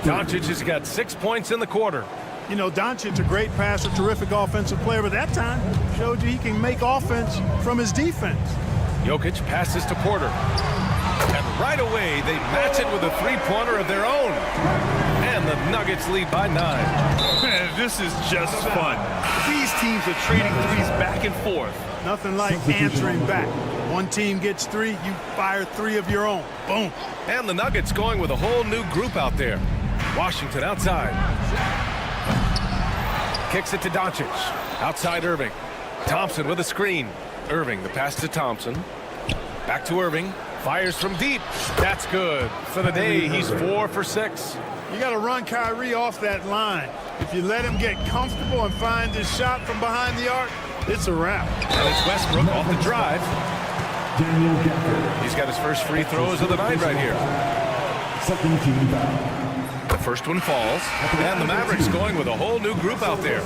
Doncic has got 6 points in the quarter. You know, Doncic, a great passer, terrific offensive player, but that time showed you he can make offense from his defense. Jokic passes to Porter. And right away, they match it with a three-pointer of their own. And the Nuggets lead by 9. Man, this is just fun. These teams are trading threes back and forth. Nothing like answering back. One team gets 3, you fire 3 of your own. Boom. And the Nuggets going with a whole new group out there. Washington outside. Kicks it to Doncic. Outside Irving. Thompson with a screen. Irving, the pass to Thompson. Back to Irving. Fires from deep. That's good. For the day, he's 4 for 6. You got to run Kyrie off that line. If you let him get comfortable and find his shot from behind the arc, it's a wrap. And it's Westbrook off the drive. He's got his first free throws of the night right here. Second team foul. The first one falls, and the Mavericks going with a whole new group out there.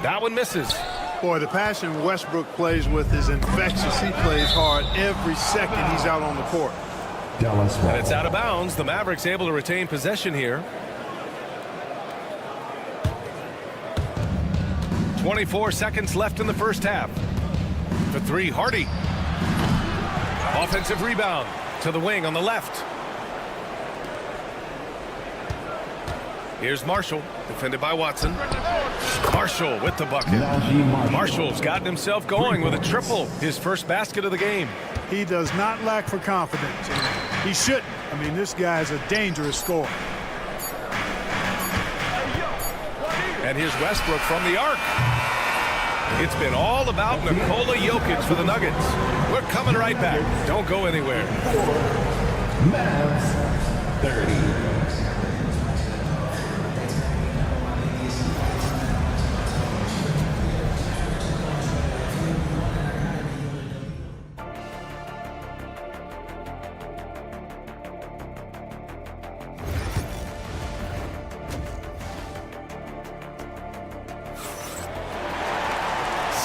That one misses. Boy, the passion Westbrook plays with is infectious. He plays hard every second he's out on the court. And it's out of bounds. The Mavericks able to retain possession here. 24 seconds left in the first half. For 3, Hardy. Offensive rebound to the wing on the left. Here's Marshall, defended by Watson. Marshall with the bucket. Marshall's gotten himself going with a triple, his first basket of the game. He does not lack for confidence. He shouldn't. I mean, this guy's a dangerous scorer. And here's Westbrook from the arc. It's been all about Nikola Jokic for the Nuggets. We're coming right back. Don't go anywhere. Mavs 30.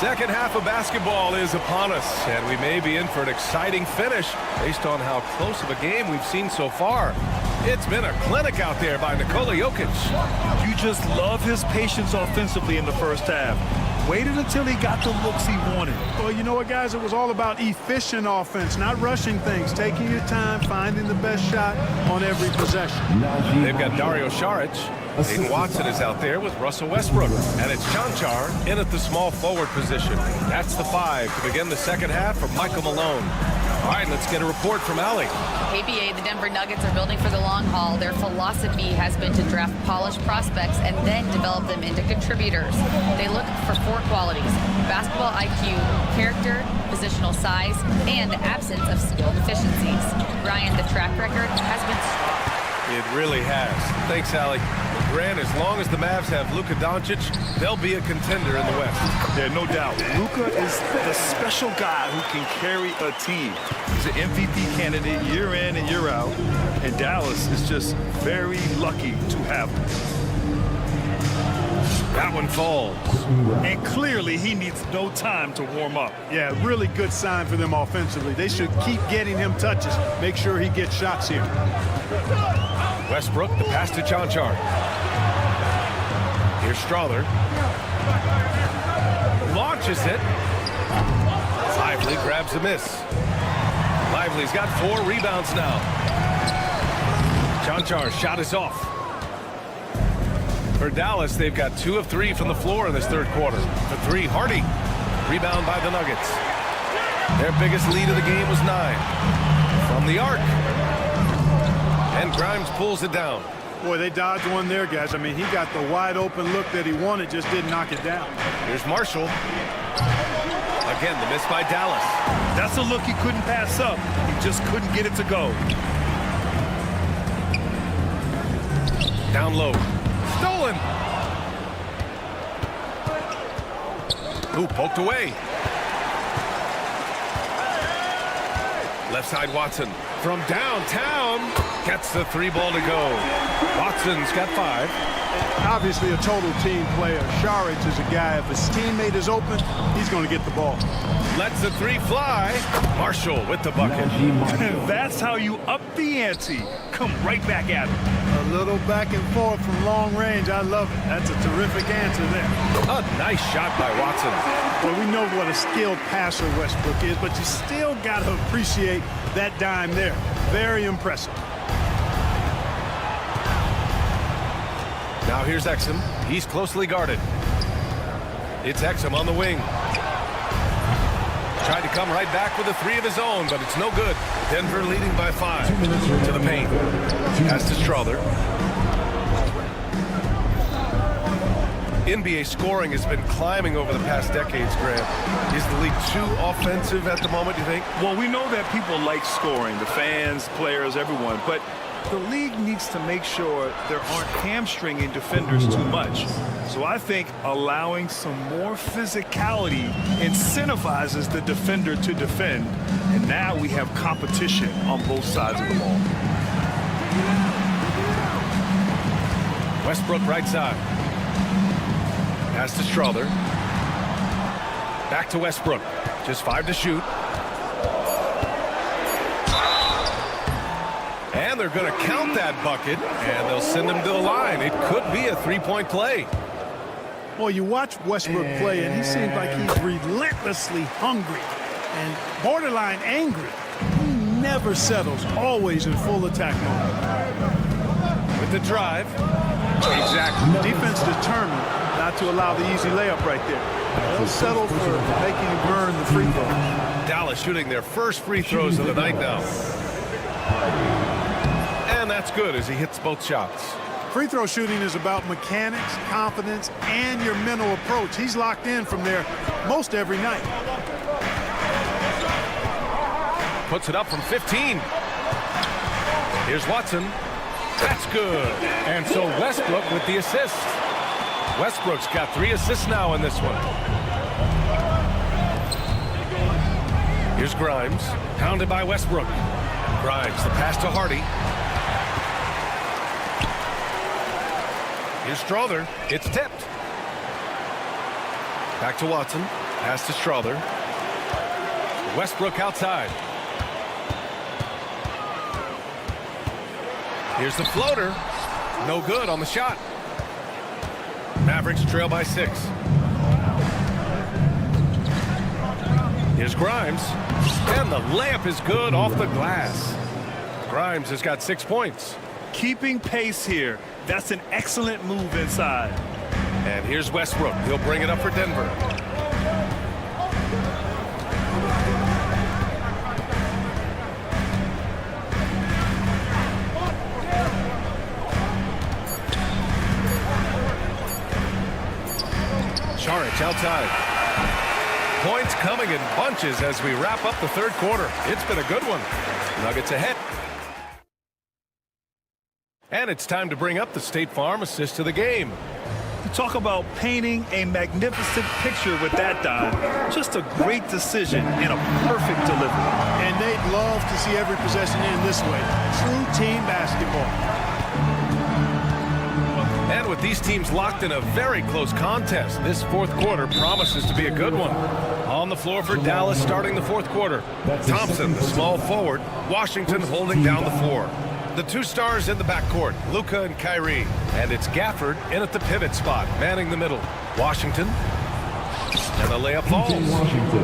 Second half of basketball is upon us, and we may be in for an exciting finish based on how close of a game we've seen so far. It's been a clinic out there by Nikola Jokic. You just love his patience offensively in the first half. Waited until he got the looks he wanted. Well, you know what, guys? It was all about efficient offense, not rushing things, taking your time, finding the best shot on every possession. They've got Dario Saric. Aiden Watson is out there with Russell Westbrook. And it's Chanchar in at the small forward position. That's the 5 to begin the second half from Michael Malone. All right, let's get a report from Allie. KBA, the Denver Nuggets are building for the long haul. Their philosophy has been to draft polished prospects and then develop them into contributors. They look for 4 qualities: basketball IQ, character, positional size, and the absence of skill deficiencies. Ryan, the track record has been strong. It really has. Thanks, Allie. Grant, as long as the Mavs have Luka Doncic, they'll be a contender in the West. Yeah, no doubt. Luka is the special guy who can carry a team. He's an MVP candidate year in and year out, and Dallas is just very lucky to have him. That one falls. And clearly he needs no time to warm up. Yeah, really good sign for them offensively. They should keep getting him touches. Make sure he gets shots here. Westbrook, the pass to Chanchar. Here's Strawther. Launches it. Lively grabs a miss. Lively's got 4 rebounds now. Chanchar's shot is off. For Dallas, they've got 2 of 3 from the floor in this third quarter. For 3, Hardy. Rebound by the Nuggets. Their biggest lead of the game was 9. From the arc. And Grimes pulls it down. Boy, they dodged one there, guys. I mean, he got the wide open look that he wanted, just didn't knock it down. Here's Marshall. Again, the miss by Dallas. That's a look he couldn't pass up. He just couldn't get it to go. Down low. Stolen. Ooh, poked away. Left side Watson from downtown. Gets the 3 ball to go. Watson's got 5. Obviously a total team player. Saric is a guy, if his teammate is open, he's going to get the ball. Lets the 3 fly. Marshall with the bucket. That's how you up the ante. Come right back at him. A little back and forth from long range. I love it. That's a terrific answer there. A nice shot by Watson. Well, we know what a skilled passer Westbrook is, but you still got to appreciate that dime there. Very impressive. Now here's Exum. He's closely guarded. It's Exum on the wing. Tried to come right back with a 3 of his own, but it's no good. Denver leading by 5. To the paint. Pass to Strother. NBA scoring has been climbing over the past decades, Grant. Is the league too offensive at the moment, you think? Well, we know that people like scoring, the fans, players, everyone, but the league needs to make sure there aren't hamstringing defenders too much. So I think allowing some more physicality incentivizes the defender to defend, and now we have competition on both sides of the ball. Westbrook right side. Pass to Strother. Back to Westbrook. Just 5 to shoot. And they're going to count that bucket, and they'll send him to the line. It could be a 3-point play. Well, you watch Westbrook play, and he seems like he's relentlessly hungry and borderline angry. He never settles, always in full attack mode. With the drive. Exactly. Defense determined not to allow the easy layup right there. They'll settle for making him burn the free throw. Dallas shooting their first free throws of the night now. And that's good as he hits both shots. Free throw shooting is about mechanics, confidence, and your mental approach. He's locked in from there most every night. Puts it up from 15. Here's Watson. That's good. And so Westbrook with the assist. Westbrook's got 3 assists now in this one. Here's Grimes. Pounded by Westbrook. Grimes, the pass to Hardy. Here's Strother. It's tipped. Back to Watson. Pass to Strother. Westbrook outside. Here's the floater. No good on the shot. Mavericks trail by 6. Here's Grimes. And the layup is good off the glass. Grimes has got 6 points. Keeping pace here. That's an excellent move inside. And here's Westbrook. He'll bring it up for Denver. Saric outside. Points coming in bunches as we wrap up the third quarter. It's been a good one. Nuggets ahead. And it's time to bring up the State Farm assist to the game. You talk about painting a magnificent picture with that dime. Just a great decision and a perfect delivery. And they'd love to see every possession end this way. True team basketball. And with these teams locked in a very close contest, this fourth quarter promises to be a good one. On the floor for Dallas starting the fourth quarter. Thompson, the small forward. Washington holding down the floor. The 2 stars in the backcourt, Luka and Kyrie. And it's Gafford in at the pivot spot, manning the middle. Washington. And the layup falls.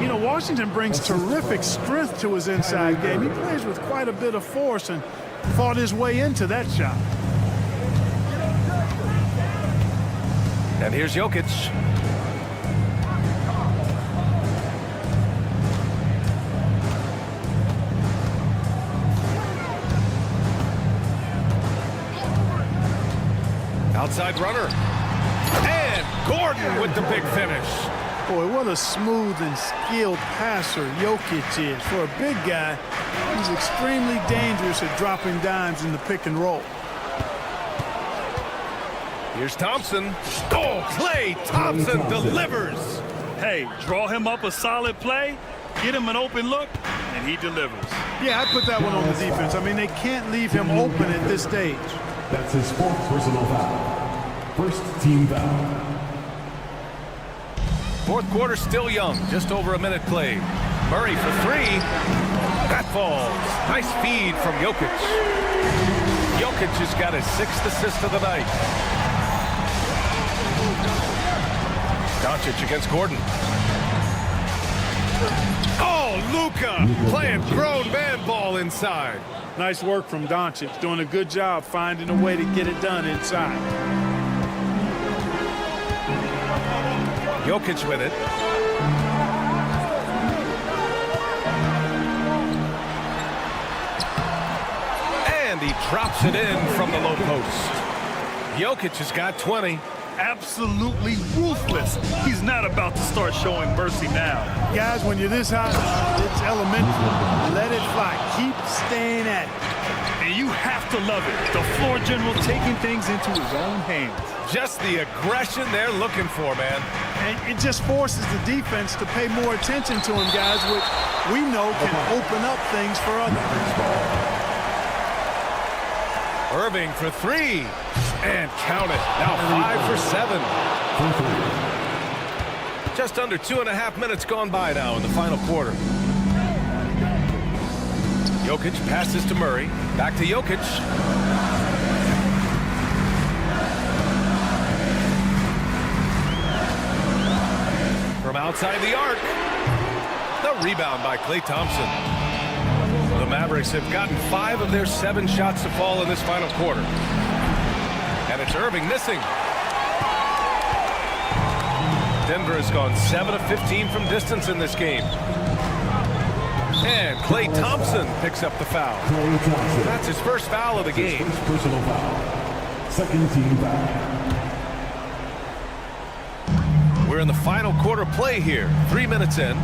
You know, Washington brings terrific strength to his inside game. He plays with quite a bit of force and fought his way into that shot. And here's Jokic. Outside runner. And Gordon with the big finish. Boy, what a smooth and skilled passer Jokic is. For a big guy, he's extremely dangerous at dropping dimes in the pick and roll. Here's Thompson. Oh, Klay Thompson delivers. Hey, draw him up a solid play, get him an open look, and he delivers. Yeah, I put that one on the defense. I mean, they can't leave him open at this stage. That's his fourth personal foul. First team foul. Fourth quarter still young, just over a minute played. Murray for three. That falls. Nice feed from Jokic. Jokic has got his 6th assist of the night. Doncic against Gordon. Oh, Luka playing grown man ball inside. Nice work from Doncic, doing a good job finding a way to get it done inside. Jokic with it. And he drops it in from the low post. Jokic has got 20. Absolutely ruthless. He's not about to start showing mercy now. Guys, when you're this hot, it's elemental. Let it fly. Keep staying at it. And you have to love it. The floor general taking things into his own hands. Just the aggression they're looking for, man. And it just forces the defense to pay more attention to him, guys, which we know can open up things for others. Irving for three. And count it. Now 5 for 7. Just under 2.5 minutes gone by now in the final quarter. Jokic passes to Murray. Back to Jokic. From outside the arc. The rebound by Klay Thompson. The Mavericks have gotten 5 of their 7 shots to fall in this final quarter. And it's Irving missing. Denver has gone 7 of 15 from distance in this game. And Klay Thompson picks up the foul. That's his first foul of the game. First personal foul. Second team foul. We're in the final quarter play here. 3 minutes in.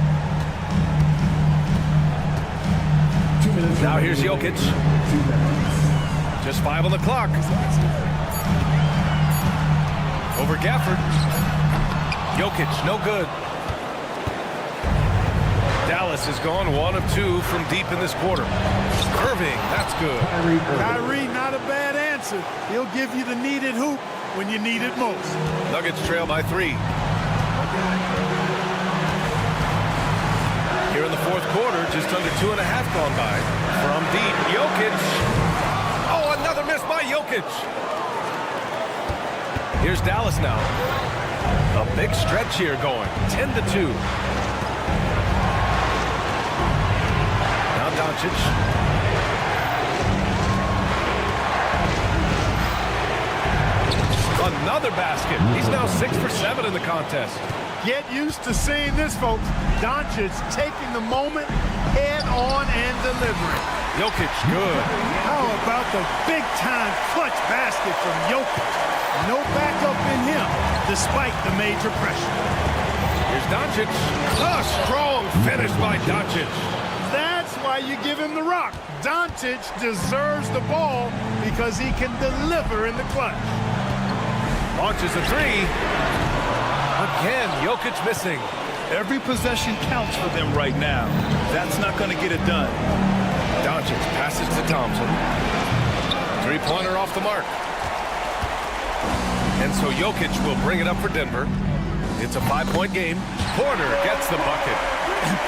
2 minutes. Now here's Jokic. Just 5 on the clock. Over Gafford. Jokic, no good. Dallas has gone 1 of 2 from deep in this quarter. Irving, that's good. Kyrie, not a bad answer. He'll give you the needed hoop when you need it most. Nuggets trail by 3. Here in the fourth quarter, just under 2.5 gone by. From deep, Jokic. Oh, another miss by Jokic. Here's Dallas now. A big stretch here going. 10-2. Now Doncic. Another basket. He's now 6 for 7 in the contest. Get used to seeing this, folks. Doncic taking the moment head on and delivering. Jokic, good. How about the big-time clutch basket from Jokic? No backup in him, despite the major pressure. Here's Doncic. A strong finish by Doncic. That's why you give him the rock. Doncic deserves the ball because he can deliver in the clutch. Launches a 3. Again, Jokic missing. Every possession counts for them right now. That's not going to get it done. Doncic passes to Thompson. 3-pointer off the mark. And so Jokic will bring it up for Denver. It's a 5-point game. Porter gets the bucket.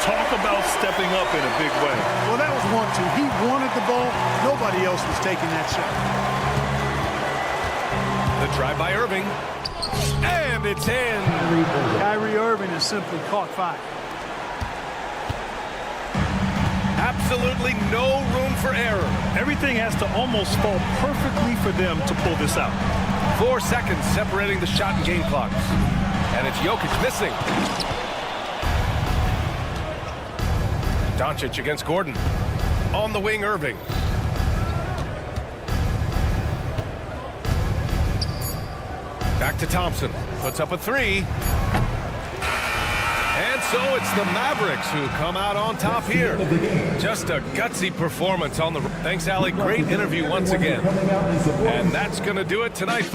Talk about stepping up in a big way. Well, that was 1-2. He wanted the ball. Nobody else was taking that shot. The drive by Irving. And it's in. Kyrie Irving has simply caught fire. Absolutely no room for error. Everything has to almost fall perfectly for them to pull this out. 4 seconds separating the shot and game clocks. And it's Jokic missing. Doncic against Gordon. On the wing, Irving. Back to Thompson. Puts up a 3. And so it's the Mavericks who come out on top here. Just a gutsy performance on the... Thanks, Allie. Great interview once again. And that's going to do it tonight.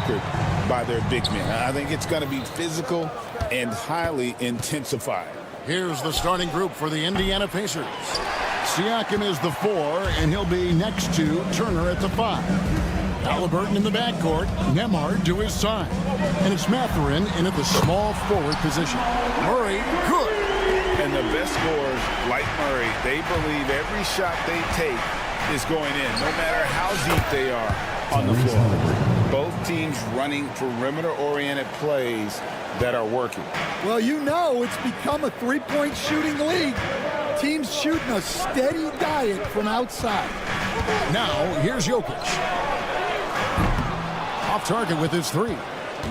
conquered by their big men. I think it's going to be physical and highly intensified. Here's the starting group for the Indiana Pacers. Siakam is the 4, and he'll be next to Turner at the 5. Halliburton in the backcourt, Nembhard to his side. And it's Mathurin in at the small forward position. Murray, good. And the best scorers, like Murray, they believe every shot they take is going in, no matter how deep they are on the floor. Both teams running perimeter-oriented plays that are working. Well, you know it's become a three-point shooting league. Teams shooting a steady diet from outside. Now, here's Jokic. Off target with his 3.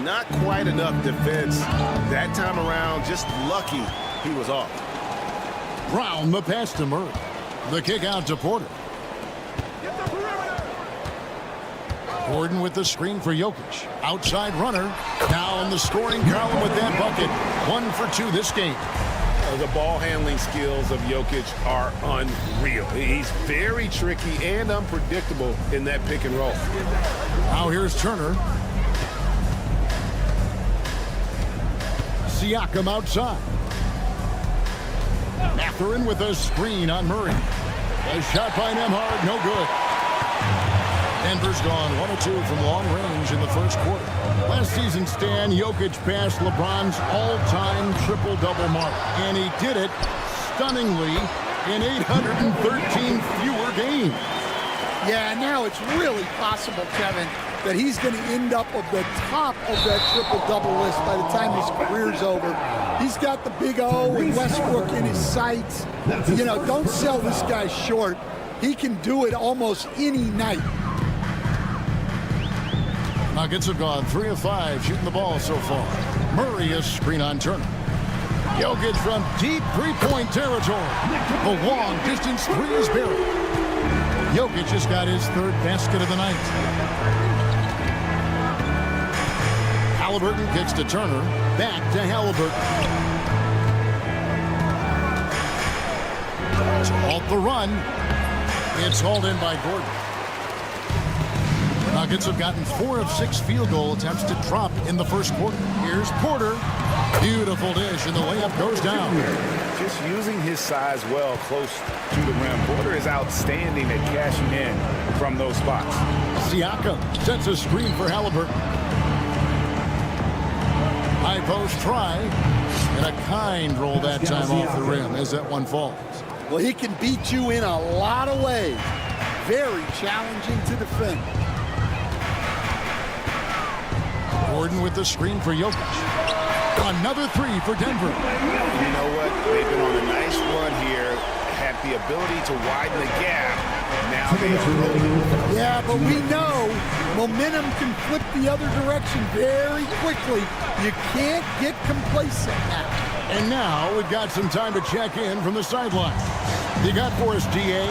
Not quite enough defense that time around. Just lucky he was off. Brown the pass to Murray. The kick out to Porter. Gordon with the screen for Jokic. Outside runner. Now in the scoring column with that bucket. 1 for 2 this game. The ball handling skills of Jokic are unreal. He's very tricky and unpredictable in that pick and roll. Now here's Turner. Siakam outside. Mathurin with a screen on Murray. A shot by Nembhard, no good. Denver's gone 1 of 2 from long range in the first quarter. Last season, Stan, Jokic passed LeBron's all-time triple-double mark, and he did it stunningly in 813 fewer games. Yeah, now it's really possible, Kevin, that he's going to end up at the top of that triple-double list by the time his career's over. He's got the big O and Westbrook in his sights. You know, don't sell this guy short. He can do it almost any night. Nuggets have gone 3 of 5 shooting the ball so far. Murray is screen on Turner. Jokic from deep three-point territory. The long distance 3 is buried. Jokic just got his 3rd basket of the night. Halliburton kicks to Turner. Back to Halliburton. To halt the run. It's hauled in by Gordon. Nuggets have gotten 4 of 6 field goal attempts to drop in the first quarter. Here's Porter. Beautiful dish, and the layup goes down. Just using his size well close to the rim. Porter is outstanding at cashing in from those spots. Siakam sets a screen for Halliburton. High post try, and a kind roll that time off the rim as that one falls. Well, he can beat you in a lot of ways. Very challenging to defend. Gordon with the screen for Jokic. Another 3 for Denver. You know what? They've been on a nice run here. Had the ability to widen the gap. Now they've Yeah, but we know momentum can flip the other direction very quickly. You can't get complacent now. And now we've got some time to check in from the sideline. You got for us, DA?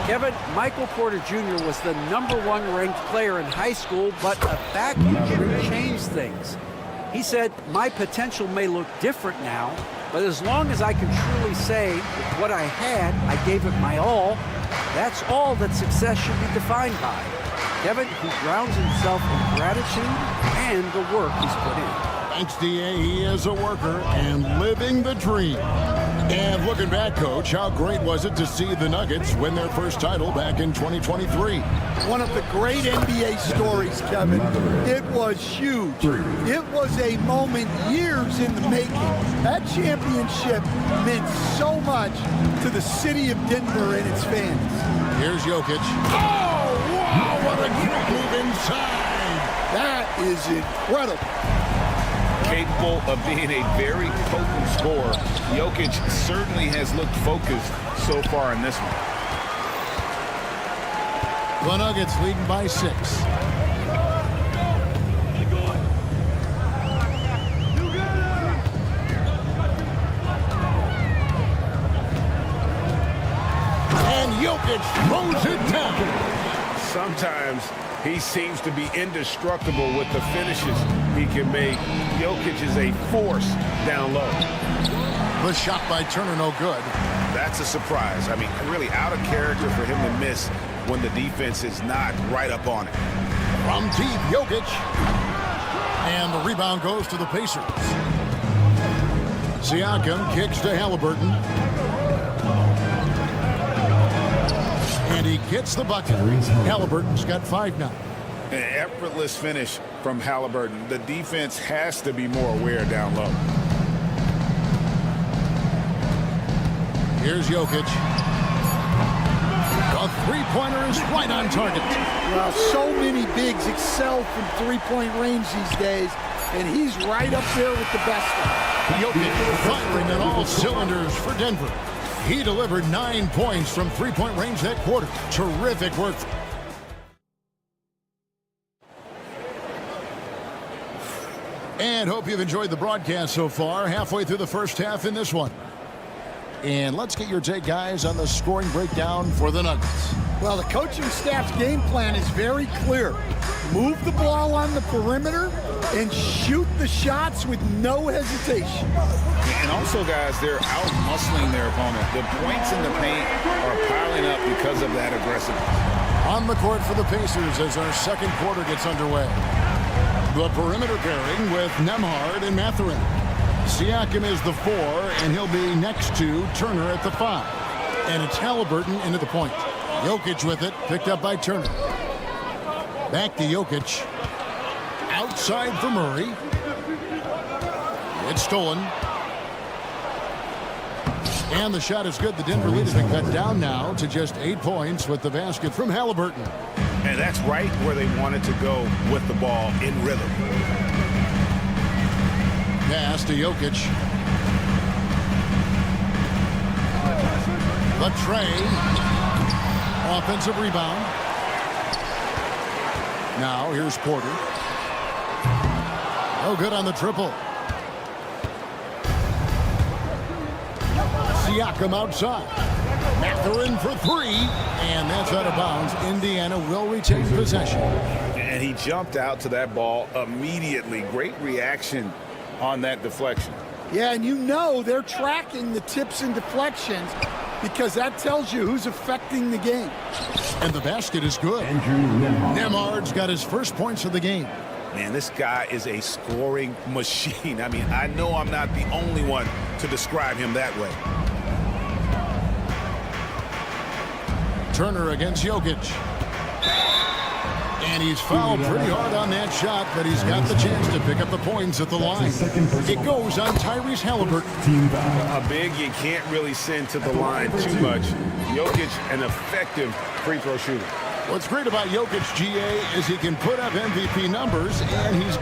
Kevin, Michael Porter Jr. was the #1 ranked player in high school, but a back injury changed things. He said, my potential may look different now, but as long as I can truly say with what I had, I gave it my all, that's all that success should be defined by. Kevin, he grounds himself in gratitude and the work he's put in. Thanks, DA. He is a worker and living the dream. And looking back, Coach, how great was it to see the Nuggets win their first title back in 2023? One of the great NBA stories, Kevin. It was huge. It was a moment years in the making. That championship meant so much to the city of Denver and its fans. Here's Jokic. Oh, wow, what a great move inside. That is incredible. Capable of being a very potent scorer. Jokic certainly has looked focused so far in this one. The Nuggets leading by 6. And Jokic throws it down. Sometimes he seems to be indestructible with the finishes he can make. Jokic is a force down low. The shot by Turner, no good. That's a surprise. I mean, really out of character for him to miss when the defense is not right up on it. From deep, Jokic. And the rebound goes to the Pacers. Siakam kicks to Halliburton. And he gets the bucket. Halliburton's got 5 now. An effortless finish from Halliburton. The defense has to be more aware down low. Here's Jokic. A three-pointer is right on target. Well, so many bigs excel from three-point range these days, and he's right up there with the best of them. Jokic firing on all cylinders for Denver. He delivered 9 points from three-point range that quarter. Terrific work. And hope you've enjoyed the broadcast so far. Halfway through the first half in this one. And let's get your take, guys, on the scoring breakdown for the Nuggets. Well, the coaching staff's game plan is very clear. Move the ball on the perimeter and shoot the shots with no hesitation. And also, guys, they're out-muscling their opponent. The points in the paint are piling up because of that aggressiveness. On the court for the Pacers as our second quarter gets underway. The perimeter pairing with Nembhard and Mathurin. Siakam is the 4, and he'll be next to Turner at the 5. And it's Halliburton into the point. Jokic with it, picked up by Turner. Back to Jokic. Outside for Murray. It's stolen. And the shot is good. The Denver lead has been cut down now to just 8 points with the basket from Halliburton. And that's right where they wanted to go with the ball in rhythm. Pass to Jokic. The tray. Offensive rebound. Now here's Porter. No good on the triple. Siakam outside. Mathurin for 3. And that's out of bounds. Indiana will retain possession. And he jumped out to that ball immediately. Great reaction on that deflection. Yeah, and you know they're tracking the tips and deflections because that tells you who's affecting the game. And the basket is good. Nembhard's got his first points of the game. Man, this guy is a scoring machine. I mean, I know I'm not the only one to describe him that way. Turner against Jokic. And he's fouled pretty hard on that shot, but he's got the chance to pick up the points at the line. It goes on Tyrese Halliburton. A big you can't really send to the line too much. Jokic, an effective free throw shooter. What's great about Jokic, GA, is he can put up MVP numbers, and he's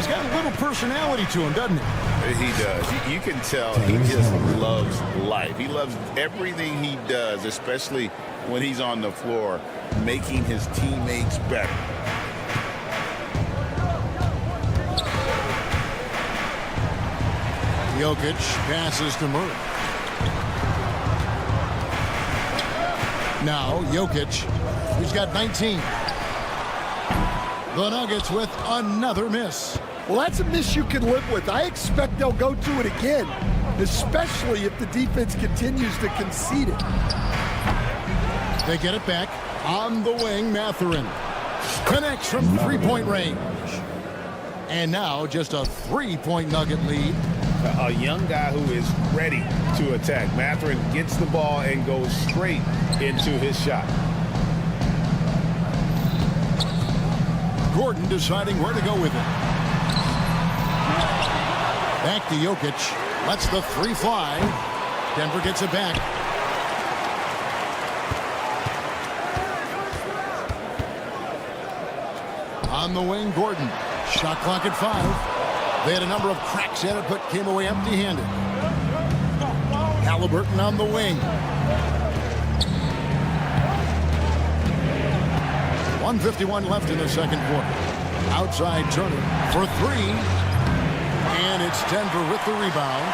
got a little personality to him, doesn't he? He does. You can tell he just loves life. He loves everything he does, especially when he's on the floor, making his teammates better. Jokic passes to Murray. Now Jokic, he's got 19. The Nuggets with another miss. Well, that's a miss you can live with. I expect they'll go to it again, especially if the defense continues to concede it. They get it back on the wing. Mathurin connects from three-point range. And now just a 3-point Nugget lead. A young guy who is ready to attack. Mathurin gets the ball and goes straight into his shot. Gordon deciding where to go with it. Back to Jokic. Lets the 3 fly. Denver gets it back. On the wing, Gordon. Shot clock at 5. They had a number of cracks at it, but came away empty-handed. Halliburton on the wing. 1:51 left in the second quarter. Outside Turner for 3. And it's Denver with the rebound.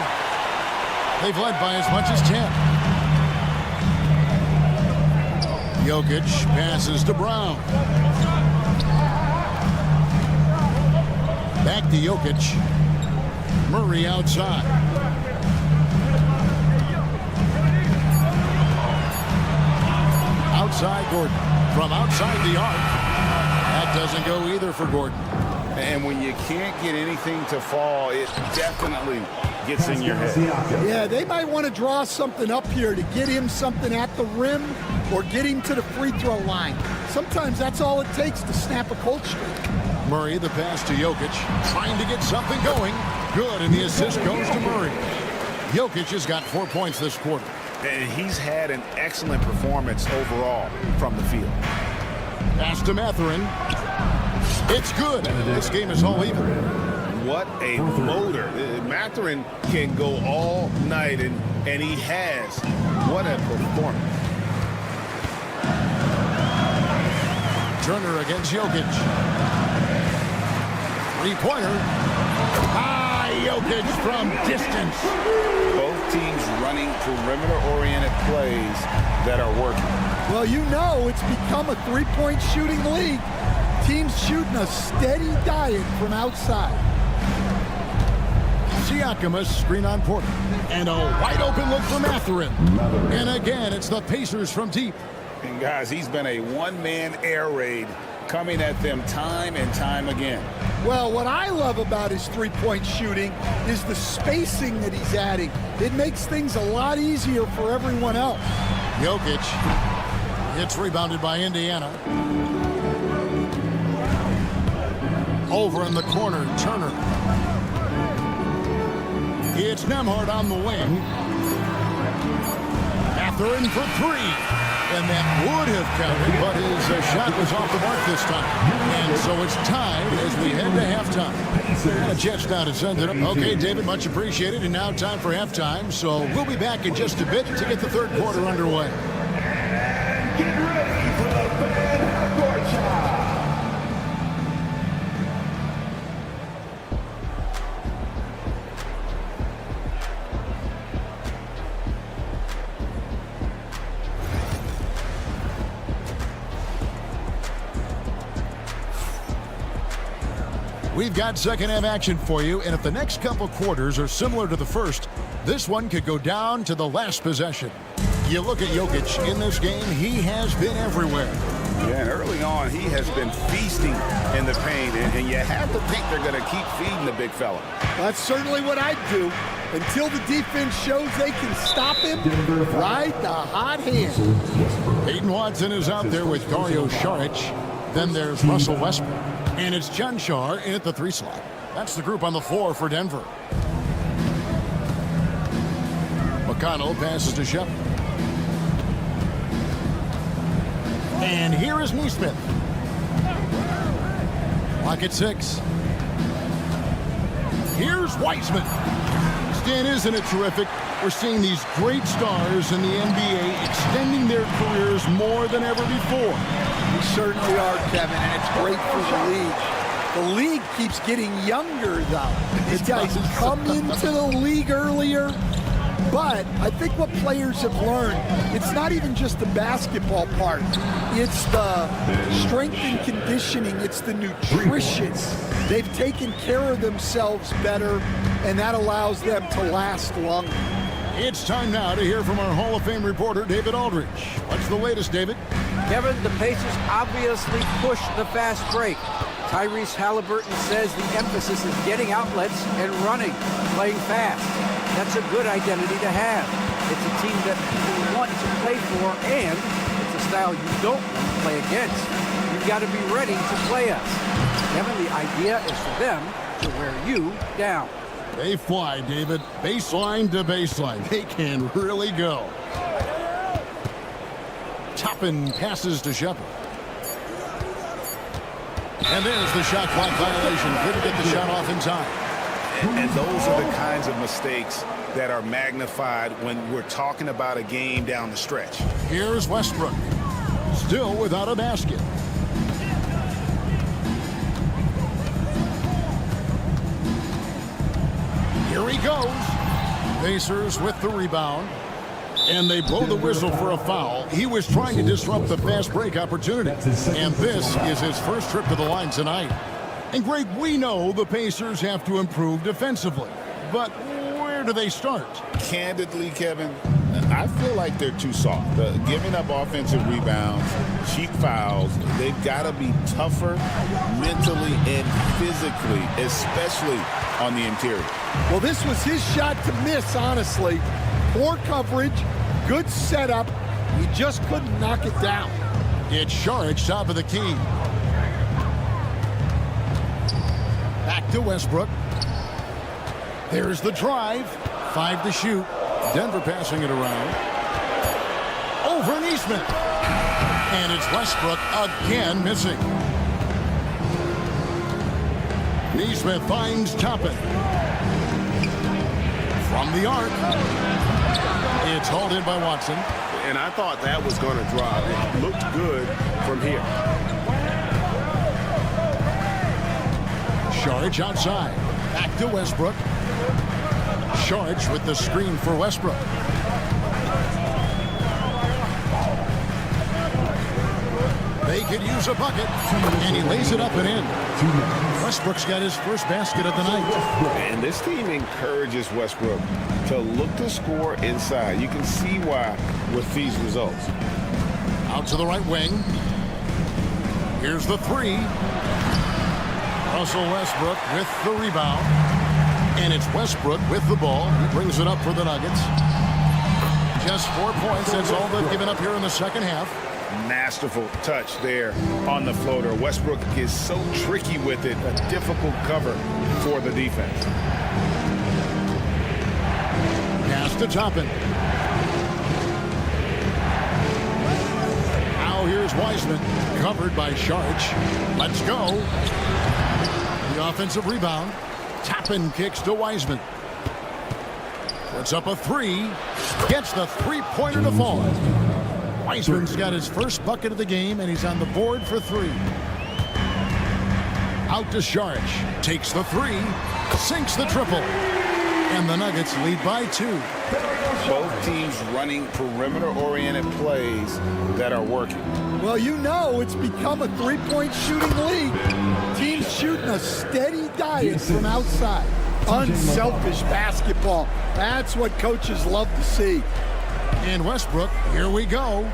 They've led by as much as 10. Jokic passes to Brown. Back to Jokic. Murray outside. Outside Gordon. From outside the arc. That doesn't go either for Gordon. And when you can't get anything to fall, it definitely gets in your head. Yeah, they might want to draw something up here to get him something at the rim or get him to the free throw line. Sometimes that's all it takes to snap a cold streak. Murray, the pass to Jokic, trying to get something going. Good, and the assist goes to Murray. Jokic has got 4 points this quarter. And he's had an excellent performance overall from the field. Pass to Mathurin. It's good. This game is all even. What a motor. Mathurin can go all night, and he has. What a performance. Turner against Jokic. Three-pointer. Jokic from distance. Both teams running perimeter-oriented plays that are working. Well, you know it's become a three-point shooting league. Teams shooting a steady diet from outside. Siakam, a screen on Porter. And a wide-open look for Mathurin. And again, it's the Pacers from deep. And guys, he's been a one-man air raid coming at them time and time again. Well, what I love about his three-point shooting is the spacing that he's adding. It makes things a lot easier for everyone else. Jokic. It's rebounded by Indiana. Over in the corner, Turner. It's Nembhard on the wing. Mathurin for three. And that would have counted, but his shot was off the mark this time. And so it's tied as we head to halftime. The Jets now to send it up. Okay, David, much appreciated. And now time for halftime. So we'll be back in just a bit to get the third quarter underway. Get ready for the fan court shot. We've got second half action for you, and if the next couple quarters are similar to the first, this one could go down to the last possession. You look at Jokic in this game, he has been everywhere. Yeah, and early on, he has been feasting in the paint, and you have to think they're going to keep feeding the big fella. That's certainly what I'd do. Until the defense shows they can stop him, ride the hot hand. Peyton Watson is out there with Dario Saric. Then there's Russell Westbrook. And it's John Shar in at the three slot. That's the group on the floor for Denver. McConnell passes to Shep. And here is Neesmith. Clock at 6. Here's Wiseman. Stan, isn't it terrific? We're seeing these great stars in the NBA extending their careers more than ever before. We certainly are, Kevin, and it's great for the league. The league keeps getting younger, though. These guys come into the league earlier, but I think what players have learned, it's not even just the basketball part. It's the strength and conditioning. It's the nutrition. They've taken care of themselves better, and that allows them to last longer. It's time now to hear from our Hall of Fame reporter, David Aldridge. What's the latest, David? Kevin, the Pacers obviously pushed the fast break. Tyrese Halliburton says the emphasis is getting outlets and running, playing fast. That's a good identity to have. It's a team that people want to play for, and it's a style you don't want to play against. You've got to be ready to play us. Kevin, the idea is for them to wear you down. They fly, David. Baseline to baseline. They can really go. Toppin passes to Shepard. And there's the shot clock violation. Couldn't get the shot off in time. And those are the kinds of mistakes that are magnified when we're talking about a game down the stretch. Here's Westbrook. Still without a basket. Here he goes. Pacers with the rebound. And they blow the whistle for a foul. He was trying to disrupt the fast break opportunity. And this is his first trip to the line tonight. And Greg, we know the Pacers have to improve defensively. But where do they start? Candidly, Kevin, I feel like they're too soft. Giving up offensive rebounds, cheap fouls, they've got to be tougher mentally and physically, especially on the interior. Well, this was his shot to miss, honestly. Poor coverage, good setup. He just couldn't knock it down. It's Saric, top of the key. Back to Westbrook. There's the drive. 5 to shoot. Denver passing it around. Over Neesmith. And it's Westbrook again missing. Neesmith finds Toppin. From the arc. It's hauled in by Watson. And I thought that was going to drop. It looked good from here. Saric outside. Back to Westbrook. Saric with the screen for Westbrook. They could use a bucket, and he lays it up and in. Westbrook's got his first basket of the night. And this team encourages Westbrook to look to score inside. You can see why with these results. Out to the right wing. Here's the three. Russell Westbrook with the rebound. And it's Westbrook with the ball. He brings it up for the Nuggets. Just 4 points. That's all they've given up here in the second half. Masterful touch there on the floater. Westbrook is so tricky with it. A difficult cover for the defense. Pass to Toppin. Now here's Wiseman. Covered by Saric. Let's go. The offensive rebound. Toppin kicks to Wiseman. Puts up a three. Gets the three-pointer to fall. Wiseman's got his first bucket of the game, and he's on the board for three. Out to Saric. Takes the three. Sinks the triple. And the Nuggets lead by 2. Both teams running perimeter-oriented plays that are working. Well, you know it's become a three-point shooting league. Teams shooting a steady diet from outside. Unselfish basketball. That's what coaches love to see. And Westbrook, here we go.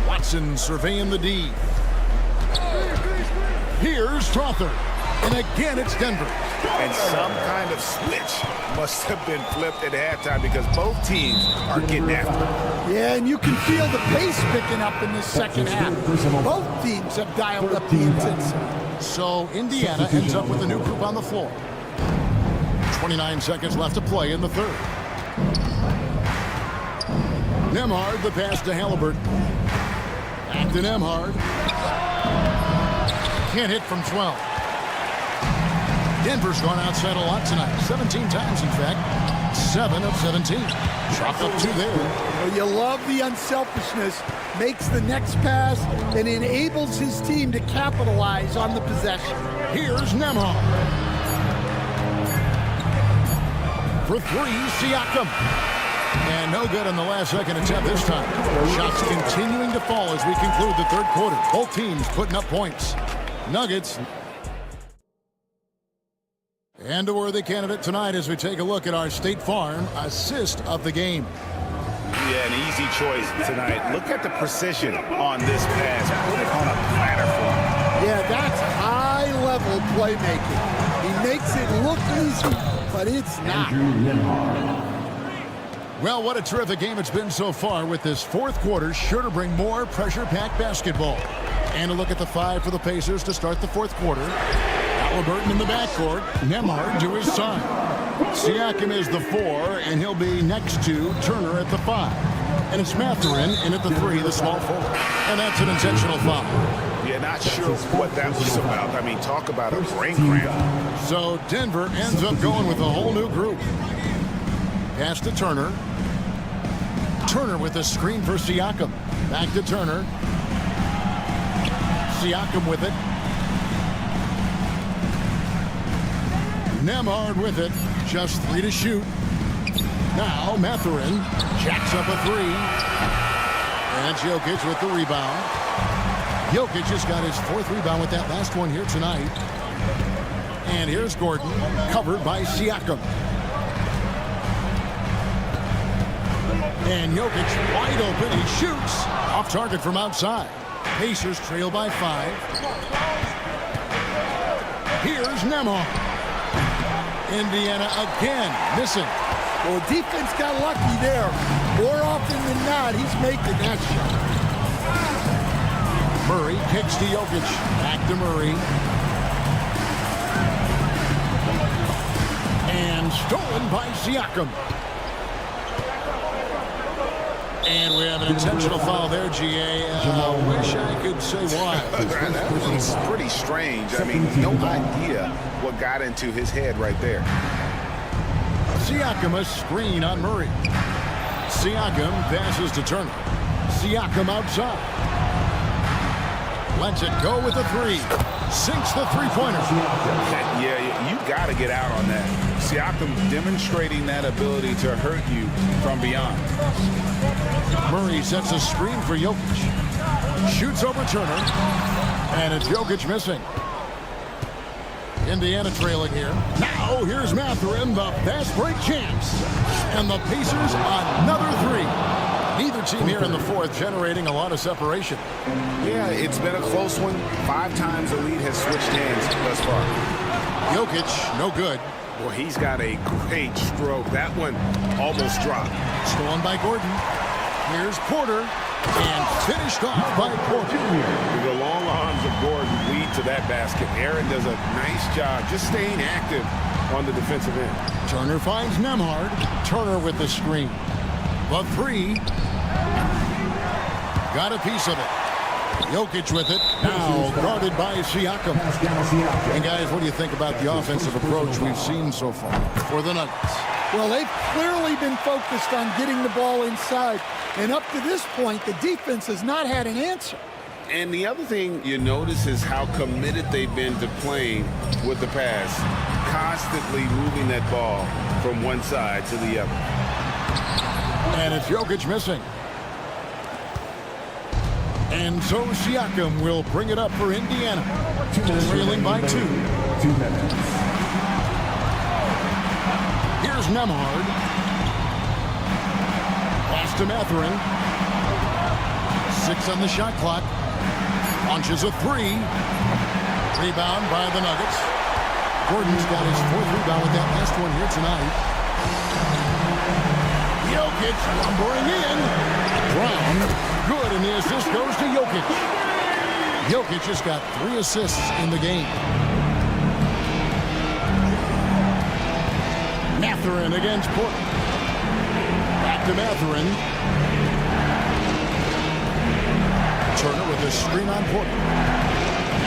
Watson surveying the D. Here's Trother. And again, it's Denver. And some kind of switch must have been flipped at halftime because both teams are getting after it. Yeah, and you can feel the pace picking up in the second half. Both teams have dialed up the intensity. So Indiana ends up with a new group on the floor. 29 seconds left to play in the third. Nembhard, the pass to Halliburton. Back to Nembhard. Can't hit from 12. Denver's gone outside a lot tonight. 17 times, in fact. 7 of 17. Chalk up 2 there. Well, you love the unselfishness. Makes the next pass and enables his team to capitalize on the possession. Here's Nembhard. For 3, Siakam. And no good on the last second attempt this time. Shots continuing to fall as we conclude the third quarter. Both teams putting up points. Nuggets. And a worthy candidate tonight as we take a look at our State Farm assist of the game. Yeah, an easy choice tonight. Look at the precision on this pass. Put it on a platter for him. Yeah, that's high-level playmaking. He makes it look easy, but it's not. Well, what a terrific game it's been so far, with this fourth quarter sure to bring more pressure-packed basketball. And a look at the 5 for the Pacers to start the fourth quarter. Halliburton in the backcourt. Nembhard to his side. Siakam is the 4, and he'll be next to Turner at the 5. And it's Mathurin in at the 3, the small forward. And that's an intentional foul. Yeah, not sure what that was about. I mean, talk about a brain cramp. So Denver ends up going with a whole new group. Pass to Turner. Turner with a screen for Siakam. Back to Turner. Siakam with it. Nembhard with it. Just 3 to shoot. Now Mathurin jacks up a 3. And Jokic with the rebound. Jokic just got his 4th rebound with that last one here tonight. And here's Gordon, covered by Siakam. And Jokic wide open. He shoots. Off target from outside. Pacers trail by 5. Here's Nembhard. Indiana again missing. Well, defense got lucky there. More often than not, he's making that shot. Murray kicks to Jokic. Back to Murray. And stolen by Siakam. And we have an intentional foul there, GA. Wish I could say why. That was pretty strange. I mean, no idea what got into his head right there. Siakam a screen on Murray. Siakam passes to Turner. Siakam outside. Lets it go with the 3. Sinks the three-pointer. Yeah, you got to get out on that. Siakam demonstrating that ability to hurt you from beyond. Murray sets a screen for Jokic. Shoots over Turner. And it's Jokic missing. Indiana trailing here. Now here's Mathurin, the fast break champs. And the Pacers another 3. Neither team here in the fourth generating a lot of separation. Yeah, it's been a close one. 5 times the lead has switched hands thus far. Jokic, no good. Well, he's got a great stroke. That one almost dropped. Stolen by Gordon. Here's Porter. And finished off by Porter. The long arms of Gordon lead to that basket. Aaron does a nice job just staying active on the defensive end. Turner finds Nembhard. Turner with the screen. The 3. Got a piece of it. Jokic with it. Now guarded by Siakam. And guys, what do you think about the offensive approach we've seen so far for the Nuggets? Well, they've clearly been focused on getting the ball inside. And up to this point, the defense has not had an answer. And the other thing you notice is how committed they've been to playing with the pass. Constantly moving that ball from one side to the other. And it's Jokic missing. And so Siakam will bring it up for Indiana. Trailing by 2. 2 minutes. Here's Nembhard. Pass to Mathurin. 6 on the shot clock. Launches a 3. Rebound by the Nuggets. Gordon's got his 4th rebound with that last one here tonight. Jokic lumbering in. Brown. Good, and the assist goes to Jokic. Jokic has got 3 assists in the game. Mathurin against Porter. Back to Mathurin. Turner with a screen on Porter.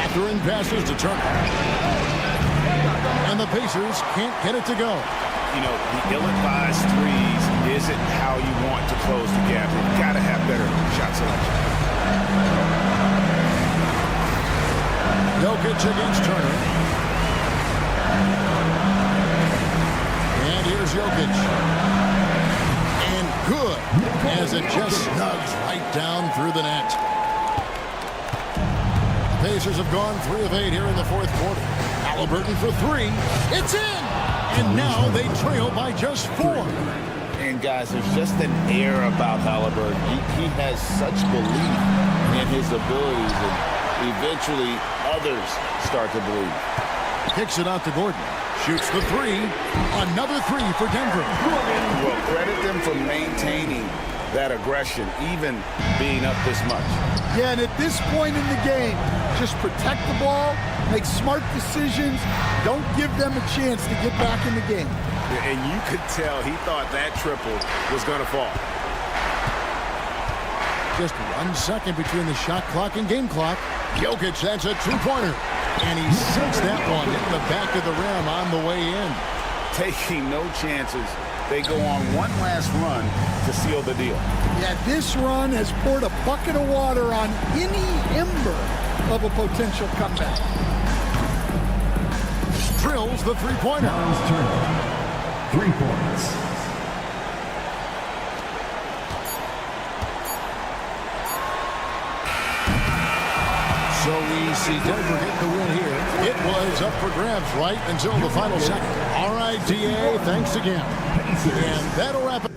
Mathurin passes to Turner. And the Pacers can't get it to go. You know, the ill-advised threes isn't how you want to close the gap. You've got to have better shot selection. Jokic against Turner. And here's Jokic. And good, as it just snugs right down through the net. Pacers have gone 3 of 8 here in the 4th quarter. Halliburton for 3. It's in! And now they trail by just 4. And guys, there's just an air about Halliburton. He has such belief in his abilities, and eventually others start to believe. Kicks it out to Gordon. Shoots the 3. Another 3 for Denver. Well, credit them for maintaining that aggression, even being up this much. Yeah, and at this point in the game, just protect the ball, make smart decisions, don't give them a chance to get back in the game. And you could tell he thought that triple was going to fall. Just 1 second between the shot clock and game clock. Jokic, that's a 2-pointer. And he sinks that one in the back of the rim on the way in. Taking no chances. They go on one last run to seal the deal. Yeah, this run has poured a bucket of water on any ember of a potential comeback. Drills the 3-pointer. Miles Turner, 3 points. So we see Denver get the win here. It was up for grabs right until the final second. All right, DA, thanks again. And that'll wrap it.